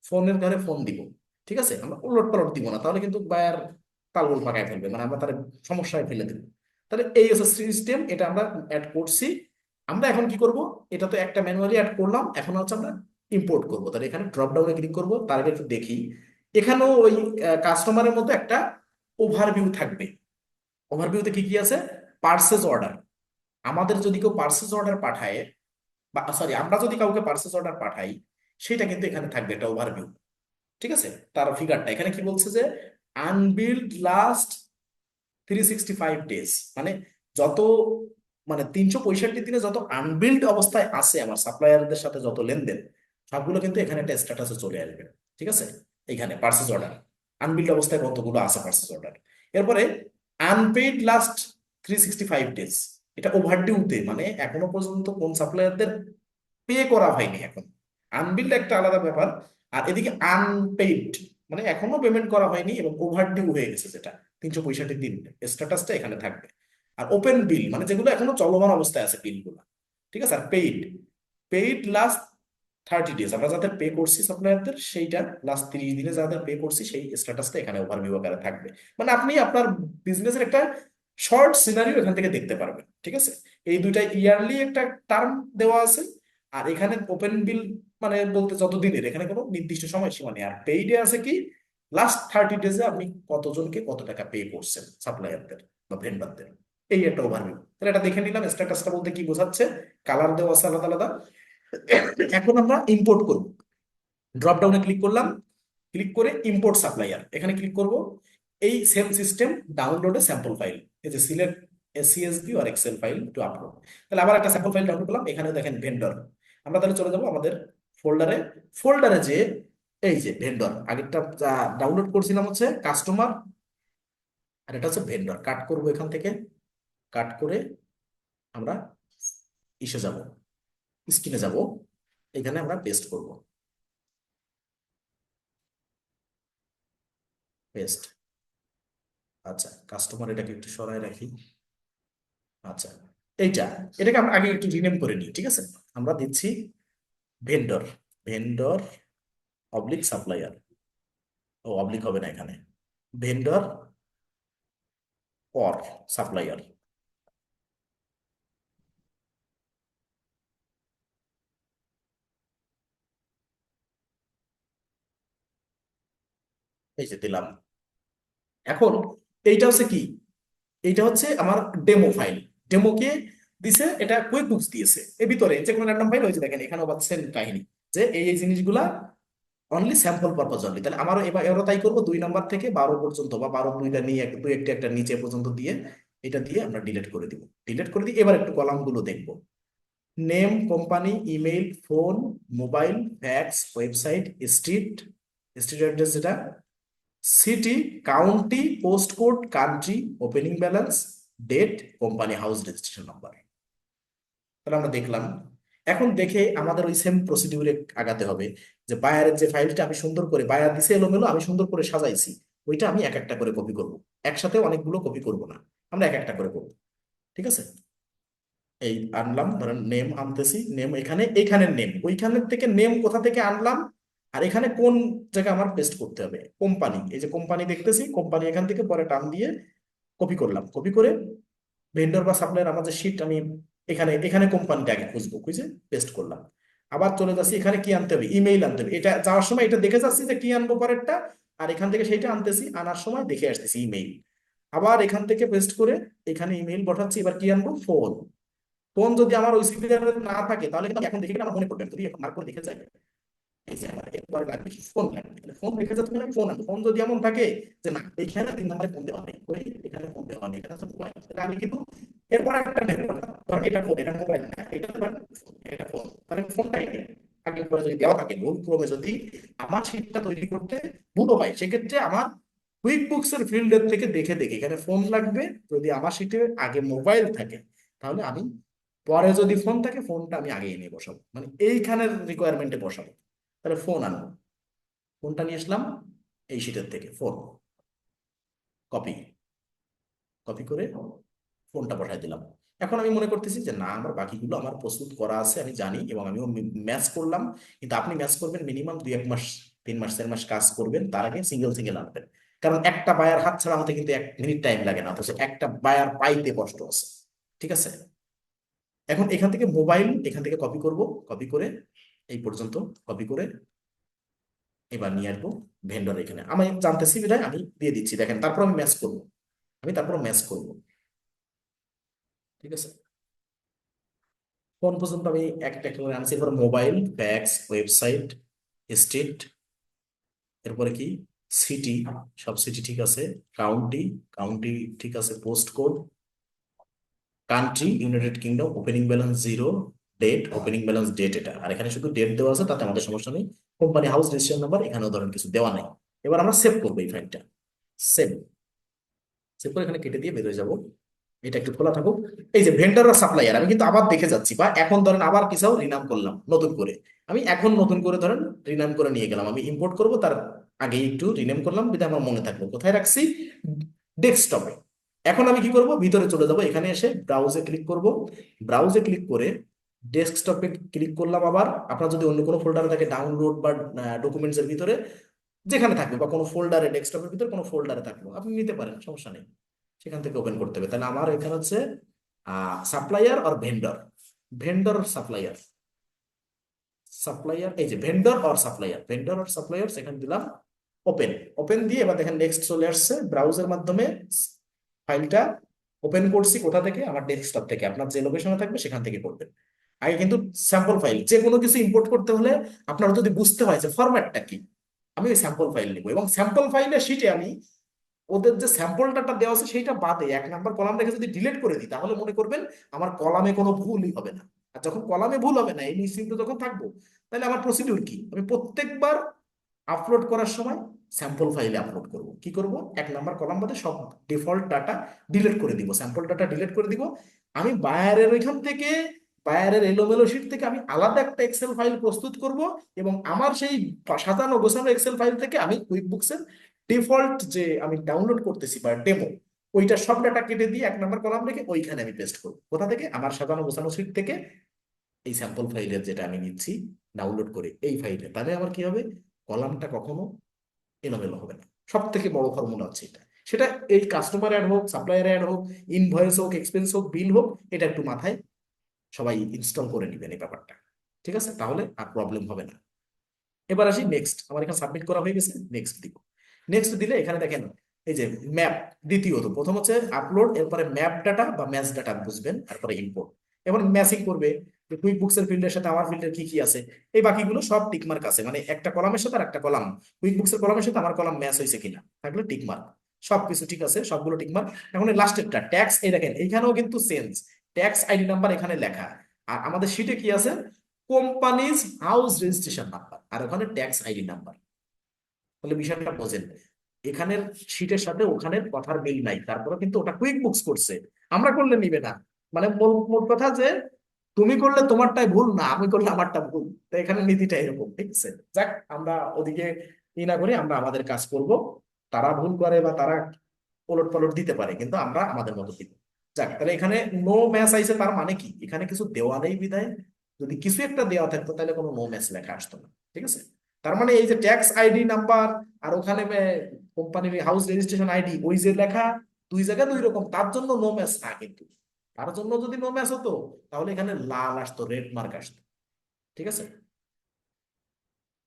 ফোনের ঘরে ফোন দিব। ঠিক আছে, আমরা উলট পালট দিব না, তাহলে কিন্তু বায়ার তালগোল পাকায় ফেলবে, মানে আমরা তার সমস্যায় ফেলে দেবো। তাহলে এই হচ্ছে সিস্টেম, এটা আমরা অ্যাড করছি। আমরা এখন কি করব, এটা তো একটা ম্যানুয়ালি অ্যাড করলাম, এখন হচ্ছে আমরা ইম্পোর্ট করব। তাহলে এখানে ড্রপ ডাউনে ক্লিক করব, তার আগে একটু দেখি। এখানেও ওই কাস্টমারের মতো একটা ওভারভিউ থাকবে। ওভারভিউতে কি কি আছে, পার্সেস অর্ডার। আমাদের যদি কেউ পার্সেস অর্ডার পাঠায়, বা সরি আমরা যদি কাউকে পার্সেস অর্ডার পাঠাই, সেটা কিন্তু এখানে থাকবে একটা ওভারভিউ। ঠিক আছে, তার ফিগারটা এখানে কি বলছে যে আনবিল্ড লাস্ট 365 ডেজ, মানে যত, মানে 365 দিনে যত আনবিল্ড অবস্থায় আছে আমার সাপ্লায়ারদের সাথে যত লেনদেন, সবগুলো কিন্তু এখানে একটা স্ট্যাটাসে চলে আসবে। ঠিক আছে, এখানে পার্সেস অর্ডার, আনবিল্ড অবস্থায় কতগুলো আছে পার্সেস অর্ডার। এরপরে আনপেইড লাস্ট 365 ডেজ, এটা ওভারডিউতে, মানে এখনো পর্যন্ত কোন সাপ্লায়ারদের পে করা হয়নি এখন। আনবিল্ড একটা আলাদা ব্যাপার, আর এদিকে আনপেইড, মানে এখনো পেমেন্ট করা হয়নি এবং ওভারডিউ হয়ে গেছে, যেটা 365 দিন, স্ট্যাটাসটা এখানে থাকবে। আর ওপেন বিল, মানে যেগুলো এখনো চলমান অবস্থায় আছে বিলগুলো। ঠিক আছে, আর পেইড, পেইড লাস্ট 30 ডেজ, আমরা যাদের পে করছি সাপ্লায়ারদের, সেইটা লাস্ট 30 দিনে যাদের পে করছি, সেই স্ট্যাটাসটা এখানে ওভারভিউ আকারে থাকবে। মানে আপনি আপনার বিজনেসের একটা শর্ট সিনারিও এখান থেকে দেখতে পারবেন। ঠিক আছে, এই দুইটা ইয়ারলি একটা টার্ম দেওয়া আছে। আর এখানে ওপেন বিল মানে বলতে যত দিনের, এখানে কোনো নির্দিষ্ট সময়সীমা নেই। আর পেইডে আছে কি, লাস্ট 30 ডেজে আপনি কতজনকে কত টাকা পে করছেন সাপ্লায়ারদের বা ভেন্ডারদের, এই একটা ওভারভিউ। তাহলে এটা দেখে নিলাম স্ট্যাটাসটা বলতে কি বোঝাচ্ছে, কালার দেওয়া আছে আলাদা আলাদা। এখন আমরা ইম্পোর্ট করব, ড্রপ ডাউনে ক্লিক করলাম, ক্লিক করে ইম্পোর্ট সাপ্লায়ার এখানে ক্লিক করব। এই সেম সিস্টেম, ডাউনলোডে স্যাম্পল ফাইল, এই যে select CSV R Excel file to upload. তাহলে আবার একটা স্যাম্পল ফাইল ডাউনলোড করলাম, এখানে দেখেন ভেন্ডর। আমরা তাহলে চলে যাব আমাদের ফোল্ডারে, ফোল্ডারে যে এই যে ভেন্ডর, আগেরটা যা ডাউনলোড করছিলাম হচ্ছে কাস্টমার, আর এটা হচ্ছে ভেন্ডর। কাট করব এখান থেকে, কাট করে আমরা ইসে যাব, স্ক্রিনে যাব, এখানে আমরা পেস্ট করব, পেস্ট। আচ্ছা, কাস্টমার এটাকে একটু সরায় রাখি। আচ্ছা, এইটা, এটাকে আমরা আগে একটু রিনেম করে নিই। ঠিক আছে, আমরা দিচ্ছি ভেন্ডর, ভেন্ডর অবলিক সাপ্লায়ার, ও অবলিক হবে না এখানে, ভেন্ডর অর সাপ্লায়ার। এই যে দিলাম। এখন এইটা হচ্ছে কি, এইটা হচ্ছে আমার ডেমো ফাইল। ডেমোকে দিছে, এটা কুইক বুকস দিয়েছে, এর ভিতরে যে কোনো র্যান্ডম ফাইল হয়েছে, দেখেন এখানেও পাচ্ছেন কাহিনী, যে এই এই জিনিসগুলা অনলি স্যাম্পল পারপাস অনলি। তাহলে আমারও এবার এবারও তাই করবো, 2 নাম্বার থেকে 12 পর্যন্ত, বা 12 দুইটা নিয়ে দুই একটা একটা নিচে পর্যন্ত দিয়ে, এটা দিয়ে আমরা ডিলিট করে দিব। ডিলিট করে দিই, এবার একটু কলামগুলো দেখবো। Name, company, email, phone, mobile, fax, website, street, street address যেটা, city, county, post code, country, opening balance, date, company house registration number. তাহলে আমরা দেখলাম। এখন দেখে আমাদের ওই সেম প্রসিডিউরে আগাতে হবে, যে বায়ারের যে ফাইলটা আমি সুন্দর করে, বায়ার দিছে এলোমেলো, আমি সুন্দর করে সাজাইছি, ওইটা আমি এক একটা করে কপি করব। একসাথে অনেকগুলো কপি করব না, আমরা এক একটা করে করব। ঠিক আছে, এই আনলাম, ধরেন নেম আনতেছি, নেম এখানে, এইখানের নেম, ওইখানের থেকে নেম কোথা থেকে আনলাম, আর এখানে কোন জায়গায় আমার পেস্ট করতে হবে, কোম্পানি, এই যে কোম্পানি দেখতেছি, কোম্পানি এখান থেকে পরে টান দিয়ে কপি করলাম, কপি করে ভেন্ডর বা সাপ্লায়ার আমার যে শিট, আমি এখানে এখানে কোম্পানিটা আগে খুঁজবো, খুঁজে পেস্ট করলাম। আবার চলে যাচ্ছি, এখানে কি আনতে হবে, ইমেইল আনতে হবে, এটা যাওয়ার সময় এটা দেখে যাচ্ছি যে কি আনবো পরেরটা, আর এখান থেকে সেইটা আনতেছি, আনার সময় দেখে আসতেছি ইমেইল। আবার এখান থেকে পেস্ট করে এখানে ইমেইল পাঠাচ্ছি, এবার কি আনবো, ফোন। ফোন যদি আমার ওই সিরিয়ালে না থাকে তাহলে কিন্তু আমি এখন দেখে গেলে আমার মনে পড়বে না। যদি এখন মার্ক করে দেখে যাই, এই যে আমার এরপরে লাগবে কি, ফোন লাগবে, তাহলে ফোন রেখে যাচ্ছে, আমি ফোন আনবো। ফোন যদি এমন থাকে যে না এখানে 3 নম্বরে ফোন দেওয়া নেই, ওই এখানে ফোন দেওয়া নেই, এখানে মোবাইল, তাহলে আমি কিন্তু এরপর একটা নেব না, ধর এটা ফোন, এটা মোবাইল না, এটা ধর ফোন, এটা ফোন, তাহলে আমি ফোনটাই নেই। আগে পরে যদি দেওয়া থাকে ভুল ক্রমে, যদি আমার শীটটা তৈরি করতে ভুল হয়, সেক্ষেত্রে আমার কুইক বুকস এর ফিল্ডের থেকে দেখে দেখে এখানে ফোন লাগবে। যদি আমার শীটে আগে মোবাইল থাকে তাহলে আমি পরে, যদি ফোন থাকে ফোনটা আমি আগে এনে বসাবো, মানে এইখানের রিকোয়ারমেন্টে বসাবো। তাহলে ফোন আনবো, ফোনটা নিয়ে আসলাম এই শীটের থেকে, ফোন কপি, কপি করে ফোনটা পাঠিয়ে দিলাম। এখন আমি মনে করতেছি যে না, আমার বাকিগুলো আমার প্রস্তুত করা আছে, আমি জানি, এবং আমিও ম্যাচ করলাম। কিন্তু আপনি ম্যাচ করবেন মিনিমাম 2-1 মাস, 3 মাস, 4 মাস কাজ করবেন, তার আগে সিঙ্গেল সিঙ্গেল আনবেন। কারণ একটা বায়ার হাত ছাড়া হতে কিন্তু 1 মিনিট টাইম লাগে না, অথচ একটা বায়ার পাইতে কষ্ট আছে। ঠিক আছে, এখন এখান থেকে মোবাইল, এখান থেকে কপি করব, কপি করে এই পর্যন্ত কপি করে এবার নিয়ে আসবো ভেন্ডর এখানে, আমি জানতেছি বিধায় আমি দিয়ে দিচ্ছি, দেখেন, তারপর আমি ম্যাচ করব, আমি তারপর ম্যাচ করব। ঠিক আছে, কোন পর্যন্ত আমি একটা একটা করে আনছি, এরপর মোবাইল, ফ্যাক্স, ওয়েবসাইট, স্টেট, এরপরে কি, সিটি, সব সিটি ঠিক আছে, কাউন্টি, কাউন্টি ঠিক আছে, post code, country United Kingdom, opening balance zero, date, opening balance date, এটা আর এখানে শুধু ডেট দেওয়া আছে, তাতে আমাদের সমস্যা নেই। কোম্পানি হাউস রেজিস্ট্রেশন নাম্বার, এখানেও ধরেন কিছু দেওয়া নাই। এবার আমরা সেভ করবো এই ফাইলটা, সেভ, সেভ করে এখানে কেটে দিয়ে বেরোয় যাবো। এটা একটু খোলা থাকুক। এই যে ভেন্ডর আর সাপ্লায়ার, আমি কিন্তু আবার দেখে যাচ্ছি, বা এখন ধরেন আবার কিছু রিনাম করলাম নতুন করে, আমি এখন নতুন করে ধরেন রিনাম করে নিয়ে গেলাম, আমি ইম্পোর্ট করব তার আগে একটু রিনেম করলাম, যেটা আমার মনে থাকলো কোথায় রাখছি, ডেস্কটপে। এখন আমি কি করব, ভিতরে চলে যাব, এখানে এসে ব্রাউজে ক্লিক করব, ব্রাউজে ক্লিক করে ডেস্কটপে ক্লিক করলাম। আবার আপনার যদি অন্য কোনো ফোল্ডারে থাকে, ডাউনলোড বা ডকুমেন্টস এর ভিতরে যেখানে থাকবে, বা কোনো ফোল্ডারে, ডেস্কটপের ভিতরে কোনো ফোল্ডারে থাকলো, আপনি নিতে পারেন, সমস্যা নেই। সেখান থেকে ওপেন করতে হবে। তাহলে আমার এখানে হচ্ছে সাপ্লায়ার আর ভেন্ডর, ভেন্ডর সাপ্লায়ার, সাপ্লায়ার, এই যে ভেন্ডর আর সাপ্লায়ার, ভেন্ডর আর সাপ্লায়ার, সেখানে দিলাম ওপেন। ওপেন দিয়ে এবার দেখেন নেক্সট চলে আসছে, ব্রাউজার মাধ্যমে ফাইলটা ওপেন করছি, কোথা থেকে, আমার ডেস্কটপ থেকে, আপনার যে লোকেশনে থাকবে সেখান থেকে করবেন। আগে কিন্তু স্যাম্পল ফাইল, যে কোনো কিছু ইম্পোর্ট করতে হলে আপনার যদি বুঝতে হয় যে ফরম্যাটটা কি, আমি ওই স্যাম্পল ফাইল নিব, এবং স্যাম্পল ফাইলের শিটে আমি ওদের যে স্যাম্পল ডাটা দেওয়া আছে সেইটা বাদে 1 নাম্বার কলাম রেখে যদি ডিলিট করে দিই, তাহলে মনে করবেন আমার কলামে কোনো ভুলই হবে না। আর যখন কলামে ভুল হবে না, এই নিশ্চিন্ত যখন থাকবো, তাহলে আমার প্রসিডিউর কি, আমি প্রত্যেকবার আপলোড করার সময় স্যাম্পল ফাইলে আপলোড করব, কি করব, 1 নাম্বার কলাম বাদে সব ডিফল্ট ডাটা ডিলিট করে দিব, স্যাম্পল ডাটা ডিলিট করে দিব। আমি বায়ারের ওইখান থেকে, বায়ারের এলোমেলো শিট থেকে আমি আলাদা একটা এক্সেল ফাইল প্রস্তুত করব, এবং আমার সেই সাজানো গোছানো এক্সেল ফাইল থেকে আমি কুইকবুকসের ডিফল্ট যে আমি ডাউনলোড করতেছি বা ডেমো, ওইটা সব ডাটা কেটে দিয়ে 1 নাম্বার কলাম রেখে ওইখানে আমি পেস্ট করবো, কোথা থেকে, আমার সাজানো গোছানো শিট থেকে, এই স্যাম্পল ফাইলের যেটা আমি নিচ্ছি ডাউনলোড করে এই ফাইলে, তাহলে আমার কি হবে, কলামটা কখনো এলোমেলো হবে না। সব থেকে বড় ফর্মুলা হচ্ছে এটা। সেটা এই কাস্টমার অ্যাড হোক, সাপ্লায়ার অ্যাড হোক, ইনভয়েস হোক, এক্সপেন্স হোক, বিল হোক, এটা একটু মাথায় সবাই ইনস্টল করে নিবেন এই ব্যাপারটা। ঠিক আছে, তাহলে আর প্রবলেম হবে না। এবার আসি নেক্সট, আমার এখানে সাবমিট করা হয়ে গেছে, নেক্সট দিব। নেক্সট দিলে এখানে দেখেন এই যে ম্যাপ, দ্বিতীয়ত, প্রথম হচ্ছে আপলোড, এরপরে ম্যাপ ডাটা বা ম্যাচ ডাটা বুঝবেন, তারপরে ইম্পোর্ট। এখন ম্যাচিং করবে যে কুইক বুকস এর ফিল্ডের সাথে আমার ফিল্ডের কি কি আছে, এই বাকিগুলো সব টিকমার্ক আছে, মানে একটা কলামের সাথে আর একটা কলাম, কুইক বুকস এর কলামের সাথে আমার কলাম ম্যাচ হয়েছে কিনা, থাকলে টিকমার্ক, সবকিছু ঠিক আছে, সবগুলো টিকমার্ক। এখন এই লাস্টেরটা ট্যাক্স, এই দেখেন এইখানেও কিন্তু চেঞ্জ, ট্যাক্স আইডি নাম্বার এখানে লেখা, আর আমাদের শিটে কি আছে, কোম্পানিজ হাউস রেজিস্ট্রেশন নাম্বার, আর ওখানে ট্যাক্স আইডি নাম্বার। তাহলে বিষয়টা বোঝেন, এখানের শীটের সাথে ওখানের কথার মিল নাই, তারপরে কিন্তু ওটা কুইক বুকস করছে, আমরা করলে নিবে না। মানে মোট মোট কথা যে তুমি করলে তোমারটাই ভুল না, আমি করলে আমারটা ভুল। তো এখানে নীতিটা এরকম, ঠিক আছে। যাক, আমরা ওদিকে না করি, আমরা আমাদের কাজ করব। তারা ভুল করে বা তারা ওলট পালট দিতে পারে, কিন্তু আমরা আমাদের মতো দিব। যাক, তাহলে এখানে নো ম্যাচ আইছে, তার মানে কি এখানে কিছু দেওয়া নেই বিধায়। যদি কিছু একটা দেওয়া থাকতো তাহলে কোনো নো ম্যাচ লেখা আসতো না, ঠিক আছে। তার মানে এই যে ট্যাক্স আইডি নাম্বার আর ওখানে কোম্পানির হাউস রেজিস্ট্রেশন আইডি, ওই যে লেখা দুই জায়গায় দুই রকম, তার জন্য নো ম্যাচ না। কিন্তু তার জন্য যদি নো ম্যাচ হতো তাহলে এখানে লাল আসতো, রেড মার্ক আসতো, ঠিক আছে।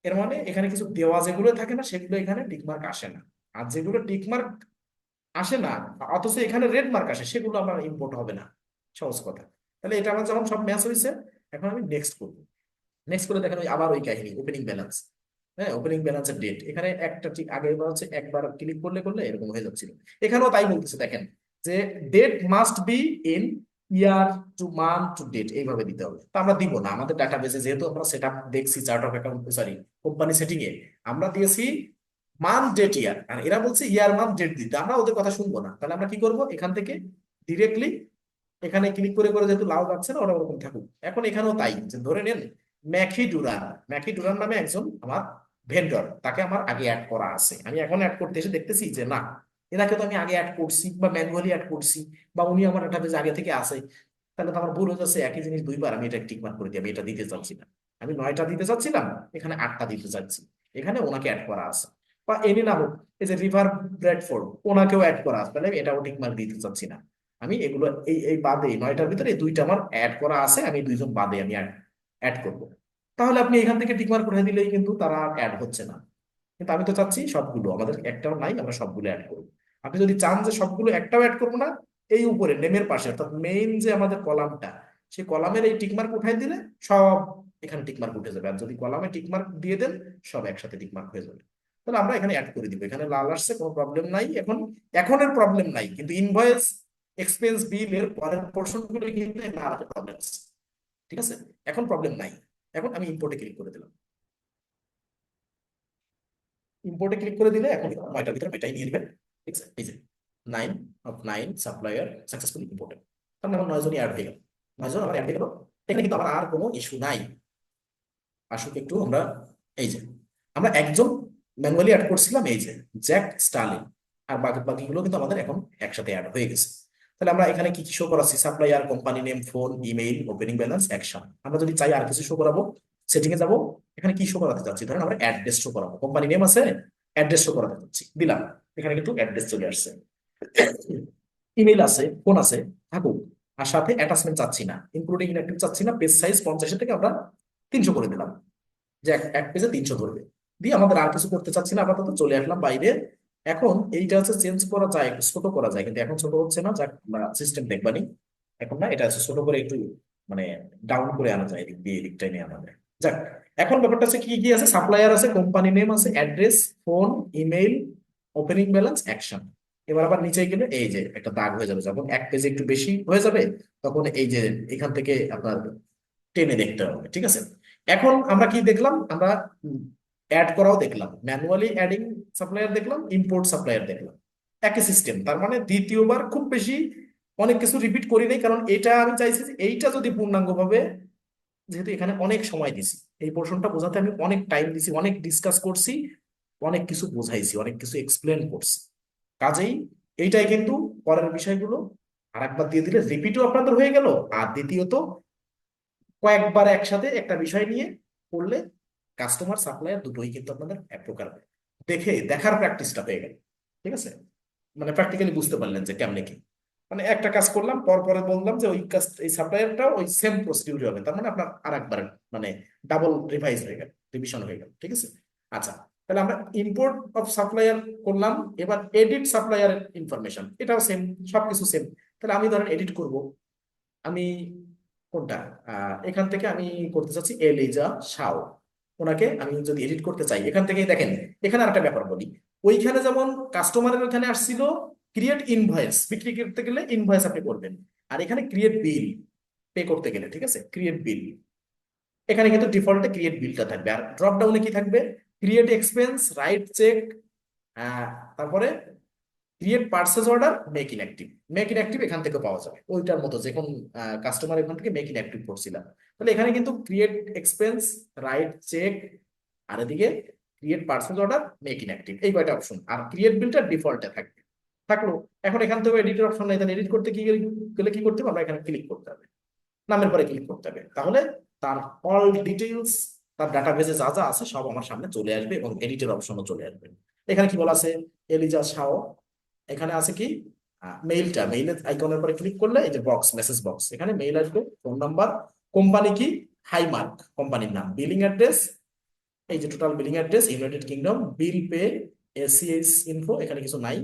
এর মানে এখানে কিছু দেওয়া যেগুলো থাকে না সেগুলো এখানে টিক মার্ক আসে না। আর যেগুলো টিক মার্ক আসে না অথচ এখানে রেড মার্ক আসে, সেগুলো আমার ইম্পোর্ট হবে না। সহজ কথা। তাহলে এটা আমার যখন সব ম্যাচ হয়েছে, এখন আমি নেক্সট করবো। নেক্সট করে দেখেন ওই আবার ওই কাহিনী, ওপেনিং ব্যালেন্স। হ্যাঁ, ওপেনিং ব্যালেন্সের ডেট এখানে একটা ঠিক আগে বার হচ্ছে, একবার ক্লিক করলে করলে এরকম হয়ে যাচ্ছিল। এখানেও তাই বলতেছে, দেখেন যে date must be in year to month to date, এইভাবে দিতে হবে। তো আমরা দিব না, আমাদের ডাটাবেসে যেহেতু আমরা সেট আপ দেখছি chart of account, sorry, company setting এ আমরা দিয়েছি মান্থ ডেট ইয়ার, আর এরা বলছে ইয়ার মান্থ ডেট দিতে। আমরা ওদের কথা শুনবো না। তাহলে আমরা কি করব, এখান থেকে ডিরেক্টলি এখানে ক্লিক করে করে, যেহেতু লাল যাচ্ছে না, ওরা ওরকম থাকুক। এখন এখানেও তাই, যে ধরে নেন ম্যাকি ডুরান, ম্যাকি ডুরান নামে একজন আমার ভেন্ডর, তাকে আমার আগে অ্যাড করা আছে। আমি এখন অ্যাড করতে এসে দেখতেছি যে না, এনাকে তো আমি আগে অ্যাড করছি বা ম্যানুয়ালি অ্যাড করছি, বা উনি আমার একটা পেজ আগে থেকে আছে। তাহলে তো আমার ভুল হয়ে যাচ্ছে, একই জিনিস দুইবার আমি এটা টিক মার্ক করে দিই। আমি এটা দিতে চাচ্ছি না, আমি 9টা দিতে চাচ্ছিলাম, এখানে 8টা দিতে চাচ্ছি। এখানে ওনাকে অ্যাড করা আছে। বা এনি না হোক, এই যে রিভার ব্র্যাডফোর্ড, ওনাকেও অ্যাড করা আছে, তাহলে আমি এটাও টিক মার্ক দিতে চাচ্ছি না। আমি এগুলো এই এই বাদে 9টার ভিতরে এই দুইটা আমার অ্যাড করা আছে, আমি দুইজন বাদে আমি অ্যাড করব। তাহলে আপনি এখান থেকে টিক মার্ক করে দিলেই কিন্তু তারা অ্যাড হচ্ছে না। কিন্তু আমি তো চাচ্ছি সবগুলো, আমাদের একটাও নাই, আমরা সবগুলো অ্যাড করবো। আপনি যদি চান যে সবগুলো একটাও অ্যাড করবো না, এই উপরে নেমের পাশে অর্থাৎ মেইন যে আমাদের কলামটা, সেই কলামের এই টিকমার্ক উঠাই দিলে সব এখানে টিকমার্ক উঠে যাবে। আর যদি কলামে টিকমার্ক দিয়ে দেন, সব একসাথে টিকমার্ক হয়ে যাবে। তাহলে আমরা এখানে অ্যাড করে দিব। এখানে লাল আসছে, কোনো প্রবলেম নাই। এখন এখনের প্রবলেম নাই, কিন্তু ইনভয়েস, এক্সপেন্স, বিল এর পরের পোর্শন গুলো কিন্তু লাল প্রবলেম আছে, ঠিক আছে। এখন প্রবলেম নাই। এখন আমি ইম্পোর্টে ক্লিক করে দিলাম। ইম্পোর্টে ক্লিক করে দিলে এখন 9টার ভিতরে এটাই নিয়ে নেবেন, ঠিক আছে। এই যে 9 সাপ্লায়ার সাকসেসফুলি ইম্পোর্টেড, তার মানে 9জনই অ্যাড হয়ে গেল। 9জন আমার অ্যাড হয়ে গেল। এখানে কিন্তু আমার আর কোনো ইস্যু নাই। আসুক একটু আমরা, এই যে আমরা একজন ম্যানুয়ালি অ্যাড করছিলাম, এই যে জ্যাক স্টার্লিং, আর বাকি বাকিগুলো কিন্তু আমাদের এখন একসাথে অ্যাড হয়ে গেছে। তাহলে আমরা এখানে কি কি শো করাচ্ছি, supplier, company name, phone, email, opening balance, action. আমরা যদি চাই আর কিছু শো করাবো, সেটিং এ যাবো। এখানে কি শো করাতে চাচ্ছি, ধরেন আমরা অ্যাড্রেস শো করাবো, কোম্পানি নেম আছে, অ্যাড্রেস শো করাতে চাচ্ছি, দিলাম। এখানে কিন্তু অ্যাড্রেস চলে আসছে। ইমেইল আছে, ফোন আছে, থাকুক। আর সাথে অ্যাটাচমেন্ট চাচ্ছি না, ইনক্লুডিং ইনঅ্যাক্টিভ চাচ্ছি না। পেজ সাইজ 50 থেকে আমরা 300 করে দিলাম, যে এক এক পেজে 300 ধরবে। দিয়ে আমাদের আর কিছু করতে চাচ্ছি না, আপাতত চলে আসলাম বাইরে। এখন এইটা হচ্ছে চেঞ্জ করা যায়, একটু ছোট করা যায়, কিন্তু এখন ছোট হচ্ছে না। যাক, আমরা সিস্টেম দেখবানি। এখন না, এটা হচ্ছে ছোট করে একটু মানে ডাউন করে আনা যায়, এদিক দিয়ে এদিকটাই নিয়ে আনা যায়। যাক, এখন ব্যাপারটা হচ্ছে কি কি আছে, সাপ্লায়ার আছে, কোম্পানি নেম আছে, address, phone, email, opening balance, action. এবার আবার নিচে গেলে এই যে একটা দাগ হয়ে যাবে, যখন এক পেজে একটু বেশি হয়ে যাবে, তখন এই যে এখান থেকে আপনার টেনে দেখতে হবে, ঠিক আছে। এখন আমরা কি দেখলাম, আমরা অ্যাড করাও দেখলাম, ম্যানুয়ালি অ্যাডিং সাপ্লায়ার দেখলাম, ইম্পোর্ট সাপ্লায়ার দেখলাম। একই সিস্টেম, তার মানে দ্বিতীয়বার খুব বেশি অনেক কিছু রিপিট করি নাই, কারণ এটা আমি চাইছি যে এইটা যদি পূর্ণাঙ্গ ভাবে, যেহেতু এখানে অনেক সময় দিছি, এই পোর্শনটা বোঝাতে আমি অনেক টাইম দিছি, অনেক ডিসকাস করছি, অনেক কিছু বোঝাইছি, অনেক কিছু এক্সপ্লেন করছি। কাজেই এইটাই কিন্তু পরের বিষয়গুলো আর একবার দিয়ে দিলে রিপিটও আপনাদের হয়ে গেল। আর দ্বিতীয়ত, কয়েকবার একসাথে একটা বিষয় নিয়ে পড়লে কাস্টমার সাপ্লায়ার দুটোই কিন্তু আপনাদের এক প্রকার দেখার প্র্যাকটিসটা হয়ে গেল, ঠিক আছে। মানে প্র্যাকটিক্যালি বুঝতে পারলেন যে কেমনে কি। মানে একটা কাজ করলাম, পর পরে বললাম যে ওই কাজ, এই সাপ্লায়ারটাও ওই সেম প্রসিডিউর হবে, তার মানে আপনার আর একবার মানে ডাবল রিভাইজ হয়ে গেল, রিভিশন হয়ে গেল, ঠিক আছে। আচ্ছা, তাহলে আমরা ইম্পোর্ট অফ সাপ্লায়ার করলাম। এবার এডিট সাপ্লায়ারের ইনফরমেশন, এটাও সেম, সবকিছু সেম। তাহলে আমি ধরেন এডিট করব। আমি কোনটা, এখান থেকে আমি করতে চাচ্ছি এলিজা শাও। ওনাকে আমি যদি এডিট করতে চাই, এখান থেকেই দেখেন। এখানে আরেকটা ব্যাপার বলি, ওইখানে যেমন কাস্টমারের ওখানে আসছিল ক্রিয়েট ইনভয়েস, বিক্রি করতে গেলে ইনভয়েস আপনি করবেন। আর এখানে ক্রিয়েট বিল, পে করতে গেলে, ঠিক আছে, ক্রিয়েট বিল। এখানে কিন্তু ডিফল্টে ক্রিয়েট বিলটা থাকবে, আর ড্রপ ডাউনে কি থাকবে, ক্রিয়েট এক্সপেন্স, রাইট চেক, তারপরে create purchase order, make inactive. Make inactive এখান থেকে পাওয়া যাবে ওইটার মতো, যে কোন কাস্টমার এখান থেকে মেক ইনঅ্যাক্টিভ করছিলাম। তাহলে এখানে কিন্তু ক্রিয়েট এক্সপেন্স, রাইট চেক, আর এদিকে create purchase order, make inactive, এই কয়টা অপশন। আর ক্রিয়েট বিলটা ডিফল্টে থাকবে, থাকলো। এখন এখান থেকে এডিটের অপশন নাই, তাহলে এডিট করতে কি গেলে কি করতে হবে, আমরা এখানে ক্লিক করতে হবে, নামের পরে ক্লিক করতে হবে। তাহলে তার অল ডিটেইলস, তার ডাটাবেজে যা যা আছে সব আমার সামনে চলে আসবে এবং এডিটের অপশনও চলে আসবে। এখানে কি বলা আছে, এলিজা শাও। এখানে আছে কি মেইলটা, মেইলের আইকনের পরে ক্লিক করলে এই যে বক্স, মেসেজ বক্স, এখানে মেইল আসবে, ফোন নাম্বার, কোম্পানি কি হাইমার্ক কোম্পানির নাম, বিলিং অ্যাড্রেস, এই যে total billing address United kingdom, bill pay, ACS info, এখানে কিছু নাই।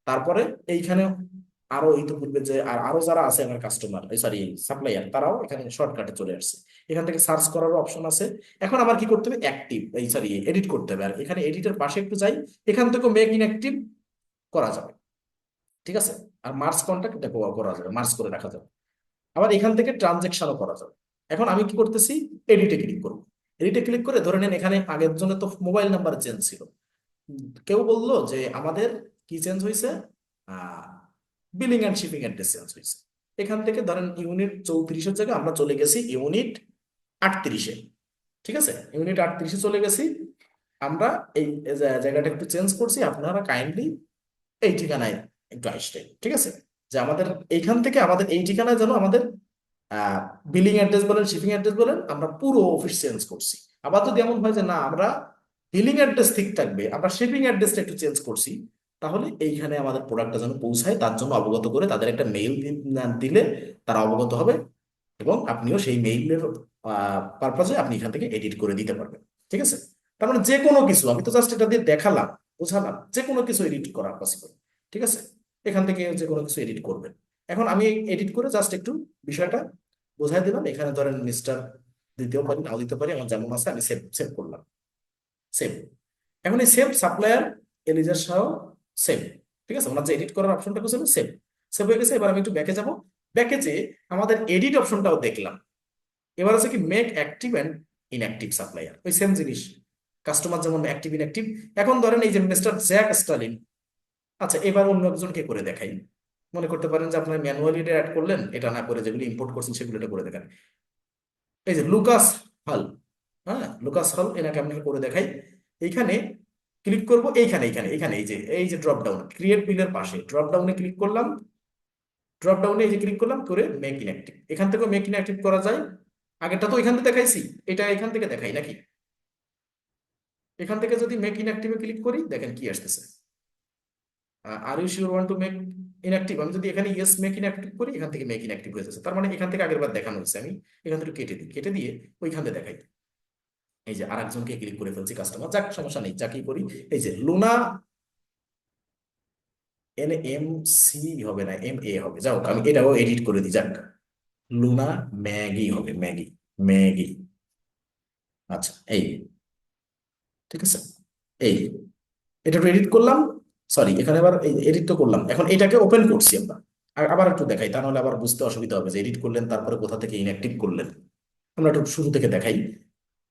তারপরে এইখানে আরো ইতিপূর্বে যে আরো যারা আছে আমার কাস্টমার, সরি সাপ্লায়ার, তারাও এখানে শর্টকাটে চলে আসছে। এখান থেকে সার্চ করারও অপশন আছে। এখন আবার কি করতে হবে, অ্যাক্টিভ এই সরি এডিট করতে হবে। আর এখানে এডিটের পাশে একটু যাই, এখান থেকে মেক ইনঅ্যাক্টিভ করা যাবে, ঠিক আছে। আর মার্জ কন্ট্যাক্ট এটা করা যাবে, মার্জ করে রাখা যাবে। আবার এখান থেকে ট্রানজেকশনও করা যাবে। এখন আমি কি করতেছি, এডিটে ক্লিক করব। এডিটে ক্লিক করে ধরে নেন এখানে আগের জন্য তো মোবাইল নাম্বার চেঞ্জ ছিল। কেউ বললো যে আমাদের কি চেঞ্জ হয়েছে, billing and shipping address change হয়েছে। এখান থেকে ধরেন ইউনিট 34-এর জায়গায় আমরা চলে গেছি ইউনিট 38-এ, ঠিক আছে, ইউনিট 38-এ চলে গেছি আমরা। এই জায়গাটা একটু চেঞ্জ করছি, আপনারা কাইন্ডলি এই ঠিকানায় একটু আসবেন, ঠিক আছে। যে আমাদের এইখান থেকে আমাদের এই ঠিকানায় যেন আমাদের বিলিং অ্যাড্রেস বলেন, শিপিং অ্যাড্রেস বলেন, আমরা পুরো অফিস চেঞ্জ করছি। আবার যদি এমন হয় যে না, আমরা বিলিং অ্যাড্রেস ঠিক থাকবে, আমরা শিপিং অ্যাড্রেসটা একটু চেঞ্জ করছি, তাহলে এইখানে আমাদের প্রোডাক্টটা যেন পৌঁছায় তার জন্য অবগত করে তাদের একটা মেইল দিলে তারা অবগত হবে, এবং আপনিও সেই মেইলের পারপাজে আপনি এখান থেকে এডিট করে দিতে পারবেন, ঠিক আছে। তার মানে যে কোনো কিছু, আমি তো জাস্ট এটা দিয়ে দেখালাম, বোঝালাম, যে কোনো কিছু এডিট করা পসিবল, ঠিক আছে। এখান থেকে যে কোনো কিছু এডিট করবেন। এখন আমি এডিট করে জাস্ট একটু বিষয়টা বোঝাই দিলাম। এখানে ধরেন মিস্টার দিতেও পারি, নাও দিতে পারি, আমার যেমন আছে আমি সেভ সেভ করলাম, সেভ। এখন এই সেভ সাপ্লায়ার এলিজার সহ সেভ, ঠিক আছে, ওনার যে এডিট করার অপশনটা ছিল সেভ, সেভ হয়ে গেছে। এবার আমি একটু ব্যাকে যাব, ব্যাকে যে আমাদের এডিট অপশনটাও দেখলাম। এবার আছে কি make active and inactive supplier, ওই সেম জিনিস, কাস্টমার যেমন অ্যাক্টিভ ইনঅ্যাক্টিভ। এখন ধরেন এই যে মিস্টার জ্যাক স্টালিন, আচ্ছা এবার অন্য একজনকে করে দেখাই। মনে করতে পারেন যে আপনার ম্যানুয়ালি এটা অ্যাড করলেন, এটা না করে যেগুলো ইম্পোর্ট করছেন সেগুলো এটা করে দেখান। এই যে লুকাস হল, হ্যাঁ লুকাস হল, এনাকে আপনাকে করে দেখাই। এইখানে ক্লিক করব, এইখানে এইখানে এইখানে এই যে ড্রপ ডাউন, ক্রিয়েট বিলের পাশে ড্রপ ডাউনে ক্লিক করলাম, ড্রপ ডাউনে এই যে ক্লিক করলাম করে মেক ইনঅ্যাক্টিভ, এখান থেকেও মেক ইনঅ্যাক্টিভ করা যায়। আগেরটা তো এখান থেকে দেখাইছি, এটা এখান থেকে দেখাই নাকি, এখান থেকে যদি মেক ইনঅ্যাক্টিভে ক্লিক করি দেখেন কি আসতেছে, are you sure want to make inactive. আমি যদি এখানে ইয়েস মেক ইনঅ্যাক্টিভ করি, এখান থেকে মেক ইনঅ্যাক্টিভ হয়ে যাচ্ছে। তার মানে এখান থেকে আগের বার দেখানো হয়েছে, আমি এখান থেকে কেটে দিই, কেটে দিয়ে ওইখান থেকে দেখাই। এই যে আরেকজনকে ক্লিক করে ফেলছি কাস্টমার, যাক সমস্যা নেই, যাকেই করি। এই যে লুনা, এন এম সি হবে না এম এ হবে, যাও আমি এটাও এডিট করে দিই, যাক লুনা ম্যাগি হবে, ম্যাগি, ম্যাগি, আচ্ছা এই, ঠিক আছে, এই এটা এডিট করলাম। সরি এখানে আবার এডিট তো করলাম, এখন এটাকে ওপেন করছি আমরা। আর আবার একটু দেখাই, তা নাহলে আবার বুঝতে অসুবিধা হবে যে এডিট করলেন তারপরে কোথা থেকে ইনঅ্যাক্টিভ করলেন। আমরা একটু শুরু থেকে দেখাই।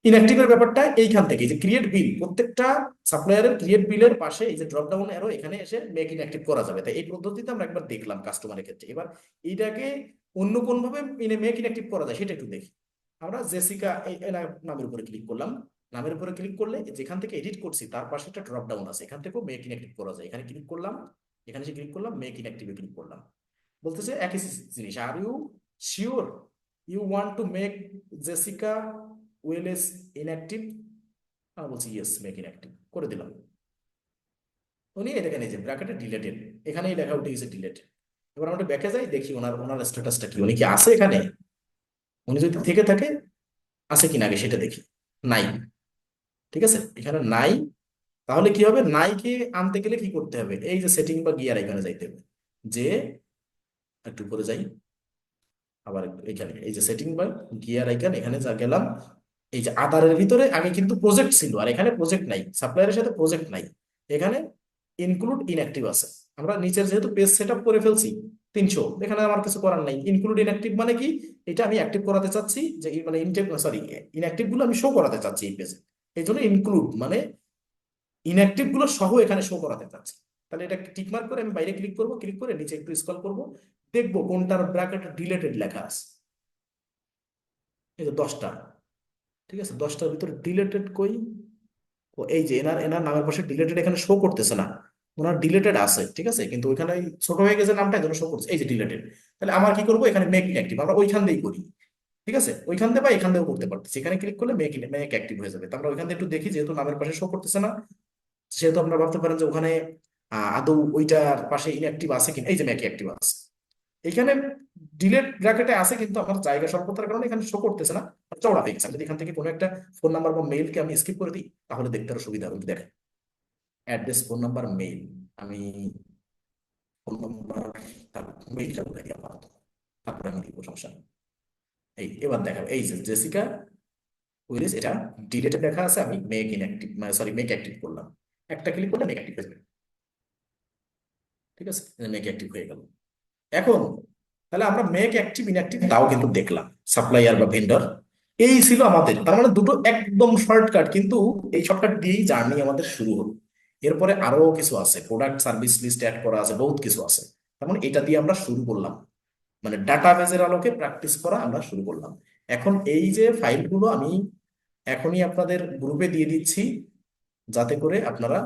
ইনঅ্যাক্টিভের ব্যাপারটা এইখান থেকে, এই যে ক্রিয়েট বিল, প্রত্যেকটা সাপ্লায়ারের ক্রিয়েট বিলের পাশে এই যে ড্রপ ডাউন অ্যারো, এখানে এসে মেক ইনঅ্যাক্টিভ করা যাবে। তাই এই পদ্ধতিতে আমরা একবার দেখলাম কাস্টমারের ক্ষেত্রে। এবার এইটাকে অন্য কোন ভাবে মেক ইনঅ্যাক্টিভ করা যায় সেটা একটু দেখি। আমরা জেসিকা এই নামের উপরে ক্লিক করলাম, নামের উপরে ক্লিক করলে যেখান থেকে এডিট করছি তার পাশে একটা ড্রপ ডাউন আছে, এখান থেকেও মেক ইনঅ্যাক্টিভ করা যায়। এখানে ক্লিক করলাম, এখানে এসে ক্লিক করলাম, মেক ইনঅ্যাক্টিভে ক্লিক করলাম। বলতেছে একই জিনিস, are you sure you want to make Jessica Wallace inactive. আমি বলছি ইয়েস মেক ইনঅ্যাক্টিভ করে দিলাম। উনি এই দেখেন এই যে ব্র্যাকেটে ডিলেটেড, এখানেই লেখা উঠে গেছে ডিলেটেড। এবার আমরা ব্যাকে যাই, দেখি ওনার ওনার স্ট্যাটাসটা কি, উনি কি আছে এখানে, উনি যদি থেকে থাকে আছে কিনা আগে সেটা দেখি। নাই, ঠিক আছে, এখানে নাই। তাহলে কি হবে, নাইকে আনতে গেলে কি করতে হবে, এই যে সেটিং বা গিয়ার এখানে যাইতে হবে, যে একটু উপরে যাই, আবার একটু এখানে এই যে সেটিং বা গিয়ার আইকন, এখানে যা গেলাম। এই যে আধারের ভিতরে আগে কিন্তু প্রজেক্ট ছিল, আর এখানে প্রজেক্ট নাই, সাপ্লায়ারের সাথে প্রজেক্ট নাই। এখানে ইনক্লুড ইনঅ্যাক্টিভ আছে। আমরা নিচের যেহেতু পেজ সেট আপ করে ফেলছি 300, এখানে আমার কিছু করার নাই। ইনক্লুড ইনঅ্যাক্টিভ মানে কি, এটা আমি অ্যাক্টিভ করাতে চাচ্ছি, যে মানে সরি ইনঅ্যাক্টিভ গুলো আমি শো করাতে চাচ্ছি এই পেজে। এই জন্য ইনক্লুড মানে ইনঅ্যাক্টিভ গুলো সহ এখানে শো করাতে চাচ্ছি। তাহলে এটা টিক মার্ক করে আমি বাইরে ক্লিক করব, ক্লিক করে নিচে একটু স্ক্রল করব, দেখবো কোনটার ব্র্যাকেট ডিলেটেড লেখা আছে। এই যে 10টা, ঠিক আছে, 10টার ভিতরে ডিলেটেড কই? ও এই যে এনার এনার নামের পাশে ডিলেটেড এখানে শো করতেছে না, ওনার ডিলেটেড আছে ঠিক আছে, কিন্তু ওইখানে ওই ছোট হয়ে গেছে নামটা, এই জন্য শো করছে এই যে ডিলেটেড। তাহলে আমার কি করবো, এখানে মেক ইনঅ্যাক্টিভ আমরা ওইখান দিয়েই করি, ঠিক আছে, ওইখান থেকে বা এখান থেকেও করতে পারতেছি, এখানে ক্লিক করলে মেক মেক অ্যাক্টিভ হয়ে যাবে। তো আমরা ওইখান থেকে একটু দেখি, যেহেতু নামের পাশে শো করতেছে না, সেহেতু আপনারা ভাবতে পারেন যে ওখানে আদৌ ওইটার পাশে ইনঅ্যাক্টিভ আছে কিনা। এই যে মেক অ্যাক্টিভ আছে এখানে, ডিলেট ব্র্যাকেটে আছে, কিন্তু আমার জায়গা স্বল্পতার কারণে এখানে শো করতেছে না, চওড়া হয়ে গেছে। আমি যদি এখান থেকে কোনো একটা ফোন নাম্বার বা মেইলকে আমি স্কিপ করে দিই, তাহলে দেখতে আরো সুবিধা হবে। দেখেন, অ্যাড্রেস, ফোন নাম্বার, মেইল, আমি ফোন নাম্বার, মেইলটা বলে দিই আপাতত, তারপরে আমি দিব, সমস্যা নেই। এই এবার দেখাবো, এই যে জেসিকা উইলিস, এটা ডিলেটে লেখা আছে, আমি মেক ইনঅ্যাক্টিভ, মানে সরি মেক অ্যাক্টিভ করলাম, একটা ক্লিক করলে মেক অ্যাক্টিভ হয়ে যাবে, ঠিক আছে, মেক অ্যাক্টিভ হয়ে গেল। এখন তাহলে আমরা মেক অ্যাক্টিভ ইনঅ্যাক্টিভ তাও কিন্তু দেখলাম, সাপ্লায়ার বা ভেন্ডর, এই ছিল আমাদের, তার মানে দুটো একদম শর্টকাট, কিন্তু এই শর্টকাট দিয়েই জার্নি আমাদের শুরু হলো। এরপরে আরো কিছু আছে, প্রোডাক্ট সার্ভিস লিস্ট অ্যাড করা আছে, বহুত কিছু আছে। তার মানে এটা দিয়ে আমরা শুরু করলাম, মানে ডাটাবেজের আলোকে প্র্যাকটিস করা আমরা শুরু করলাম। এখন এই যে ফাইলগুলো আমি এখনই আপনাদের গ্রুপে দিয়ে দিচ্ছি, যাতে করে আপনারা